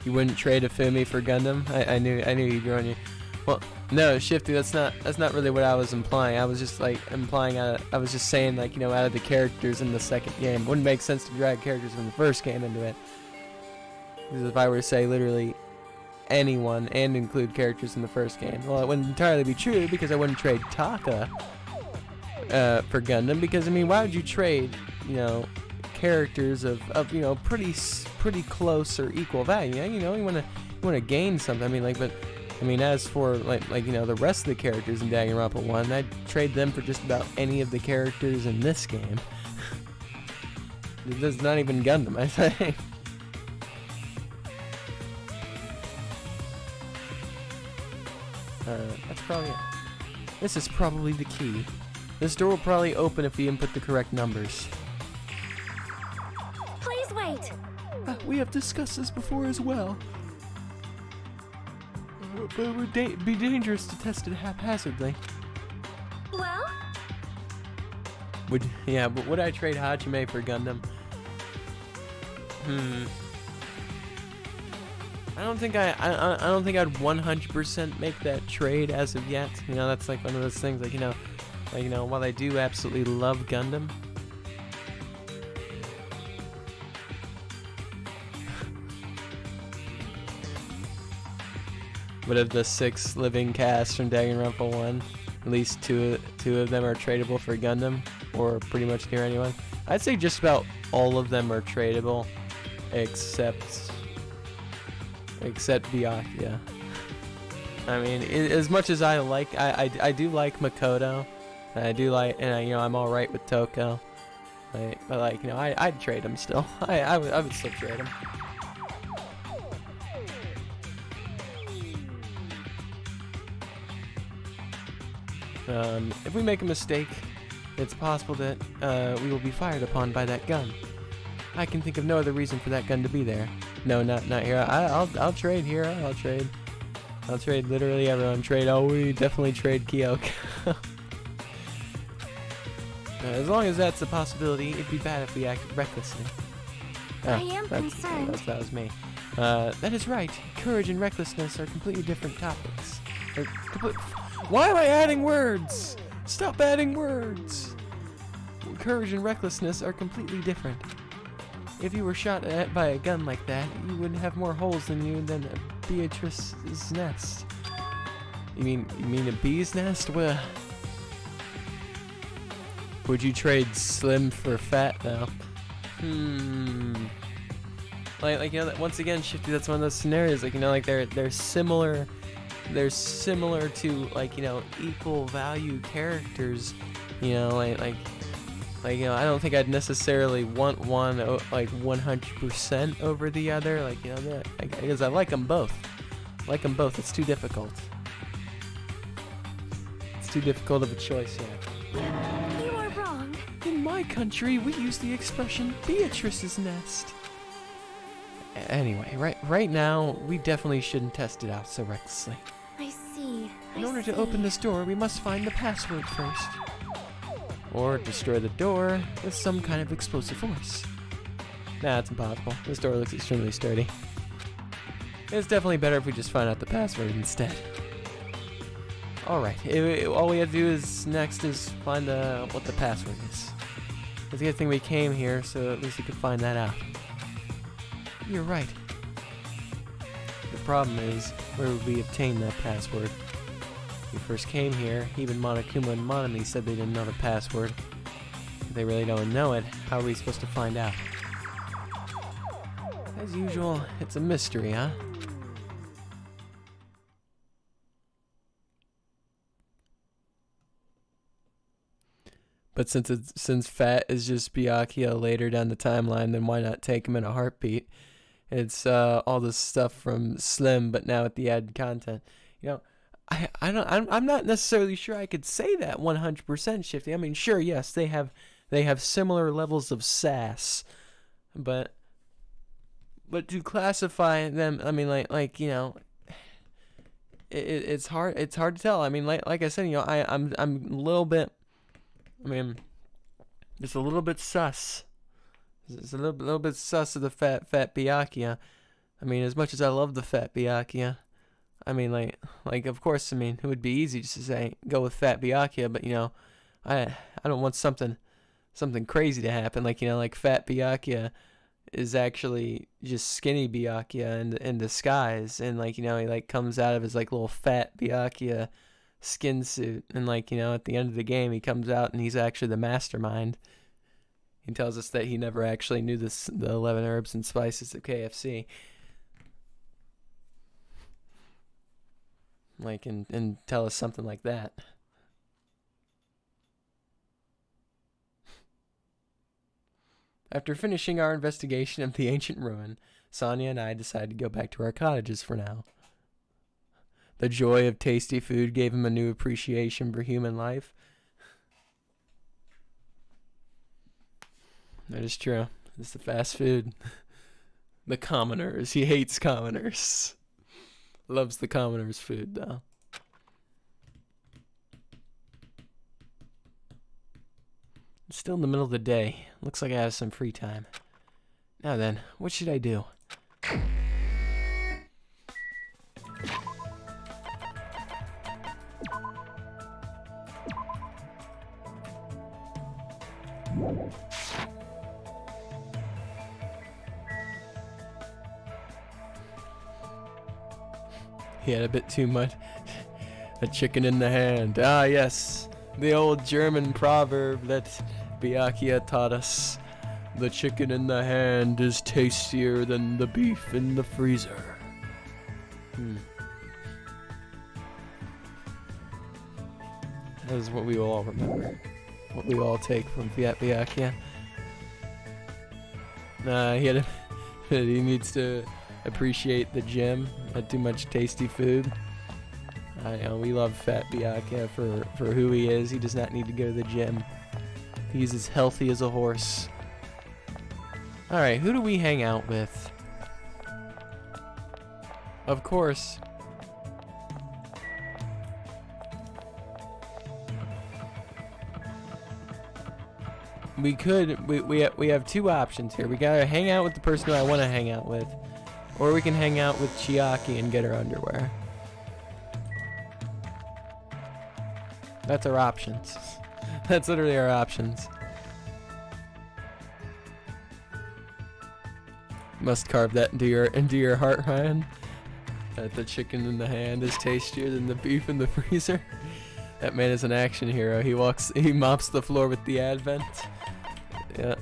You wouldn't trade a Fumi for Gundam? I knew you'd be on you. Well, no, Shifty, that's not really what I was implying. I was just like I was just saying, like, you know, out of the characters in the second game, it wouldn't make sense to drag characters from the first game into it. Because if I were to say literally anyone and include characters in the first game, well, it wouldn't entirely be true because I wouldn't trade Taka for Gundam, because I mean, why would you trade, you know, characters of you know, pretty close or equal value? You know, you want to gain something. I mean, like, but I mean, as for like you know, the rest of the characters in Danganronpa 1, I'd trade them for just about any of the characters in this game. It's not even Gundam, I think. That's probably it. This is probably the key. This door will probably open if we input the correct numbers. Please wait. We have discussed this before as well. But it would be dangerous to test it haphazardly. Well, But would I trade Hajime for Gundam? I don't think I'd 100% make that trade as of yet. You know, that's like one of those things, like, you know, while I do absolutely love Gundam, but of the 6 living casts from Danganronpa 1, at least two of them are tradable for Gundam, or pretty much near anyone. I'd say just about all of them are tradable, except Byakuya. I mean, as much as I do like Makoto, and I do like, and you know, I'm all right with Toko. But like, you know, I'd trade him still. I would still trade him. If we make a mistake, it's possible that we will be fired upon by that gun. I can think of no other reason for that gun to be there. No, not Hero. I'll trade Hero. I'll trade literally everyone. We definitely trade Kyoko. As long as that's a possibility, it'd be bad if we acted recklessly. I am concerned. That was me. That is right. Courage and recklessness are completely different topics. Why am I adding words? Stop adding words. Courage and recklessness are completely different. If you were shot at by a gun like that, you would have more holes in you than Beatrice's nest. You mean a bee's nest? Well, would you trade Slim for Fat though? Like you know, once again, Shifty, that's one of those scenarios. Like, you know, like they're similar. They're similar to, like, you know, equal value characters. You know, like you know, I don't think I'd necessarily want one like 100% over the other. Like, you know, because I like them both. It's too difficult. It's too difficult of a choice, yeah. You are wrong. In my country, we use the expression Beatrice's nest. Anyway, right now, we definitely shouldn't test it out so recklessly. I see. In order to open this door, we must find the password first. Or destroy the door with some kind of explosive force. Nah, it's impossible. This door looks extremely sturdy. It's definitely better if we just find out the password instead. Alright, all we have to do next is find what the password is. It's a good thing we came here, so at least we could find that out. You're right. The problem is, where would we obtain that password? When we first came here, even Monokuma and Monami said they didn't know the password. If they really don't know it, how are we supposed to find out? As usual, it's a mystery, huh? But since Fat is just Byakuya later down the timeline, then why not take him in a heartbeat? It's all this stuff from Slim, but now with the added content. You know, I'm not necessarily sure I could say that 100% Shifty. I mean, sure, yes, they have similar levels of sass, but to classify them, I mean, like you know, it's hard to tell. I mean, like I said, you know, I'm a little bit. I mean, just a little bit sus. It's a little bit sus of the fat Byakuya. I mean, as much as I love the fat Byakuya, I mean, like of course, I mean, it would be easy just to say go with fat Byakuya, but you know, I don't want something crazy to happen. Like, you know, like fat Byakuya is actually just skinny Byakuya in disguise, and like, you know, he like comes out of his like little fat Byakuya skin suit, and like, you know, at the end of the game he comes out and he's actually the mastermind. He tells us that he never actually knew the 11 herbs and spices of KFC. Like, and tell us something like that. After finishing our investigation of the ancient ruin, Sonia and I decided to go back to our cottages for now. The joy of tasty food gave him a new appreciation for human life. That is true. It's the fast food. The commoners. He hates commoners. Loves the commoners' food, though. It's still in the middle of the day. Looks like I have some free time. Now then, what should I do? He had a bit too much. A chicken in the hand. Ah, yes. The old German proverb that Byakuya taught us. The chicken in the hand is tastier than the beef in the freezer. That is what we will all remember. What we all take from Byakuya. He needs to appreciate the gym. Had too much tasty food. I know we love Fat Byakuya for who he is. He does not need to go to the gym. He's as healthy as a horse. Alright, who do we hang out with? Of course. We have two options here. We gotta hang out with the person who I want to hang out with, or we can hang out with Chiaki and get her underwear. That's our options. That's literally our options. Must carve that into your heart, Ryan. That the chicken in the hand is tastier than the beef in the freezer. That man is an action hero. He mops the floor with the advent. Yeah.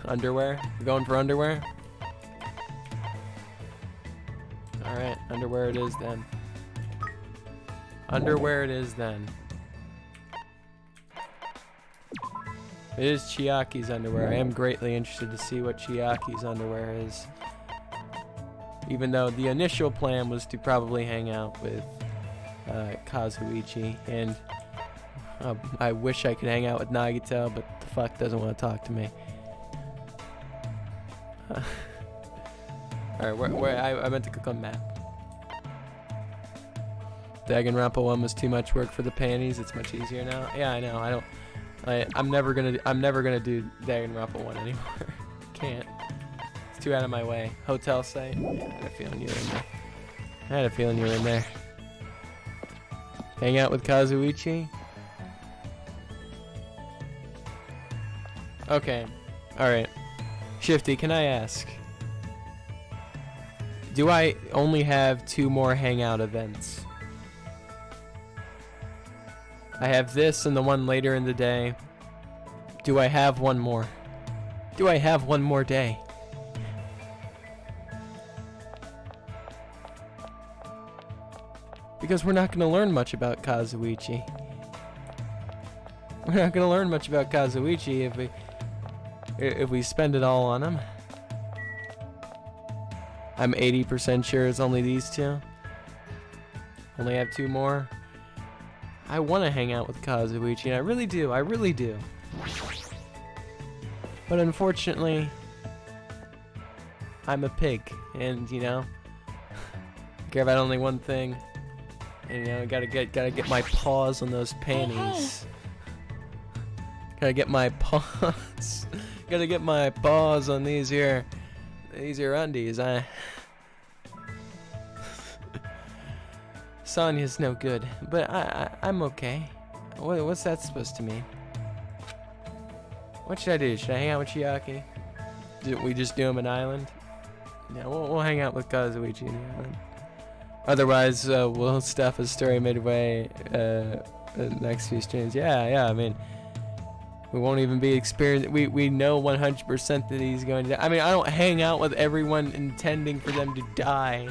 Underwear? We're going for underwear? Alright, underwear it is then. Underwear it is then. It is Chiaki's underwear. I am greatly interested to see what Chiaki's underwear is. Even though the initial plan was to probably hang out with Kazuichi, and I wish I could hang out with Nagito, but the fuck doesn't want to talk to me. Alright, I meant to click on map. Danganronpa 1 was too much work for the panties. It's much easier now. Yeah, I know. I'm never gonna do Danganronpa 1 anymore. Can't. It's too out of my way. Hotel site. Yeah, I had a feeling you were in there. Hang out with Kazuichi. Okay. Alright. Shifty, can I ask? Do I only have 2 more hangout events? I have this and the one later in the day. Do I have one more? Do I have one more day? Because we're not going to learn much about Kazuichi. We're not going to learn much about Kazuichi if we spend it all on him. I'm 80% sure it's only these 2. Only have 2 more. I want to hang out with Kazuichi, and I really do. But unfortunately, I'm a pig, and you know, I care about only one thing. And you know, gotta get my paws on those panties. Gotta get my paws. Gotta get my paws on these here undies. Sonya's no good, but I'm okay. What's that supposed to mean? What should I do? Should I hang out with Chiaki? Did we just do him an island? Yeah, we'll hang out with Kazuichi in the island. Otherwise, we'll stuff a story midway next few streams. Yeah. I mean, we won't even be experienced. We know 100% that he's going to die. I mean, I don't hang out with everyone intending for them to die.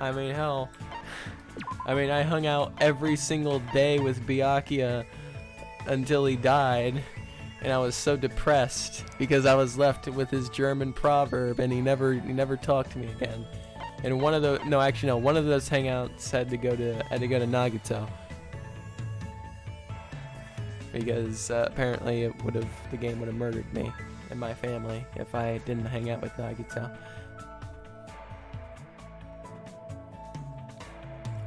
I mean, hell. I mean, I hung out every single day with Byakuya until he died. And I was so depressed because I was left with his German proverb, and he never talked to me again. And one of those hangouts had to go to Nagato because apparently the game would have murdered me and my family if I didn't hang out with Nagato.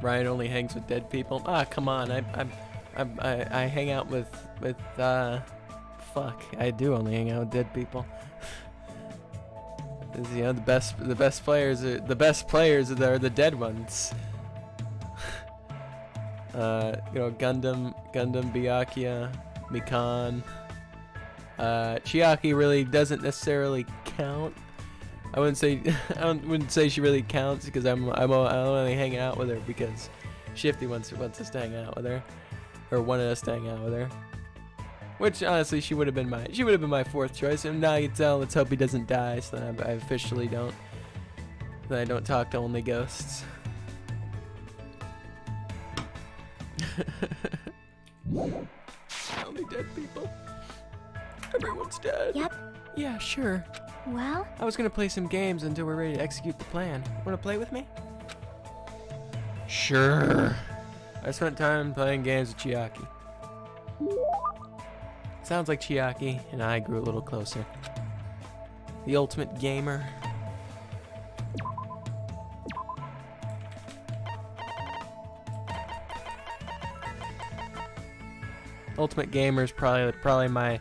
Ryan only hangs with dead people. Ah, come on! I hang out with fuck. I do only hang out with dead people. You know, the best players are the dead ones. You know, Gundam, Byakuya, Mikan. Chiaki really doesn't necessarily count. I wouldn't say she really counts because I'm only hanging out with her because Shifty wants us to hang out with her, or wanted us to hang out with her. Which honestly, she would have been my fourth choice. And now you tell, let's hope he doesn't die, so then I officially don't. Then I don't talk to only ghosts. Only dead people. Everyone's dead. Yep. Yeah, sure. Well, I was gonna play some games until we're ready to execute the plan. Wanna play with me? Sure. I spent time playing games with Chiaki. Sounds like Chiaki and I grew a little closer. The ultimate gamer. Ultimate gamer is probably my.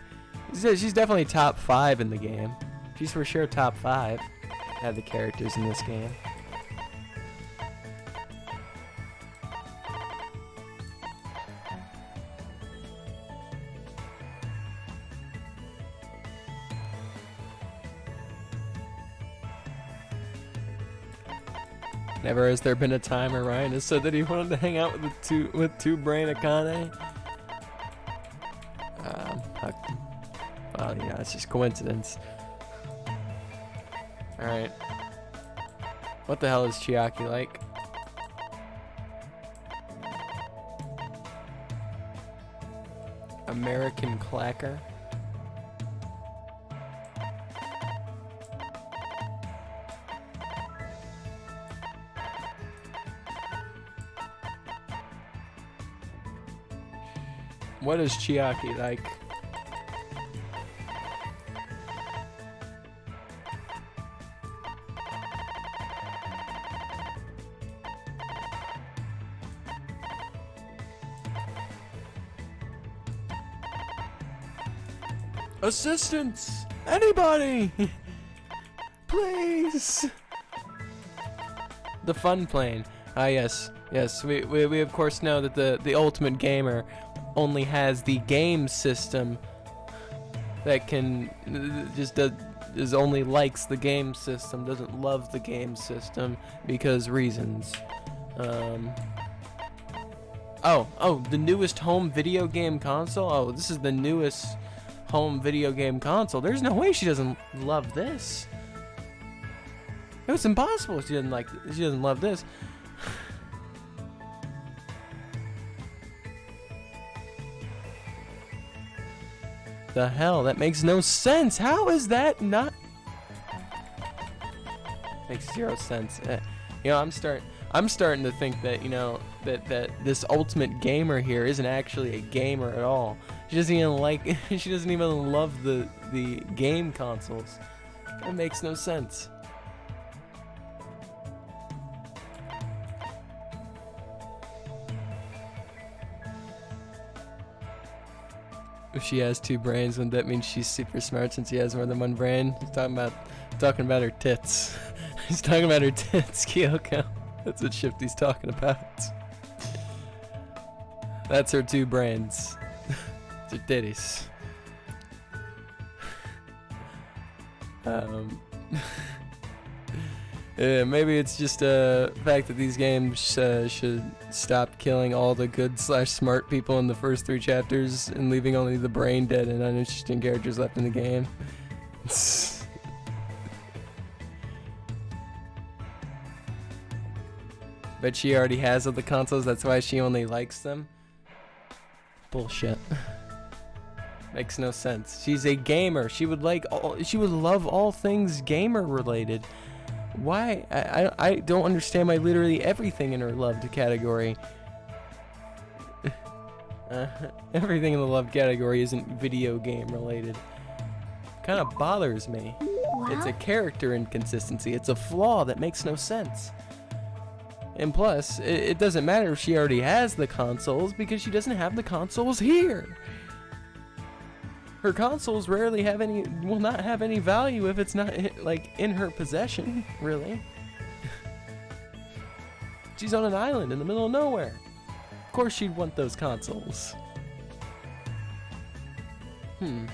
She's definitely top 5 in the game. She's for sure top 5. Have the characters in this game. Never has there been a time where Ryan has said that he wanted to hang out with two brain Akane. Well, yeah, it's just coincidence. Alright. What the hell is Chiaki like? American clacker? What is Chiaki like? Assistance! Anybody! Please! The fun plane. Ah, yes. Yes, we of course know that the ultimate gamer only has the game system that can only likes the game system, doesn't love the game system because reasons. Oh, the newest home video game console? Oh, this is the newest home video game console. There's no way she doesn't love this. It was impossible she doesn't love this. The hell? That makes no sense. How is that not? Makes 0 sense. You know, I'm starting to think that, you know, that this ultimate gamer here isn't actually a gamer at all. She doesn't even love the game consoles. That makes no sense. If she has 2 brains, then that means she's super smart since she has more than 1 brain. He's talking about her tits. He's talking about her tits, Kyoko. That's what Shifty's talking about. That's her 2 brains. It's her titties. Maybe it's just a fact that these games should stop killing all the good/smart people in the first 3 chapters and leaving only the brain dead and uninteresting characters left in the game. But she already has all the consoles, that's why she only likes them. Bullshit. Makes no sense. She's a gamer. She would love all things gamer related. Why? I don't understand why literally everything in her loved category. Everything in the loved category isn't video game related. Kind of bothers me. It's a Well, character inconsistency. It's a flaw that makes no sense. And plus, it doesn't matter if she already has the consoles because she doesn't have the consoles here. Her consoles rarely will not have any value if it's not like in her possession, really. She's on an island in the middle of nowhere. Of course she'd want those consoles.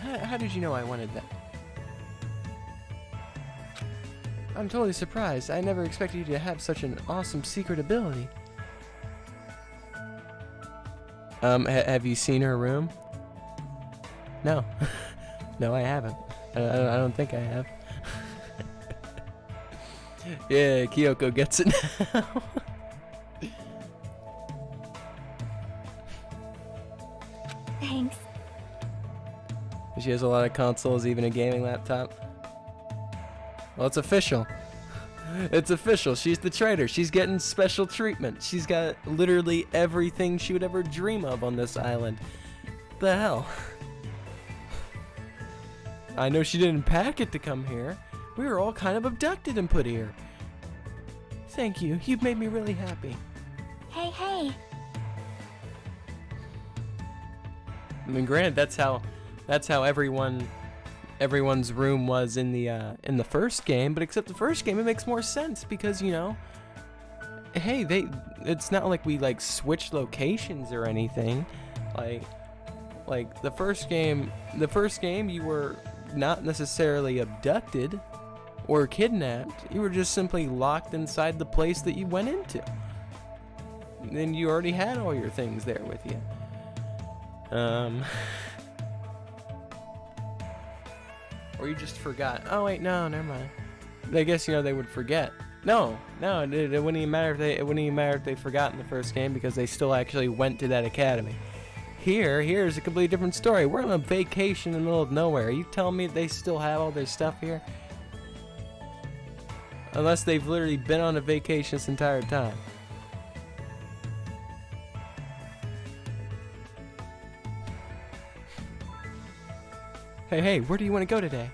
How did you know I wanted that? I'm totally surprised. I never expected you to have such an awesome secret ability. Have you seen her room? No. No, I haven't. I don't think I have. Yeah, Kyoko gets it now. thanks. She has a lot of consoles, even a gaming laptop. Well, it's official. It's official. She's the traitor. She's getting special treatment. She's got literally everything she would ever dream of on this island. The hell? I know she didn't pack it to come here. We were all kind of abducted and put here. Thank you. You've made me really happy. Hey, hey. I mean, granted, that's how everyone's room was in the first game, but except the first game, it makes more sense because, you know, hey, it's not like we like switched locations or anything. Like the first game you were not necessarily abducted or kidnapped. You were just simply locked inside the place that you went into. And you already had all your things there with you. Or you just forgot. Oh wait, no, never mind. I guess, you know, they would forget. No, it wouldn't even matter if they forgot in the first game because they still actually went to that academy. Here's a completely different story. We're on a vacation in the middle of nowhere. Are you telling me they still have all their stuff here? Unless they've literally been on a vacation this entire time. Hey, where do you want to go today?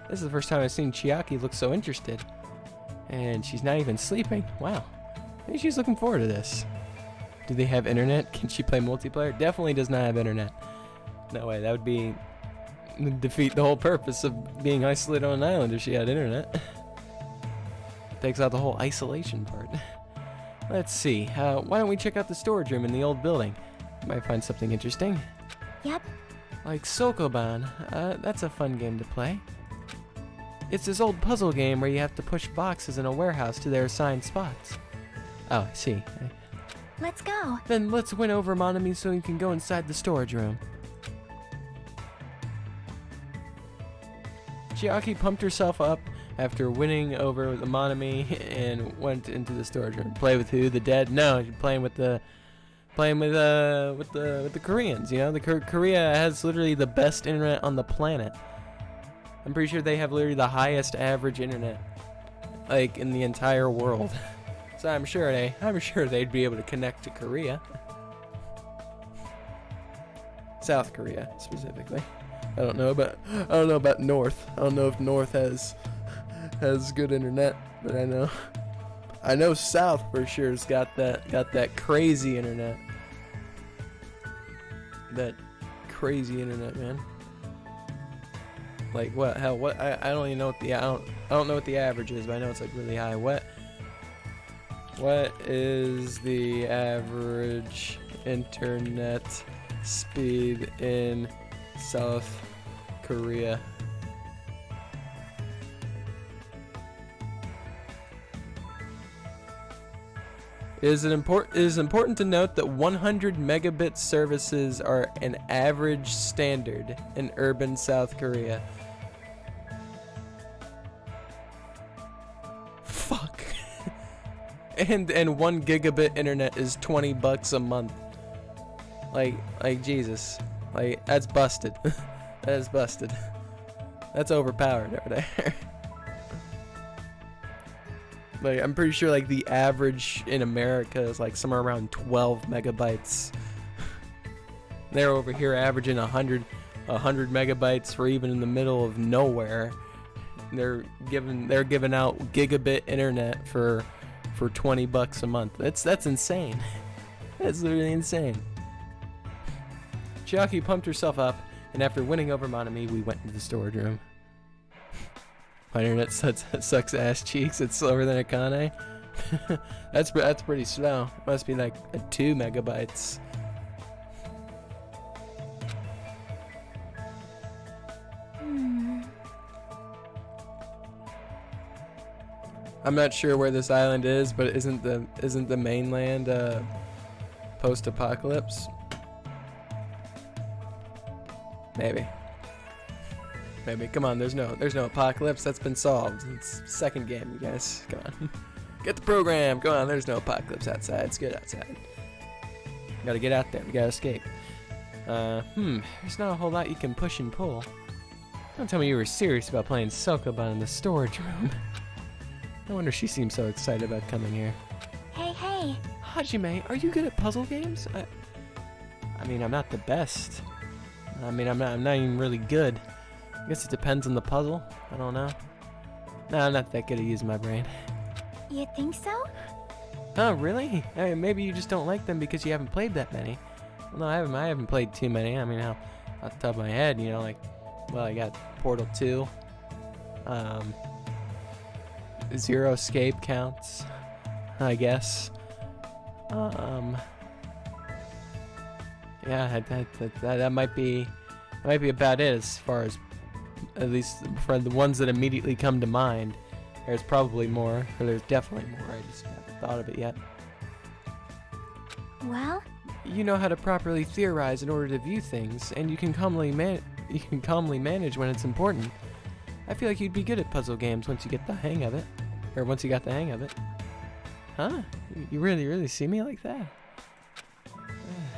This is the first time I've seen Chiaki look so interested. And she's not even sleeping. Wow. Maybe she's looking forward to this. Do they have internet? Can she play multiplayer? Definitely does not have internet. No way, that would defeat the whole purpose of being isolated on an island if she had internet. Takes out the whole isolation part. Let's see, why don't we check out the storage room in the old building? Might find something interesting. Yep. Like Sokoban, that's a fun game to play. It's this old puzzle game where you have to push boxes in a warehouse to their assigned spots. Oh, I see. Let's go. Then let's win over Monami so you can go inside the storage room. Chiaki pumped herself up after winning over the Monami and went into the storage room. Play with who? The dead? No, she's playing with the Koreans. You know, Korea has literally the best internet on the planet. I'm pretty sure they have literally the highest average internet, like, in the entire world. So I'm sure they'd be able to connect to Korea. South Korea specifically. I don't know about North. I don't know if North has good internet, but I know South for sure has got that crazy internet. That crazy internet, man. Like what? Hell, what? I don't even know what I don't know what the average is, but I know it's like really high. What is the average internet speed in South Korea? It is important to note that 100 megabit services are an average standard in urban South Korea. Fuck. and 1 gigabit internet is $20 a month. Like Jesus. Like, that's busted. That is busted. That's overpowered over there. Like, I'm pretty sure like the average in America is like somewhere around 12 megabytes. They're over here averaging 100 megabytes for even in the middle of nowhere. They're giving out gigabit internet for $20 a month. That's insane. That's literally insane. Chiaki pumped herself up, and after winning over Monami, we went into the storage room. My internet sucks ass cheeks. It's slower than Akane. That's pretty slow. Must be like 2 megabytes. I'm not sure where this island is, but isn't the mainland post-apocalypse? Maybe. Maybe. Come on, there's no apocalypse. That's been solved. It's second game, you guys. Come on. Get the program. Come on, there's no apocalypse outside. It's good outside. Gotta get out there. We gotta escape. There's not a whole lot you can push and pull. Don't tell me you were serious about playing Sokoban in the storage room. No wonder she seems so excited about coming here. Hey, hey. Hajime, are you good at puzzle games? I mean, I'm not the best. I mean, I'm not even really good. I guess it depends on the puzzle. I don't know. No, I'm not that good at using my brain. You think so? Oh, really? I mean, maybe you just don't like them because you haven't played that many. Well, no, I haven't played too many. I mean, off the top of my head, you know, like, well, I got Portal 2. Zero Escape counts, I guess. Yeah, that might be about it as far as, at least for the ones that immediately come to mind. There's probably more, or there's definitely more. I just haven't thought of it yet. Well, You know how to properly theorize in order to view things, and you can calmly manage when it's important. I feel like you'd be good at puzzle games once you get the hang of it, or once you got the hang of it. Huh? You really see me like that?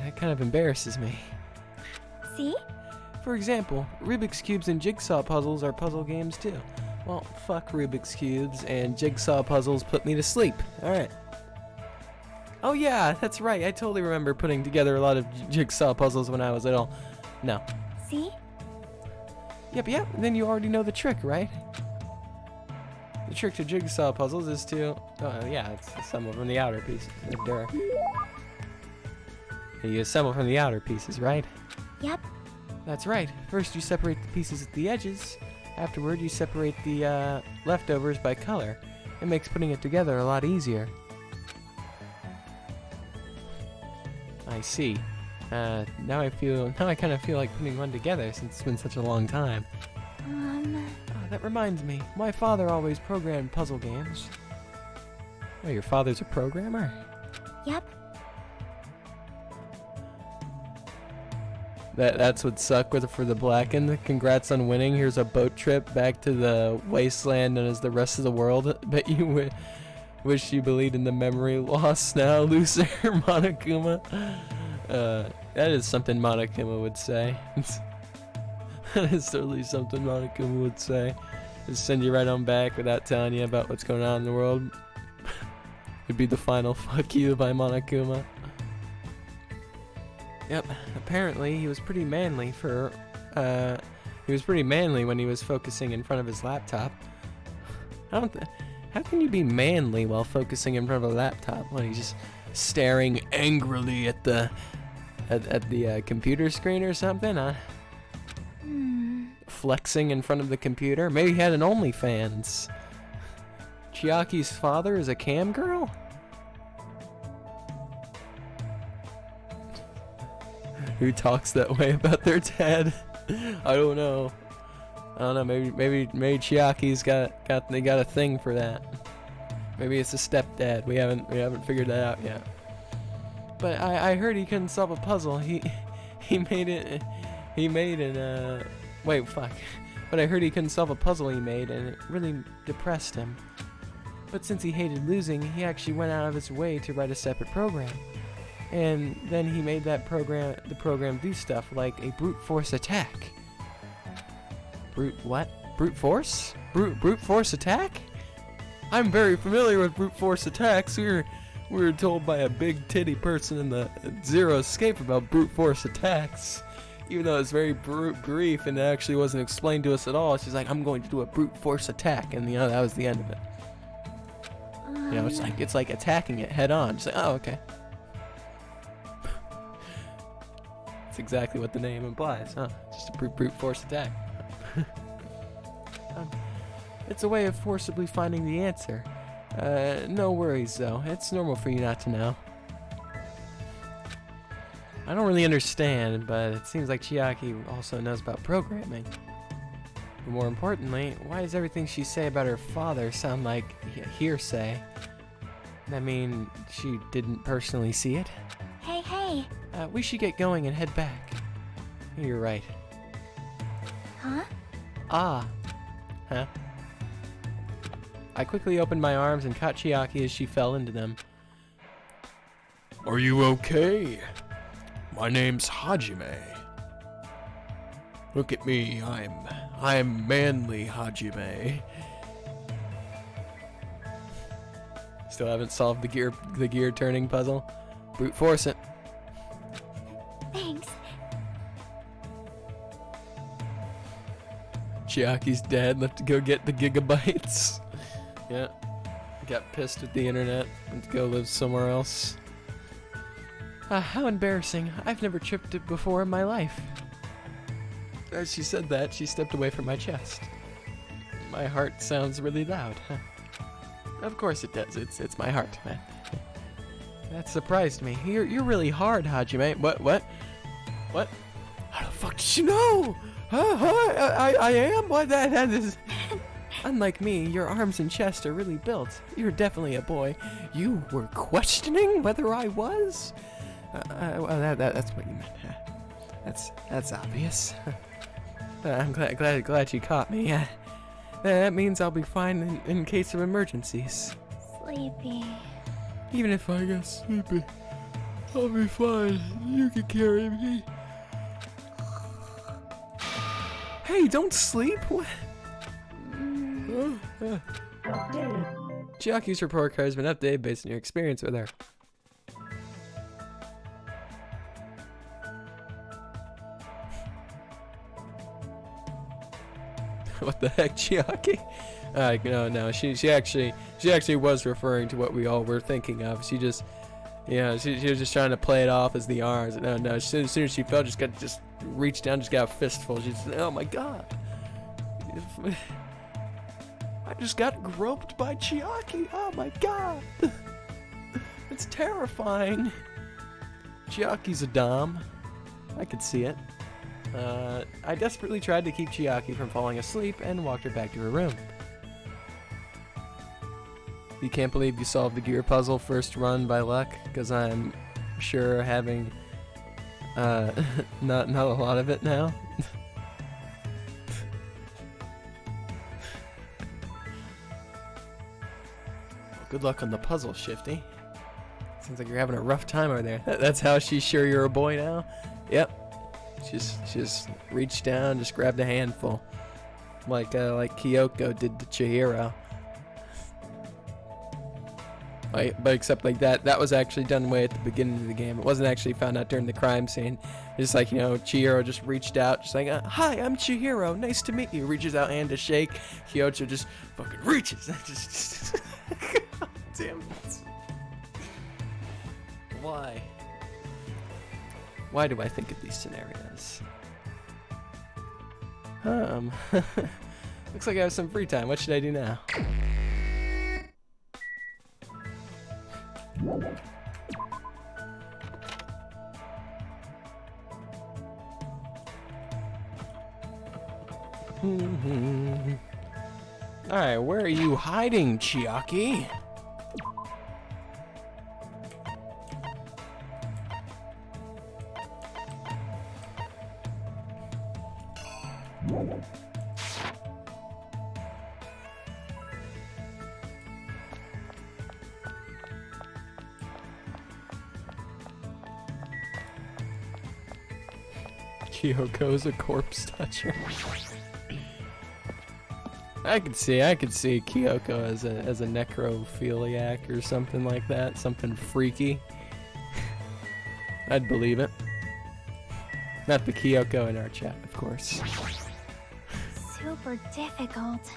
That kind of embarrasses me. see? For example, Rubik's Cubes and Jigsaw puzzles are puzzle games too. Well, fuck Rubik's Cubes, and Jigsaw puzzles put me to sleep. Alright. Oh yeah, that's right. I totally remember putting together a lot of Jigsaw puzzles when I was little. No. See? Yep, then you already know the trick, right? The trick to Jigsaw puzzles is to... it's assemble from the outer pieces. Duh. You assemble from the outer pieces, right? Yep. That's right. First you separate the pieces at the edges. Afterward you separate the leftovers by color. It makes putting it together a lot easier. I see. Now I kind of feel like putting one together since it's been such a long time. That reminds me. My father always programmed puzzle games. Oh, your father's a programmer? Yep. That's what suck for the Blackened. Congrats on winning. Here's a boat trip back to the wasteland known as the rest of the world. Bet you wish you believed in the memory loss now, loser, Monokuma. That is something Monokuma would say. That is totally something Monokuma would say. Just send you right on back without telling you about what's going on in the world. It'd be the final fuck you by Monokuma. Yep, apparently he was pretty manly when he was focusing in front of his laptop. How can you be manly while focusing in front of a laptop when he's just staring angrily at the computer screen or something, huh? Flexing in front of the computer? Maybe he had an OnlyFans. Chiaki's father is a cam girl? Who talks that way about their dad? I don't know. Maybe Chiaki's got a thing for that. Maybe it's a stepdad. We haven't figured that out yet. But I heard he couldn't solve a puzzle. He made it. Wait, fuck. But I heard he couldn't solve a puzzle he made, and it really depressed him. But since he hated losing, he actually went out of his way to write a separate program. And then he made the program do stuff like a brute force attack. Brute force? Brute force attack? I'm very familiar with brute force attacks. We were told by a big titty person in the Zero Escape about brute force attacks. Even though it's very brute grief and it actually wasn't explained to us at all. She's like, I'm going to do a brute force attack, and that was the end of it. It's like attacking it head on. Just like, oh, okay. That's exactly what the name implies, huh? Just a brute force attack. It's a way of forcibly finding the answer. No worries though. It's normal for you not to know. I don't really understand, but it seems like Chiaki also knows about programming. But more importantly, why does everything she say about her father sound like hearsay? I mean, she didn't personally see it. Hey. We should get going and head back. You're right. Huh? Ah. Huh? I quickly opened my arms and caught Chiaki as she fell into them. Are you okay? My name's Hajime. Look at me, I'm manly Hajime. Still haven't solved the gear turning puzzle. Brute force it. Thanks. Chiaki's dad left to go get the gigabytes. Yeah. Got pissed at the internet and to go live somewhere else. How embarrassing. I've never tripped it before in my life. As she said that, she stepped away from my chest. My heart sounds really loud. Huh? Of course it does. It's my heart, man. That surprised me. You're really hard, Hajime. What? How the fuck did you know? I am? What? That is... Unlike me, your arms and chest are really built. You're definitely a boy. You were questioning whether I was? Well, that's what you meant. That's obvious. I'm glad you caught me. That means I'll be fine in case of emergencies. Sleepy. Even if I get sleepy, I'll be fine. You can carry me. Hey, don't sleep. What? Chiaki's report card has been updated based on your experience with her. What the heck, Chiaki? No. She actually was referring to what we all were thinking of. She just, she was just trying to play it off as the arms. No. As soon as she fell, just reached down, just got a fistful. She's, oh my god. I just got groped by Chiaki. Oh my god. It's terrifying. Chiaki's a dom. I could see it. I desperately tried to keep Chiaki from falling asleep and walked her back to her room. You can't believe you solved the gear puzzle first run by luck, because I'm sure having not a lot of it now. Good luck on the puzzle, Shifty. Seems like you're having a rough time over there. That's how she's sure you're a boy now? Yep. She just reached down, just grabbed a handful. Like Kyoko did to Chihiro. But except like that was actually done way at the beginning of the game. It wasn't actually found out during the crime scene. It's like, Chihiro just reached out, just like, hi, I'm Chihiro, nice to meet you. Reaches out hand to shake. Kyoto just fucking reaches. just damn it. Why? Why do I think of these scenarios? Looks like I have some free time. What should I do now? Alright, where are you hiding, Chiaki? Kyoko's a corpse toucher. I could see Kyoko as a necrophiliac or something like that, something freaky. I'd believe it. Not the Kyoko in our chat, of course. Super difficult.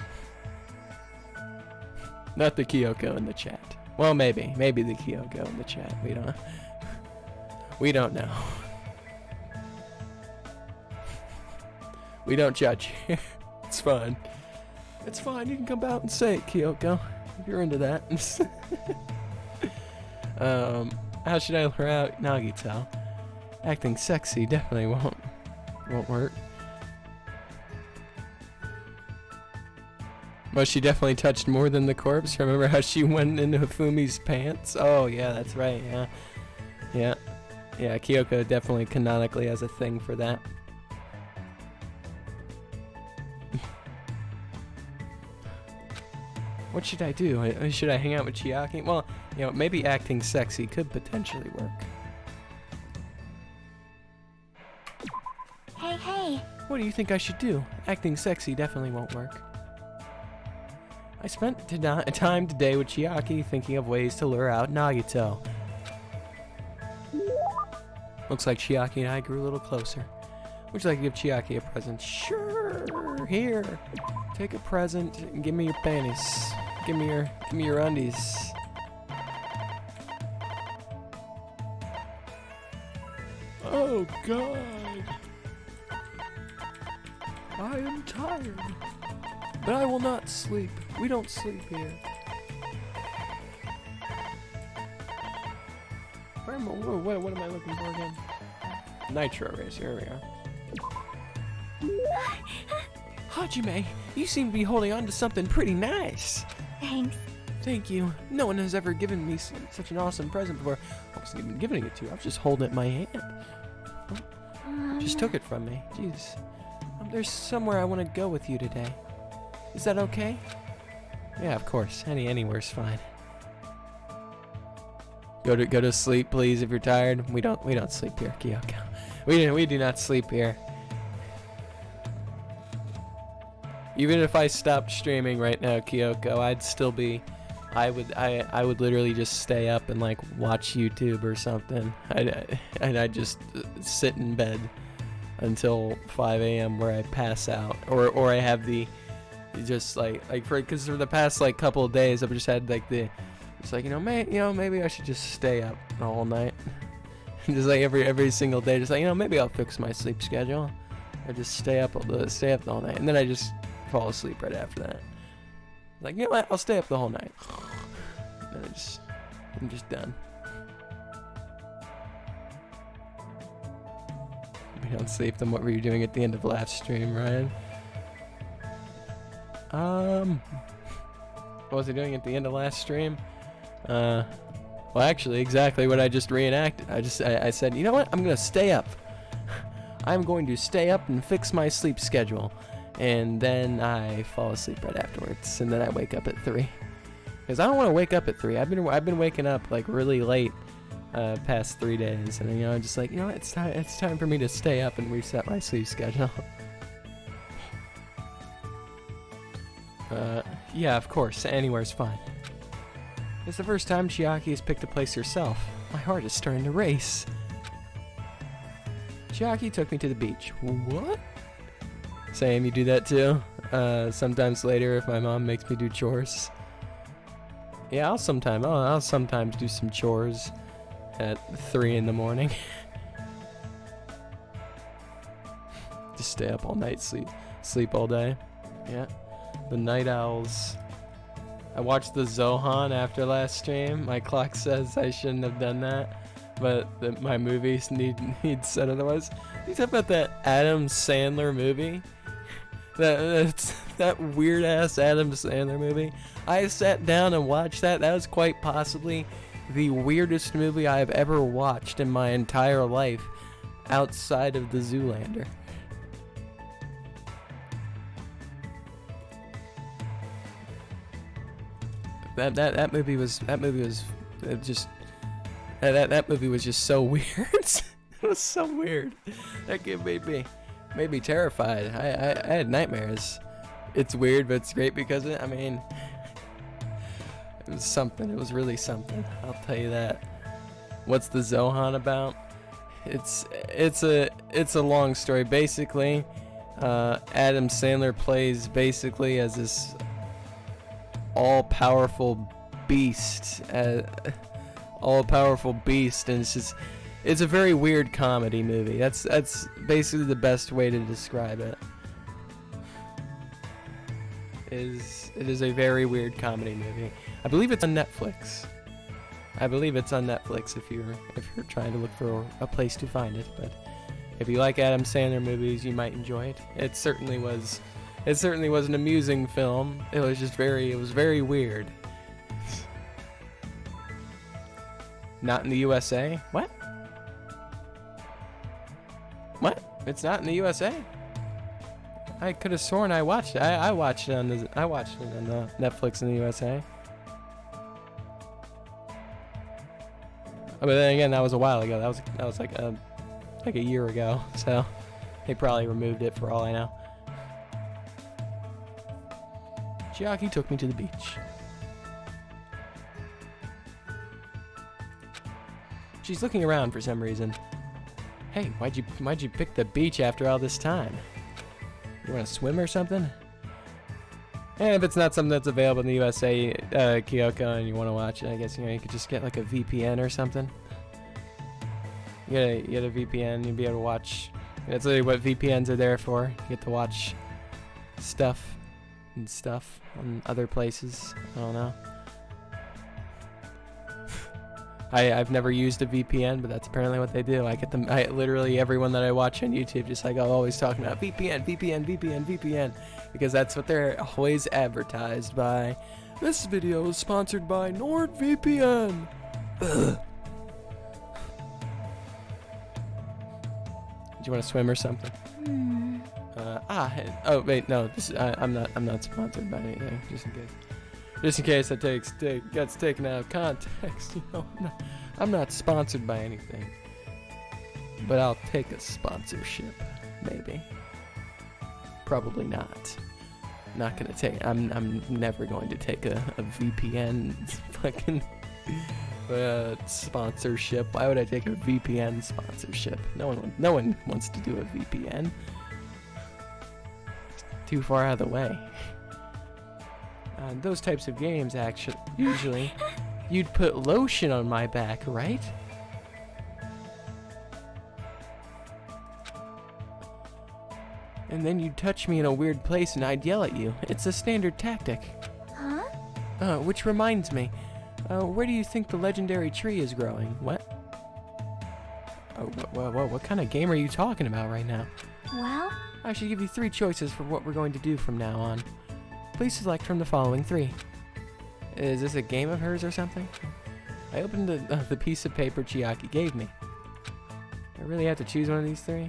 Not the Kyoko in the chat. Well, maybe the Kyoko in the chat. We don't know. We don't judge here. It's fine. It's fine. You can come out and say it, Kyoko, if you're into that. How should I lure out Nagito? Acting sexy definitely won't work. Well, she definitely touched more than the corpse. Remember how she went into Fumi's pants? Oh yeah, that's right. Yeah. Kyoko definitely canonically has a thing for that. What should I do? Should I hang out with Chiaki? Well, maybe acting sexy could potentially work. Hey. What do you think I should do? Acting sexy definitely won't work. I spent time today with Chiaki thinking of ways to lure out Nagito. Looks like Chiaki and I grew a little closer. Would you like to give Chiaki a present? Sure. Here. Take a present and give me your panties. Give me your undies. Oh God. I am tired. But I will not sleep. We don't sleep here. What am I looking for again? Nitro race. Here we are. Hajime, you seem to be holding on to something pretty nice. Thanks. Thank you. No one has ever given me such an awesome present before. I wasn't even giving it to you. I was just holding it in my hand. Just took it from me. Jeez. There's somewhere I want to go with you today. Is that okay? Yeah, of course. Anywhere's fine. Go to sleep, please, if you're tired. We don't sleep here, Kyoko. We do not sleep here. Even if I stopped streaming right now, Kyoko, I'd still be. I would literally just stay up and like watch YouTube or something. I'd just sit in bed until 5 a.m. where I pass out, or I have the just because for the past like couple of days I've just had like it's like maybe I should just stay up the whole night. Just like every single day, just like maybe I'll fix my sleep schedule. I just stay up the whole night, and then I just fall asleep right after that. Like, you know what? I'll stay up the whole night. And I'm just done. We don't sleep. Then what were you doing at the end of last stream, Ryan? What was I doing at the end of last stream? Well, actually, exactly what I just reenacted. I said, you know what? I'm gonna stay up. I'm going to stay up and fix my sleep schedule. And then I fall asleep right afterwards, and then I wake up at 3. Because I don't want to wake up at 3. I've been waking up like really late past 3 days, and I'm just like, it's time for me to stay up and reset my sleep schedule. Yeah, of course, anywhere's fine. It's the first time Chiaki has picked a place herself. My heart is starting to race. Chiaki took me to the beach. What? Same, you do that too? Sometimes later if my mom makes me do chores. Yeah, I'll sometimes do some chores at 3 in the morning. Just stay up all night, sleep all day. Yeah. The night owls. I watched the Zohan after last stream. My clock says I shouldn't have done that, but my movies need said otherwise. You talk about that Adam Sandler movie? That weird ass Adam Sandler movie. I sat down and watched that. That was quite possibly the weirdest movie I've ever watched in my entire life, outside of the Zoolander. that movie was just that movie was just so weird. It was so weird. That kid made me terrified. I had nightmares. It's weird, but it's great because I mean, it was something. It was really something. I'll tell you that. What's the Zohan about? It's a long story. Basically, Adam Sandler plays basically as this all-powerful beast, and it's a very weird comedy movie. That's basically the best way to describe it. It is a very weird comedy movie. I believe it's on Netflix. If you're trying to look for a place to find it. But if you like Adam Sandler movies, you might enjoy it. It certainly was an amusing film. It was very weird. Not in the USA? What? It's not in the USA? I could have sworn I watched it. I watched it on Netflix in the USA. But then again, that was a while ago. That was like a year ago. So they probably removed it for all I know. Chiaki took me to the beach. She's looking around for some reason. Hey, why'd you pick the beach after all this time? You want to swim or something? And if it's not something that's available in the USA, Kyoko, and you want to watch it, I guess you could just get like a VPN or something. You get a VPN, you'll be able to watch. That's really what VPNs are there for. You get to watch stuff on other places. I don't know. I've never used a VPN, but that's apparently what they do. I get them. Literally everyone that I watch on YouTube just like always talking about VPN, because that's what they're always advertised by. This video is sponsored by NordVPN. Ugh. Do you want to swim or something? Oh wait, no. I'm not sponsored by anything. Just in case that gets taken out of context, I'm not sponsored by anything. But I'll take a sponsorship, maybe. Probably not. Not gonna take. I'm never going to take a VPN fucking sponsorship. Why would I take a VPN sponsorship? No one wants to do a VPN. Too far out of the way. Those types of games, actually, usually, you'd put lotion on my back, right? And then you'd touch me in a weird place and I'd yell at you. It's a standard tactic. Huh? Which reminds me, where do you think the legendary tree is growing? What? Oh, what kind of game are you talking about right now? Well? I should give you 3 choices for what we're going to do from now on. Please select from the following 3. Is this a game of hers or something? I opened the piece of paper Chiaki gave me. Do I really have to choose one of these 3?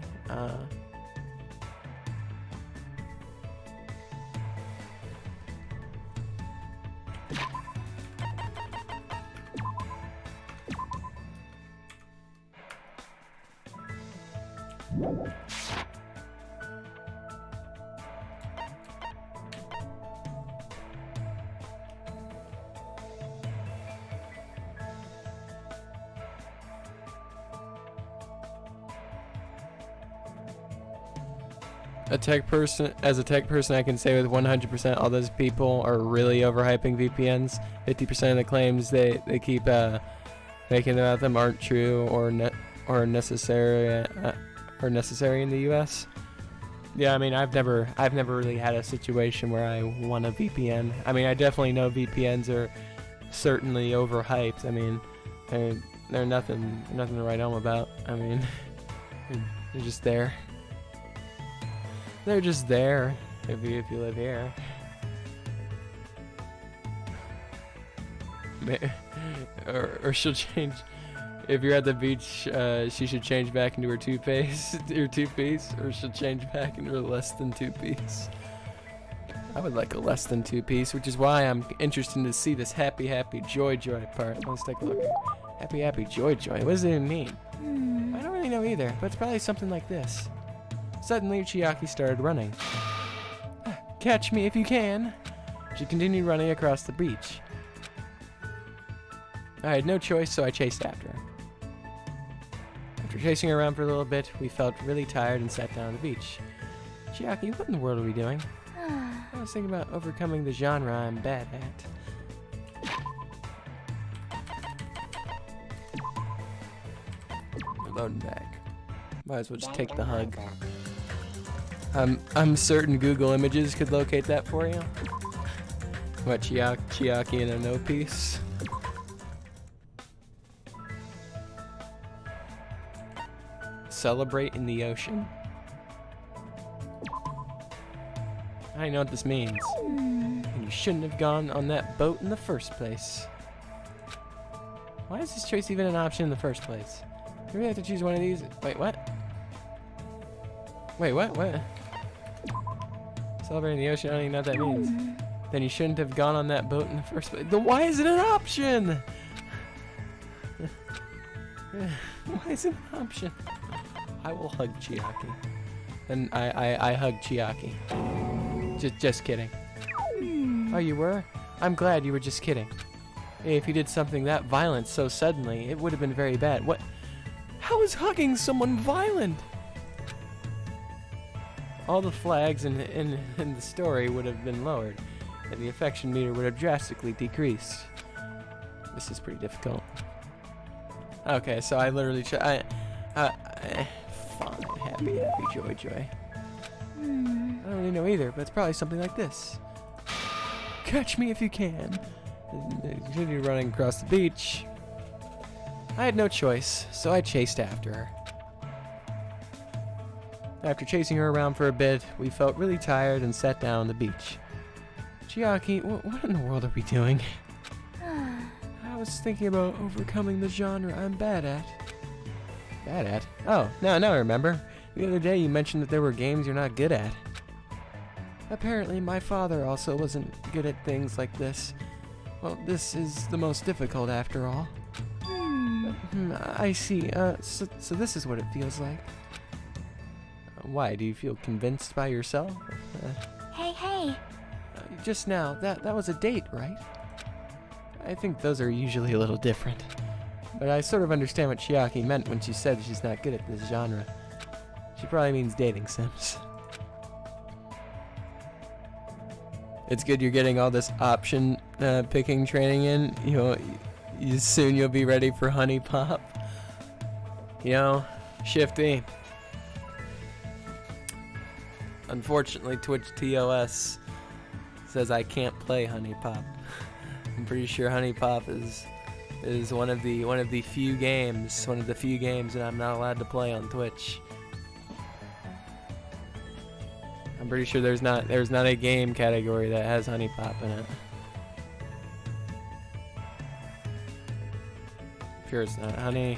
As a tech person, I can say with 100% all those people are really overhyping VPNs. 50% of the claims they keep making about them aren't true or necessary in the US. Yeah, I mean, I've never really had a situation where I want a VPN. I mean, I definitely know VPNs are certainly overhyped. I mean, they're nothing to write home about. I mean, they're just there. They're just there if you live here. Or she'll change. If you're at the beach, she should change back into her two-piece, or she'll change back into her less than 2-piece. I would like a less than 2-piece, which is why I'm interested to see this happy, happy, joy, joy part. Let's take a look. Happy, happy, joy, joy. What does it even mean? I don't really know either, but it's probably something like this. Suddenly, Chiaki started running. Catch me if you can. She continued running across the beach. I had no choice, so I chased after her. After chasing her around for a little bit, we felt really tired and sat down on the beach. Chiaki, what in the world are we doing? I was thinking about overcoming the genre I'm bad at. Loading back. Might as well just take the hug. I'm certain Google Images could locate that for you. What, Chiaki in a no piece? Celebrate in the ocean. I know what this means. And you shouldn't have gone on that boat in the first place. Why is this choice even an option in the first place? Do we have to choose one of these? Wait, what? Wait, what? What? Celebrating the ocean, I don't even know what that means. Then you shouldn't have gone on that boat in the first place. Why is it an option? Why is it an option? I will hug Chiaki. And I hug Chiaki. Just kidding. Oh, you were? I'm glad you were just kidding. If you did something that violent so suddenly, it would have been very bad. What? How is hugging someone violent? All the flags in the story would have been lowered, and the affection meter would have drastically decreased. This is pretty difficult. Okay, so I literally fine, happy, happy, joy, joy. I don't really know either, but it's probably something like this. Catch me if you can. And they continued running across the beach. I had no choice, so I chased after her. After chasing her around for a bit, we felt really tired and sat down on the beach. Chiaki, what in the world are we doing? I was thinking about overcoming the genre I'm bad at. Bad at? Oh, now I remember. The other day you mentioned that there were games you're not good at. Apparently my father also wasn't good at things like this. Well, this is the most difficult after all. I see. So this is what it feels like. Why? Do you feel convinced by yourself? Hey. Just now, that was a date, right? I think those are usually a little different. But I sort of understand what Chiaki meant when she said she's not good at this genre. She probably means dating sims. It's good you're getting all this option picking training in. Soon you'll be ready for Honey Pop. You know, Shifty. Unfortunately, Twitch TOS says I can't play Honey Pop. I'm pretty sure Honey Pop is one of the few games that I'm not allowed to play on Twitch. I'm pretty sure there's not a game category that has Honey Pop in it. Sure it's not Honey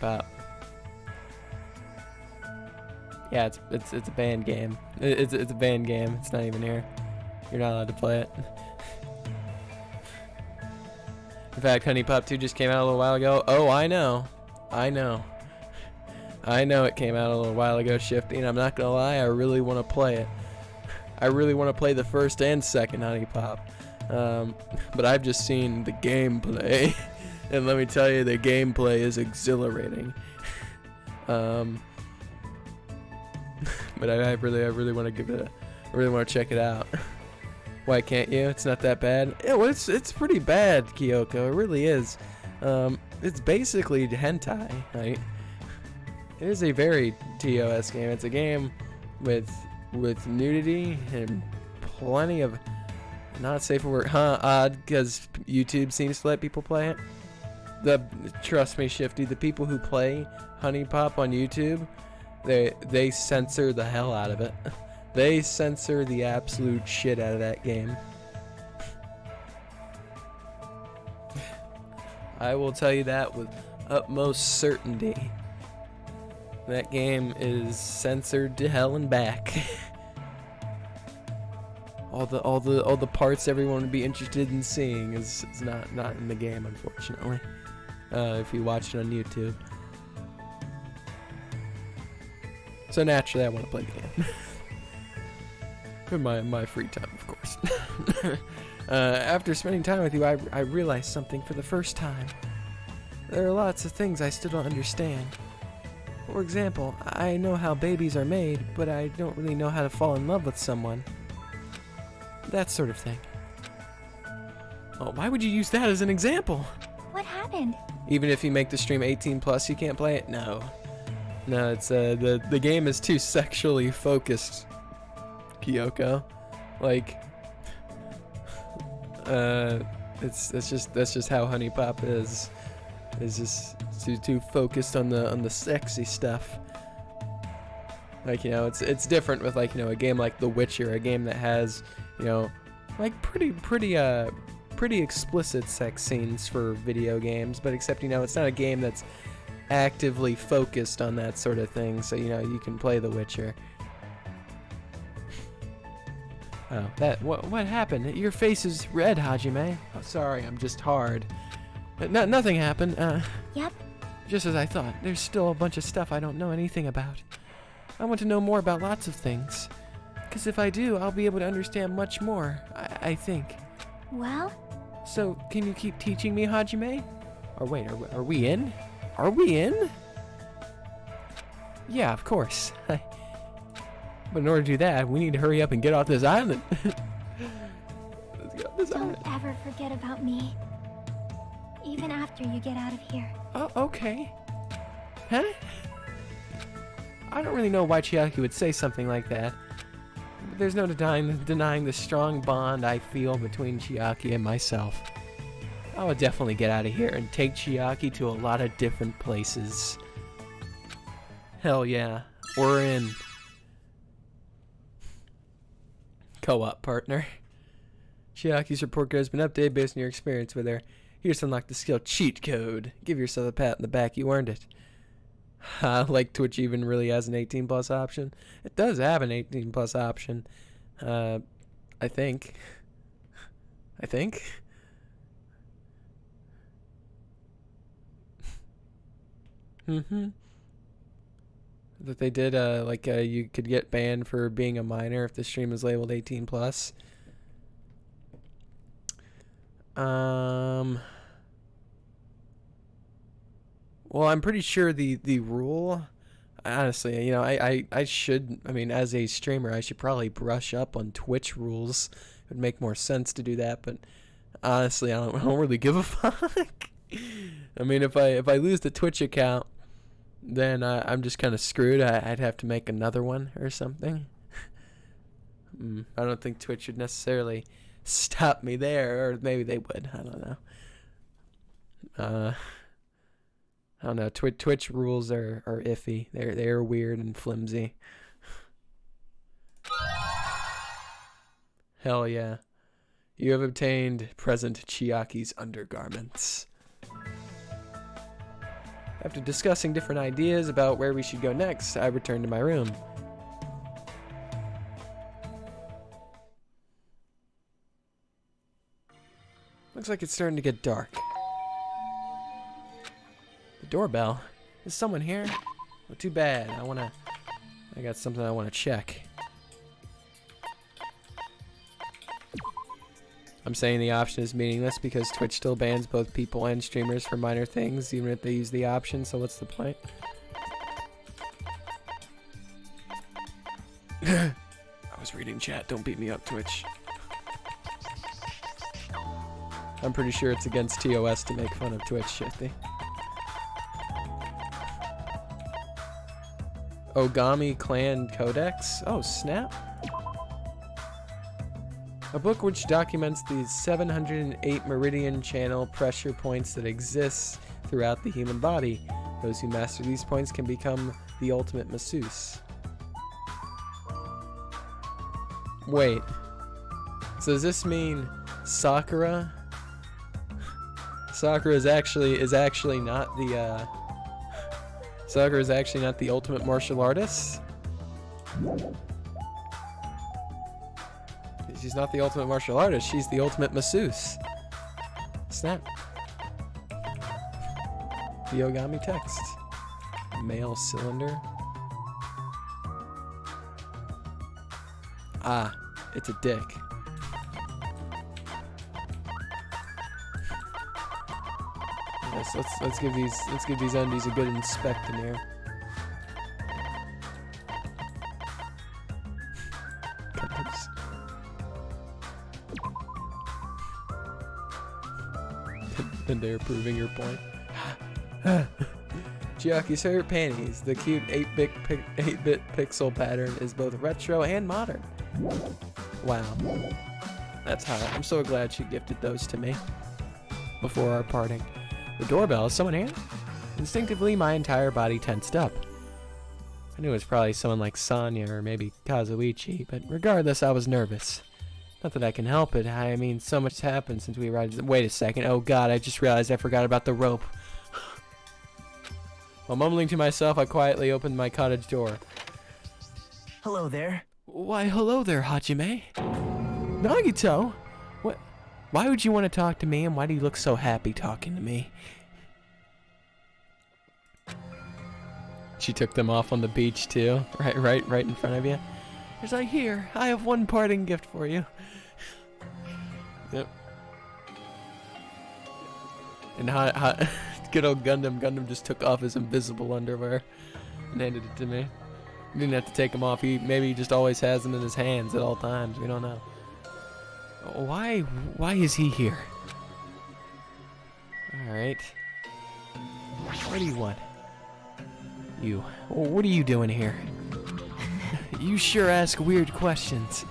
Pop. Yeah, it's a banned game. It's a banned game. It's not even here. You're not allowed to play it. In fact, Honey Pop 2 just came out a little while ago. Oh, I know it came out a little while ago, Shifty, and I'm not gonna lie, I really want to play it. I really want to play the first and second Honey Pop. But I've just seen the gameplay, and let me tell you, the gameplay is exhilarating. But I really want to give it I really want to check it out. Why can't you? It's not that bad. Yeah, well, it's pretty bad, Kyoko. It really is. It's basically hentai, right? It is a very TOS game. It's a game with nudity and plenty of not safe for work. Odd, because YouTube seems to let people play it. Trust me, Shifty, the people who play Honey Pop on YouTube, they censor the hell out of it. They censor the absolute shit out of that game. I will tell you that with utmost certainty. That game is censored to hell and back. all the parts everyone would be interested in seeing is not in the game, unfortunately. If you watch it on YouTube. So naturally, I want to play the game. In my free time, of course. After spending time with you, I realized something for the first time. There are lots of things I still don't understand. For example, I know how babies are made, but I don't really know how to fall in love with someone. That sort of thing. Oh, why would you use that as an example? What happened? Even if you make the stream 18+, you can't play it? No. No, it's the game is too sexually focused, Kyoko. Like, that's just how Honey Pop is. Is just too focused on the sexy stuff. Like, you know, it's different with, like, you know, a game like The Witcher, a game that has, you know, like pretty explicit sex scenes for video games, but except, you know, it's not a game that's actively focused on that sort of thing, so, you know, you can play The Witcher. Oh, what happened? Your face is red, Hajime. Oh, sorry, I'm just hard. Nothing happened. Yep. Just as I thought. There's still a bunch of stuff I don't know anything about. I want to know more about lots of things. Because if I do, I'll be able to understand much more, I think. Well? So, can you keep teaching me, Hajime? Or wait, are we in? Are we in? Yeah, of course. But in order to do that, we need to hurry up and get off this island. Let's get off this island. Don't ever forget about me. Even after you get out of here. Oh, okay. Huh? I don't really know why Chiaki would say something like that. But there's no denying the strong bond I feel between Chiaki and myself. I would definitely get out of here and take Chiaki to a lot of different places. Hell yeah. We're in. Co-op partner. Chiaki's report card has been updated based on your experience with her. Here's to unlock the skill cheat code. Give yourself a pat in the back. You earned it. Like Twitch even really has an 18+ option. It does have an 18+ option. I think. That they did, you could get banned for being a minor if the stream is labeled 18+. Well, I'm pretty sure the rule, honestly, you know, I should, I mean, as a streamer, I should probably brush up on Twitch rules. It would make more sense to do that, but honestly, I don't really give a fuck. I mean, if I lose the Twitch account, then I'm just kind of screwed. I'd have to make another one or something. I don't think Twitch would necessarily stop me there, or maybe they would. I don't know. I don't know. Twitch rules are iffy. They're weird and flimsy. Hell yeah. You have obtained present Chiaki's undergarments. After discussing different ideas about where we should go next, I returned to my room. Looks like it's starting to get dark. The doorbell? Is someone here? Well, too bad. I got something I want to check. I'm saying the option is meaningless because Twitch still bans both people and streamers for minor things, even if they use the option, so what's the point? I was reading chat, don't beat me up, Twitch. I'm pretty sure it's against TOS to make fun of Twitch, Shifty. Ogami Clan Codex? Oh, snap. A book which documents the 708 meridian channel pressure points that exist throughout the human body. Those who master these points can become the ultimate masseuse. Wait. So does this mean Sakura? Sakura is actually not the Sakura is actually not the ultimate martial artist? She's not the ultimate martial artist. She's the ultimate masseuse. Snap. The Ogami text. Male cylinder. Ah, it's a dick. Yes, let's give these undies a good inspect in here. And they're proving your point. Chiaki's favorite panties. The cute 8-bit pixel pattern is both retro and modern. Wow. That's hot. I'm so glad she gifted those to me before our parting. The doorbell. Is someone here? Instinctively, my entire body tensed up. I knew it was probably someone like Sonya or maybe Kazuichi, but regardless, I was nervous. Not that I can help it. I mean, so much has happened since we arrived. Wait a second. Oh god, I just realized I forgot about the rope. While mumbling to myself, I quietly opened my cottage door. Hello there. Why, hello there, Hajime. Nagito? What? Why would you want to talk to me, and why do you look so happy talking to me? She took them off on the beach, too. Right in front of you. She's like, here, I have one parting gift for you. Yep. And good old Gundam just took off his invisible underwear and handed it to me. He didn't have to take them off. Maybe he just always has them in his hands at all times. We don't know. Why is he here? All right. What do you want? What are you doing here? You sure ask weird questions.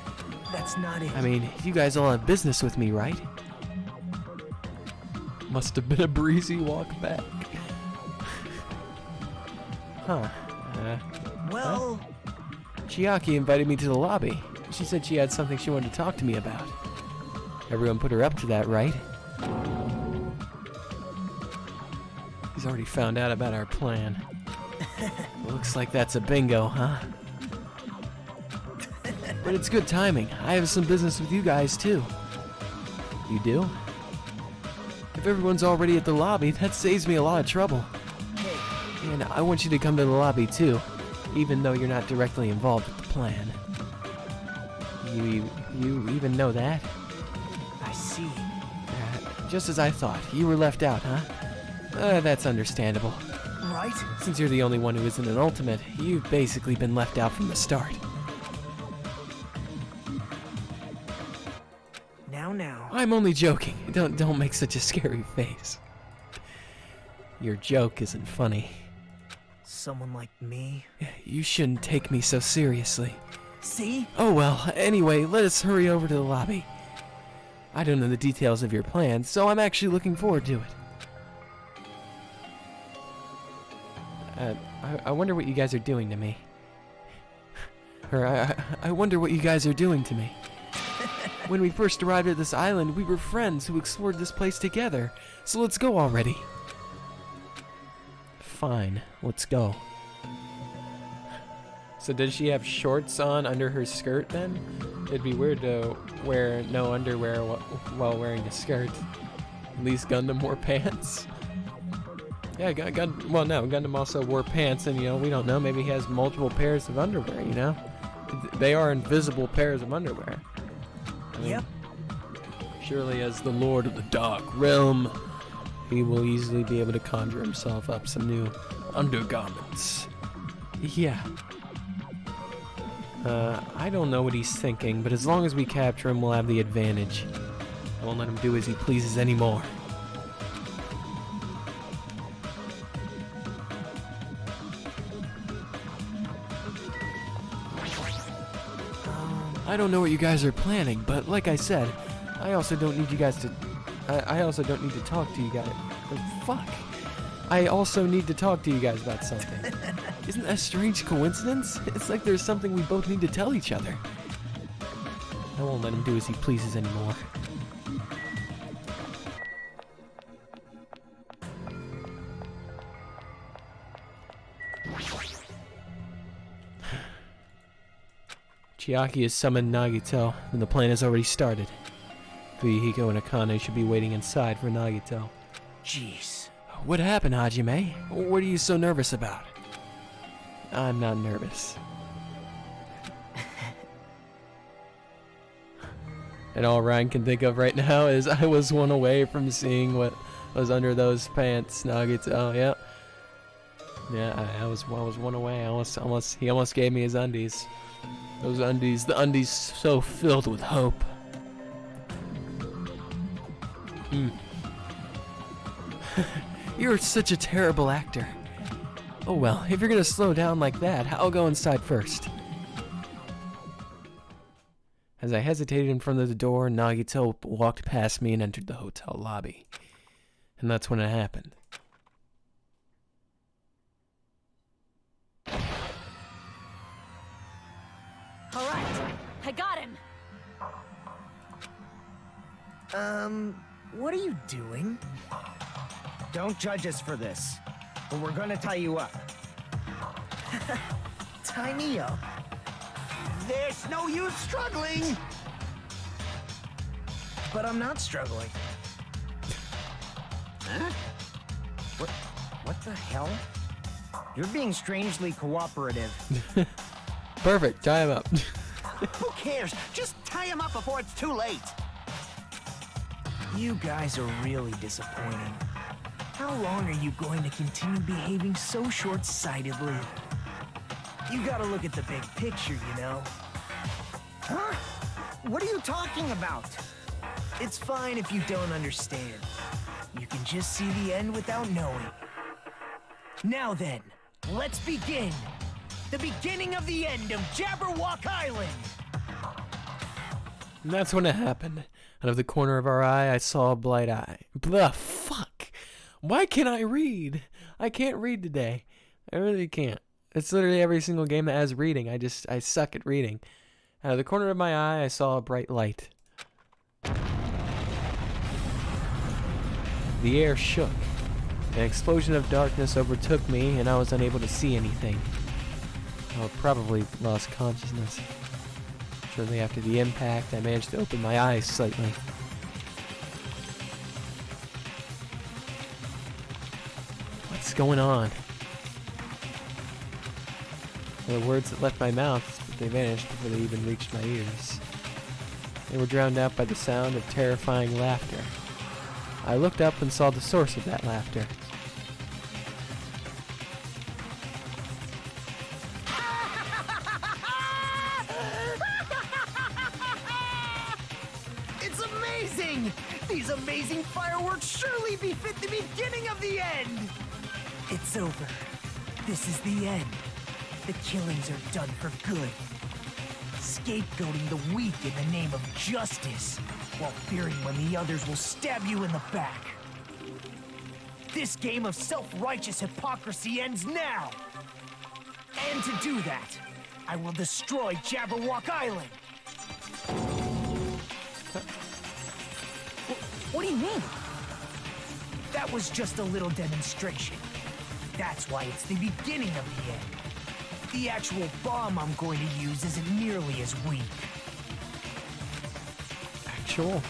That's not it. I mean, you guys all have business with me, right? Must have been a breezy walk back. Huh. Well... Chiaki invited me to the lobby. She said she had something she wanted to talk to me about. Everyone put her up to that, right? He's already found out about our plan. Looks like that's a bingo, huh? But it's good timing. I have some business with you guys, too. You do? If everyone's already at the lobby, that saves me a lot of trouble. And I want you to come to the lobby, too, even though you're not directly involved with the plan. You even know that? I see. Just as I thought. You were left out, huh? That's understandable. Right? Since you're the only one who isn't an ultimate, you've basically been left out from the start. Now. I'm only joking. Don't make such a scary face. Your joke isn't funny. Someone like me? You shouldn't take me so seriously. See? Oh well, anyway, let us hurry over to the lobby. I don't know the details of your plans, so I'm actually looking forward to it. I wonder what you guys are doing to me. I wonder what you guys are doing to me. When we first arrived at this island, we were friends who explored this place together. So let's go already. Fine, let's go. So does she have shorts on under her skirt then? It'd be weird to wear no underwear while wearing a skirt. At least Gundam wore pants. Yeah, Gundam also wore pants, and we don't know. Maybe he has multiple pairs of underwear. They are invisible pairs of underwear. I mean, Yep. Surely, as the Lord of the Dark Realm, he will easily be able to conjure himself up some new undergarments. Yeah. I don't know what he's thinking, but as long as we capture him, we'll have the advantage. I won't let him do as he pleases anymore. I don't know what you guys are planning, but like I said, I also don't need you guys to... I also don't need to talk to you guys. Oh, fuck. I also need to talk to you guys about something. Isn't that a strange coincidence? It's like there's something we both need to tell each other. I won't let him do as he pleases anymore. Chiaki has summoned Nagito, and the plan has already started. Fuyuhiko and Akane should be waiting inside for Nagito. Jeez. What happened, Hajime? What are you so nervous about? I'm not nervous. And all Ryan can think of right now is I was one away from seeing what was under those pants, Nagito. Yeah. Yeah, I was one away. He almost gave me his undies. Those undies, the undies so filled with hope. You're such a terrible actor. Oh well, if you're gonna slow down like that, I'll go inside first. As I hesitated in front of the door, Nagito walked past me and entered the hotel lobby. And that's when it happened. All right, I got him. What are you doing? Don't judge us for this, but we're gonna tie you up. Tie me up. There's no use struggling! But I'm not struggling. Huh? What the hell? You're being strangely cooperative. Perfect, tie him up. Who cares? Just tie him up before it's too late. You guys are really disappointing. How long are you going to continue behaving so short-sightedly? You gotta look at the big picture, you know? Huh? What are you talking about? It's fine if you don't understand. You can just see the end without knowing. Now then, let's begin. The beginning of the end of Jabberwock Island! And that's when it happened. Out of the corner of our eye, I saw a bright eye. Blah, fuck! Why can't I read? I can't read today. I really can't. It's literally every single game that has reading. I suck at reading. Out of the corner of my eye, I saw a bright light. The air shook. An explosion of darkness overtook me, and I was unable to see anything. I probably lost consciousness. Shortly after the impact, I managed to open my eyes slightly. What's going on? The words that left my mouth, but they vanished before they even reached my ears. They were drowned out by the sound of terrifying laughter. I looked up and saw the source of that laughter. It's amazing! These amazing fireworks surely befit the beginning of the end! It's over. This is the end. The killings are done for good. Scapegoating the weak in the name of justice, while fearing when the others will stab you in the back. This game of self-righteous hypocrisy ends now! And to do that, I will destroy Jabberwock Island! What do you mean? That was just a little demonstration. That's why it's the beginning of the end. The actual bomb I'm going to use isn't nearly as weak. Actual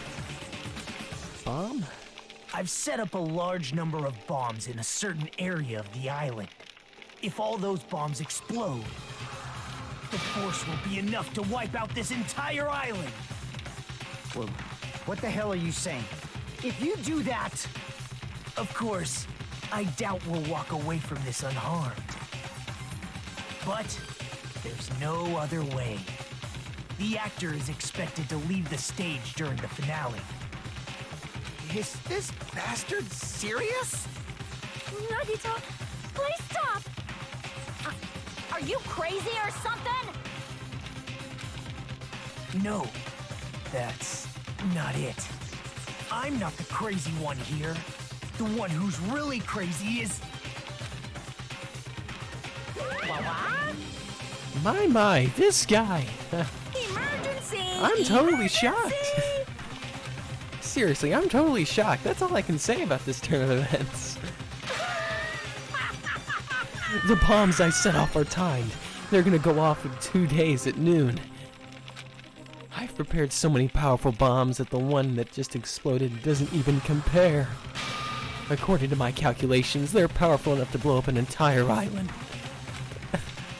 bomb? I've set up a large number of bombs in a certain area of the island. If all those bombs explode, the force will be enough to wipe out this entire island. Well, what the hell are you saying? If you do that... Of course, I doubt we'll walk away from this unharmed. But there's no other way. The actor is expected to leave the stage during the finale. Is this bastard serious? Nagito, please stop! Are you crazy or something? No, that's not it. I'm not the crazy one here. The one who's really crazy is... My, this guy. Emergency! I'm totally shocked. Seriously, I'm totally shocked. That's all I can say about this turn of events. The bombs I set off are timed. They're gonna go off in 2 days at noon. I've prepared so many powerful bombs that the one that just exploded doesn't even compare. According to my calculations, they're powerful enough to blow up an entire island.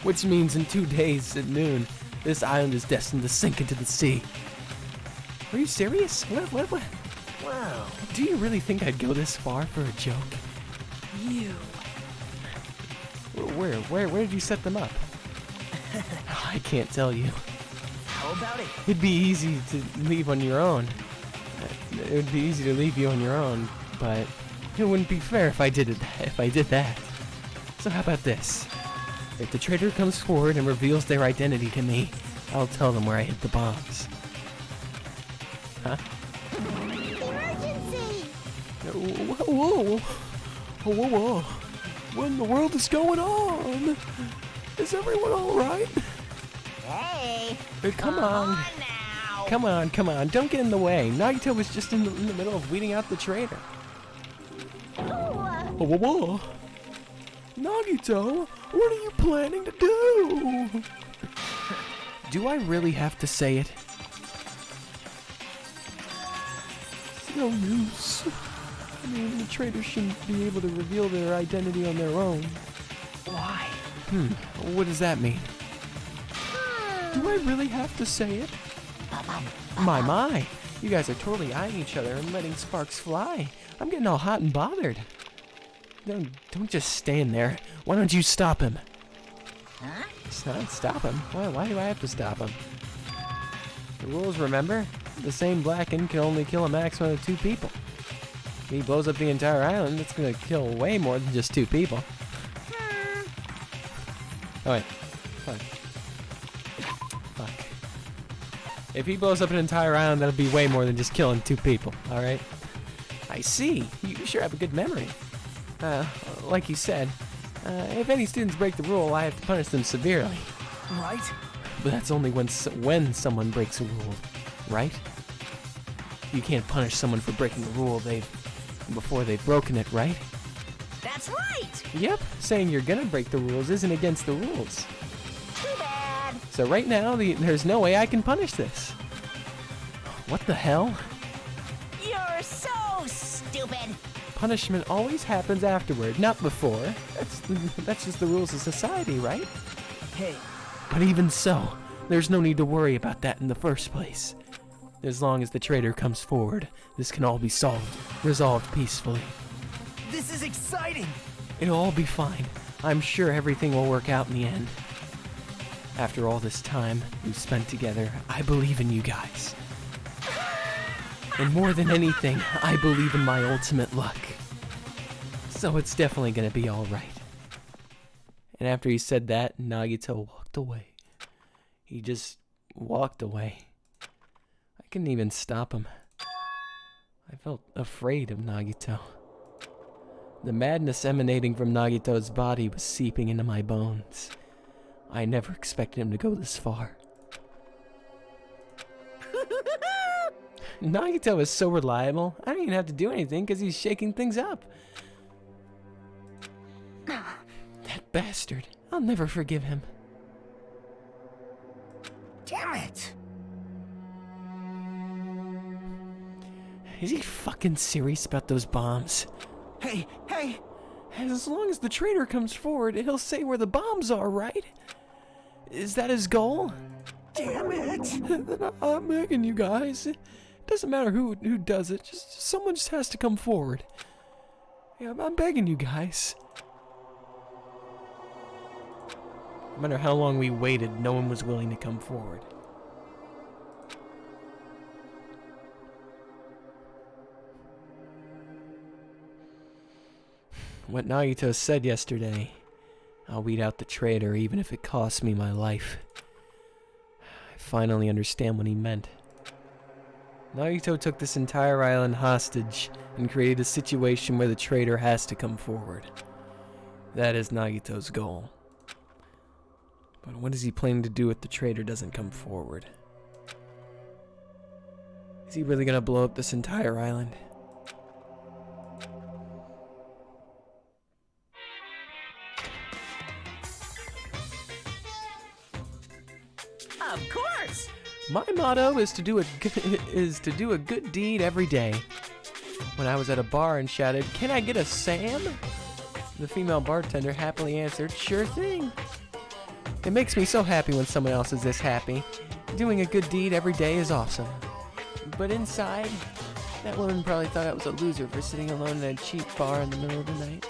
Which means in 2 days at noon, this island is destined to sink into the sea. Are you serious? What? Wow. Do you really think I'd go this far for a joke? You. Where did you set them up? I can't tell you. How about it? It'd be easy to leave on your own. It would be easy to leave you on your own, but it wouldn't be fair if I did that. So how about this? If the traitor comes forward and reveals their identity to me, I'll tell them where I hid the bombs. Huh? Emergency! Whoa. What in the world is going on? Is everyone alright? Hey, Come on. now. Come on. Don't get in the way. Nagito was just in the middle of weeding out the traitor. Whoa. Nagito, what are you planning to do? Do I really have to say it? It's no use. I mean, the traitors shouldn't be able to reveal their identity on their own. Why? What does that mean? Do I really have to say it? My. You guys are totally eyeing each other and letting sparks fly. I'm getting all hot and bothered. Don't just stand there. Why don't you stop him? Huh? Stop him? Why do I have to stop him? The rules, remember? The same Blacken can only kill a maximum of 2 people. If he blows up the entire island, it's gonna kill way more than just 2 people. Oh wait. Fuck. If he blows up an entire island, that'll be way more than just killing 2 people, alright? I see. You sure have a good memory. Like you said, if any students break the rule, I have to punish them severely. Right? But that's only when someone breaks a rule, right? You can't punish someone for breaking a rule before they've broken it, right? That's right. Yep, saying you're gonna break the rules isn't against the rules. Too bad. So right now, there's no way I can punish this. What the hell? You're so stupid. Punishment always happens afterward, not before. That's just the rules of society, right? Hey, But even so, there's no need to worry about that in the first place. As long as the traitor comes forward, this can all be resolved peacefully. this is exciting! It'll all be fine. I'm sure everything will work out in the end. After all this time we've spent together, I believe in you guys. And more than anything, I believe in my ultimate luck. So it's definitely gonna be alright. And after he said that, Nagito walked away. He just walked away. I couldn't even stop him. I felt afraid of Nagito. The madness emanating from Nagito's body was seeping into my bones. I never expected him to go this far. Nagito is so reliable, I don't even have to do anything because he's shaking things up. That bastard. I'll never forgive him. Damn it! Is he fucking serious about those bombs? Hey! As long as the traitor comes forward, he'll say where the bombs are, right? Is that his goal? Damn it! Then I'm begging you guys. It doesn't matter who does it. Just someone just has to come forward. Yeah, I'm begging you guys. No matter how long we waited, no one was willing to come forward. What Nagito said yesterday, I'll weed out the traitor even if it costs me my life. I finally understand what he meant. Nagito took this entire island hostage and created a situation where the traitor has to come forward. That is Nagito's goal. But what is he planning to do if the traitor doesn't come forward? Is he really gonna blow up this entire island? Of course. My motto is to do a good deed every day. When I was at a bar and shouted, "Can I get a Sam?" the female bartender happily answered, "Sure thing." It makes me so happy when someone else is this happy. Doing a good deed every day is awesome. But inside, that woman probably thought I was a loser for sitting alone in a cheap bar in the middle of the night.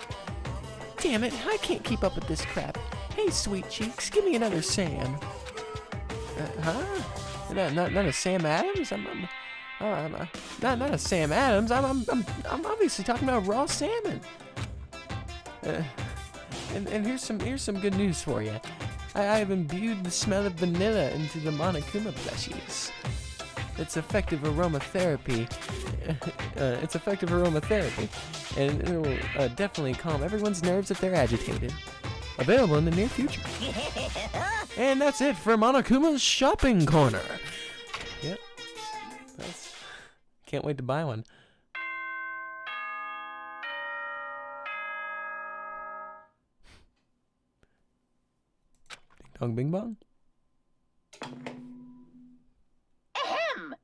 Damn it, I can't keep up with this crap. Hey, sweet cheeks, give me another Sam. Huh? Not a Sam Adams? Not a Sam Adams. I'm obviously talking about raw salmon. And here's some good news for you. I have imbued the smell of vanilla into the Monokuma plushies. It's effective aromatherapy. And it will definitely calm everyone's nerves if they're agitated. Available in the near future. And that's it for Monokuma's shopping corner. Yep. Can't wait to buy one. Ding dong bing bong. Ahem!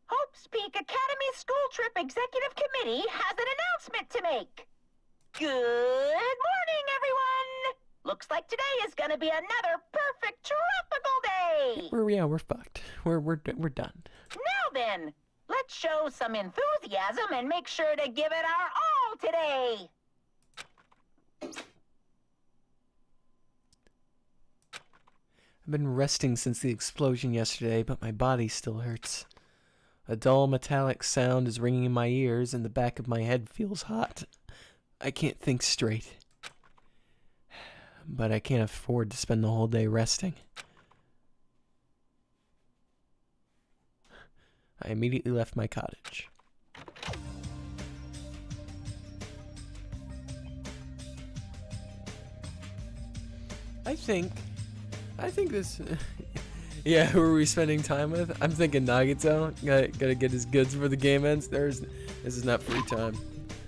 Hope's Peak Academy School Trip Executive Committee has an announcement to make. Good morning, everyone! Looks like today is gonna be another perfect tropical day! We're fucked. We're done. Now then, let's show some enthusiasm and make sure to give it our all today! I've been resting since the explosion yesterday, but my body still hurts. A dull metallic sound is ringing in my ears and the back of my head feels hot. I can't think straight. But I can't afford to spend the whole day resting. I immediately left my cottage. I think this... Yeah, who are we spending time with? I'm thinking Nagito. Gotta get his goods for the game ends. This is not free time.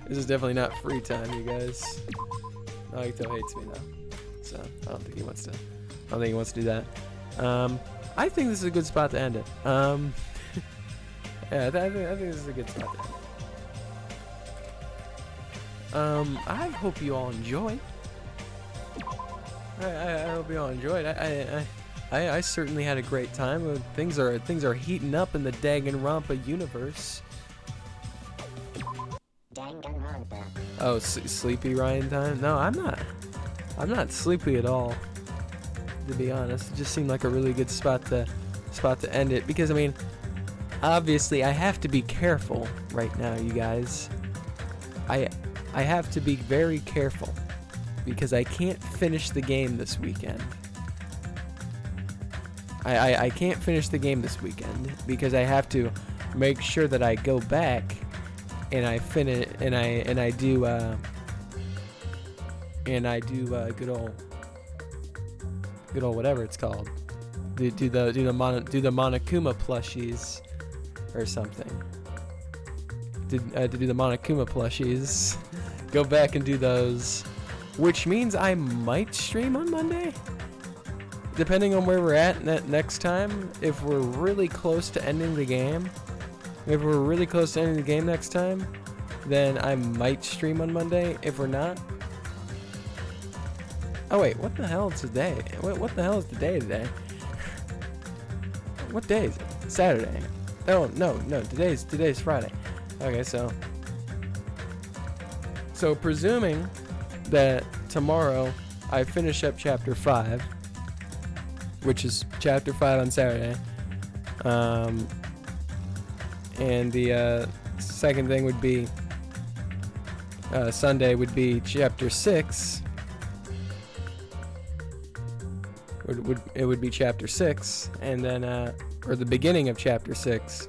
This is definitely not free time, you guys. Nagito hates me now. So, I don't think he wants to do that. I think this is a good spot to end it. Yeah, I think this is a good spot to end it. I hope you all enjoyed. I hope you all enjoyed. I certainly had a great time. Things are heating up in the Danganronpa universe. Danganronpa. Oh, sleepy Ryan time? No, I'm not sleepy at all. To be honest, it just seemed like a really good spot to end it, because I mean, obviously I have to be careful right now, you guys. I have to be very careful because I can't finish the game this weekend. I can't finish the game this weekend because I have to make sure that I go back and I finish and I do good old whatever it's called. Do the Monokuma plushies or something. To do the Monokuma plushies. Go back and do those, which means I might stream on Monday. Depending on where we're at next time, if we're really close to ending the game, next time, then I might stream on Monday. If we're not, oh wait, what the hell is today? What the hell is the day today? What day is it? Saturday. Oh no, today's Friday. Okay, so presuming that tomorrow I finish up chapter 5. Which is chapter 5 on Saturday. And the second thing would be Sunday would be chapter 6. It would be chapter 6, and then or the beginning of chapter 6.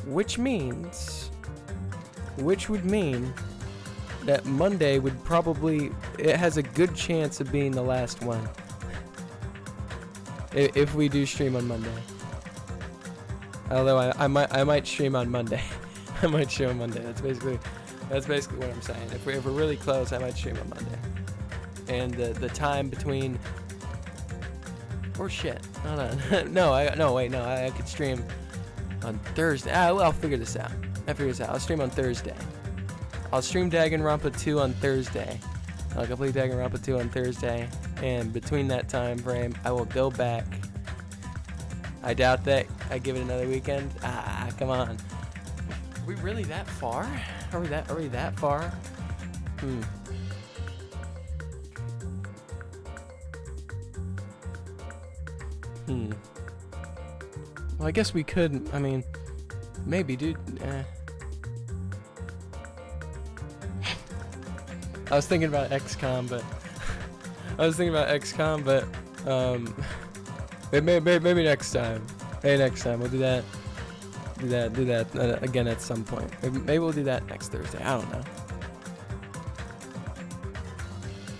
Which would mean that Monday would probably, it has a good chance of being the last one. If we do stream on Monday. Although I might stream on Monday. I might stream on Monday. That's basically what I'm saying. If we're really close, I might stream on Monday. And the time between Or shit. Hold on. No, I could stream on Thursday. I'll figure this out. I'll stream on Thursday. I'll stream Danganronpa 2 on Thursday. I'll complete Danganronpa 2 on Thursday. And between that time frame, I will go back. I doubt that I give it another weekend. Come on. Are we really that far? Are we that far? Well, I guess we could. I mean, maybe, dude. I was thinking about XCOM, but maybe next time. Maybe next time we'll do that. Do that again at some point. Maybe we'll do that next Thursday. I don't know.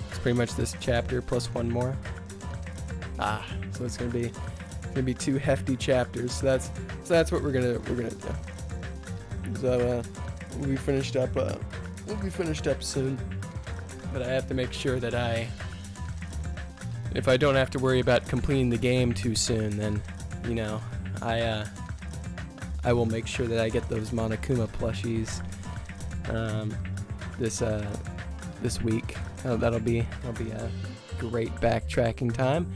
It's pretty much this chapter plus one more. So it's gonna be 2 hefty chapters. So that's what we're gonna do. So we'll be finished up soon. But I have to make sure that if I don't have to worry about completing the game too soon, then I will make sure that I get those Monokuma plushies this week. That'll be a great backtracking time.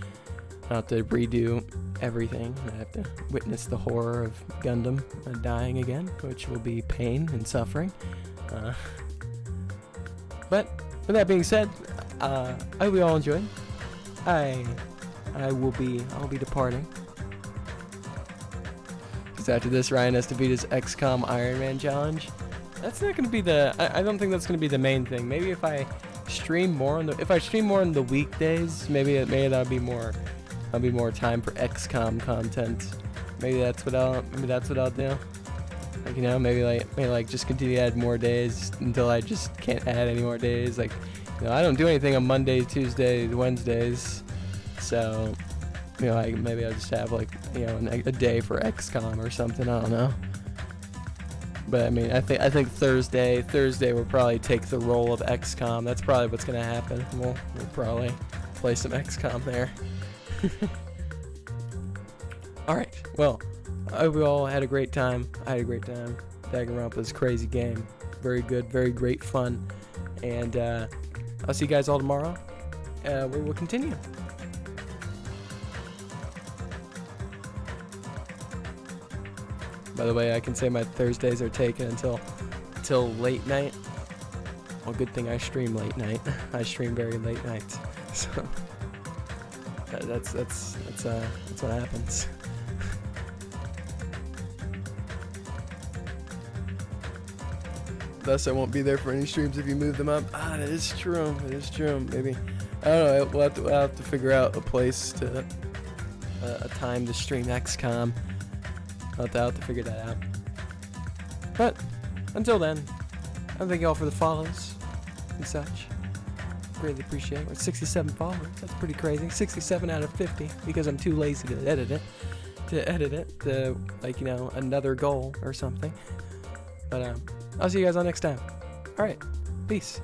I'll have to redo everything. I have to witness the horror of Gundam dying again, which will be pain and suffering. But with that being said, I hope you all enjoyed. I'll be departing. Because after this, Ryan has to beat his XCOM Iron Man challenge. That's not going to be I don't think that's going to be the main thing. Maybe if I stream more on the weekdays, maybe that'll be more time for XCOM content. Maybe that's what I'll do. Like, maybe just continue to add more days until I just can't add any more days. Like, I don't do anything on Mondays, Tuesdays, Wednesdays. So, maybe I'll just have a day for XCOM or something. I don't know. But I mean, I think Thursday will probably take the role of XCOM. That's probably what's gonna happen. We'll probably play some XCOM there. All right. Well, I hope we all had a great time. I had a great time. Danganronpa's crazy game. Very good, very great fun. And I'll see you guys all tomorrow. Where we'll continue. By the way, I can say my Thursdays are taken until late night. Well, good thing I stream late night. I stream very late nights. So that's what happens. Thus, I won't be there for any streams if you move them up. That is true. It is true. Maybe, I don't know. We'll have to figure out a time to stream XCOM. I'll have to figure that out. But until then, I thank you all for the follows and such. Greatly appreciate it. We're at 67 followers. That's pretty crazy. 67 out of 50 because I'm too lazy to edit it. To another goal or something. But I'll see you guys on next time. All right. Peace.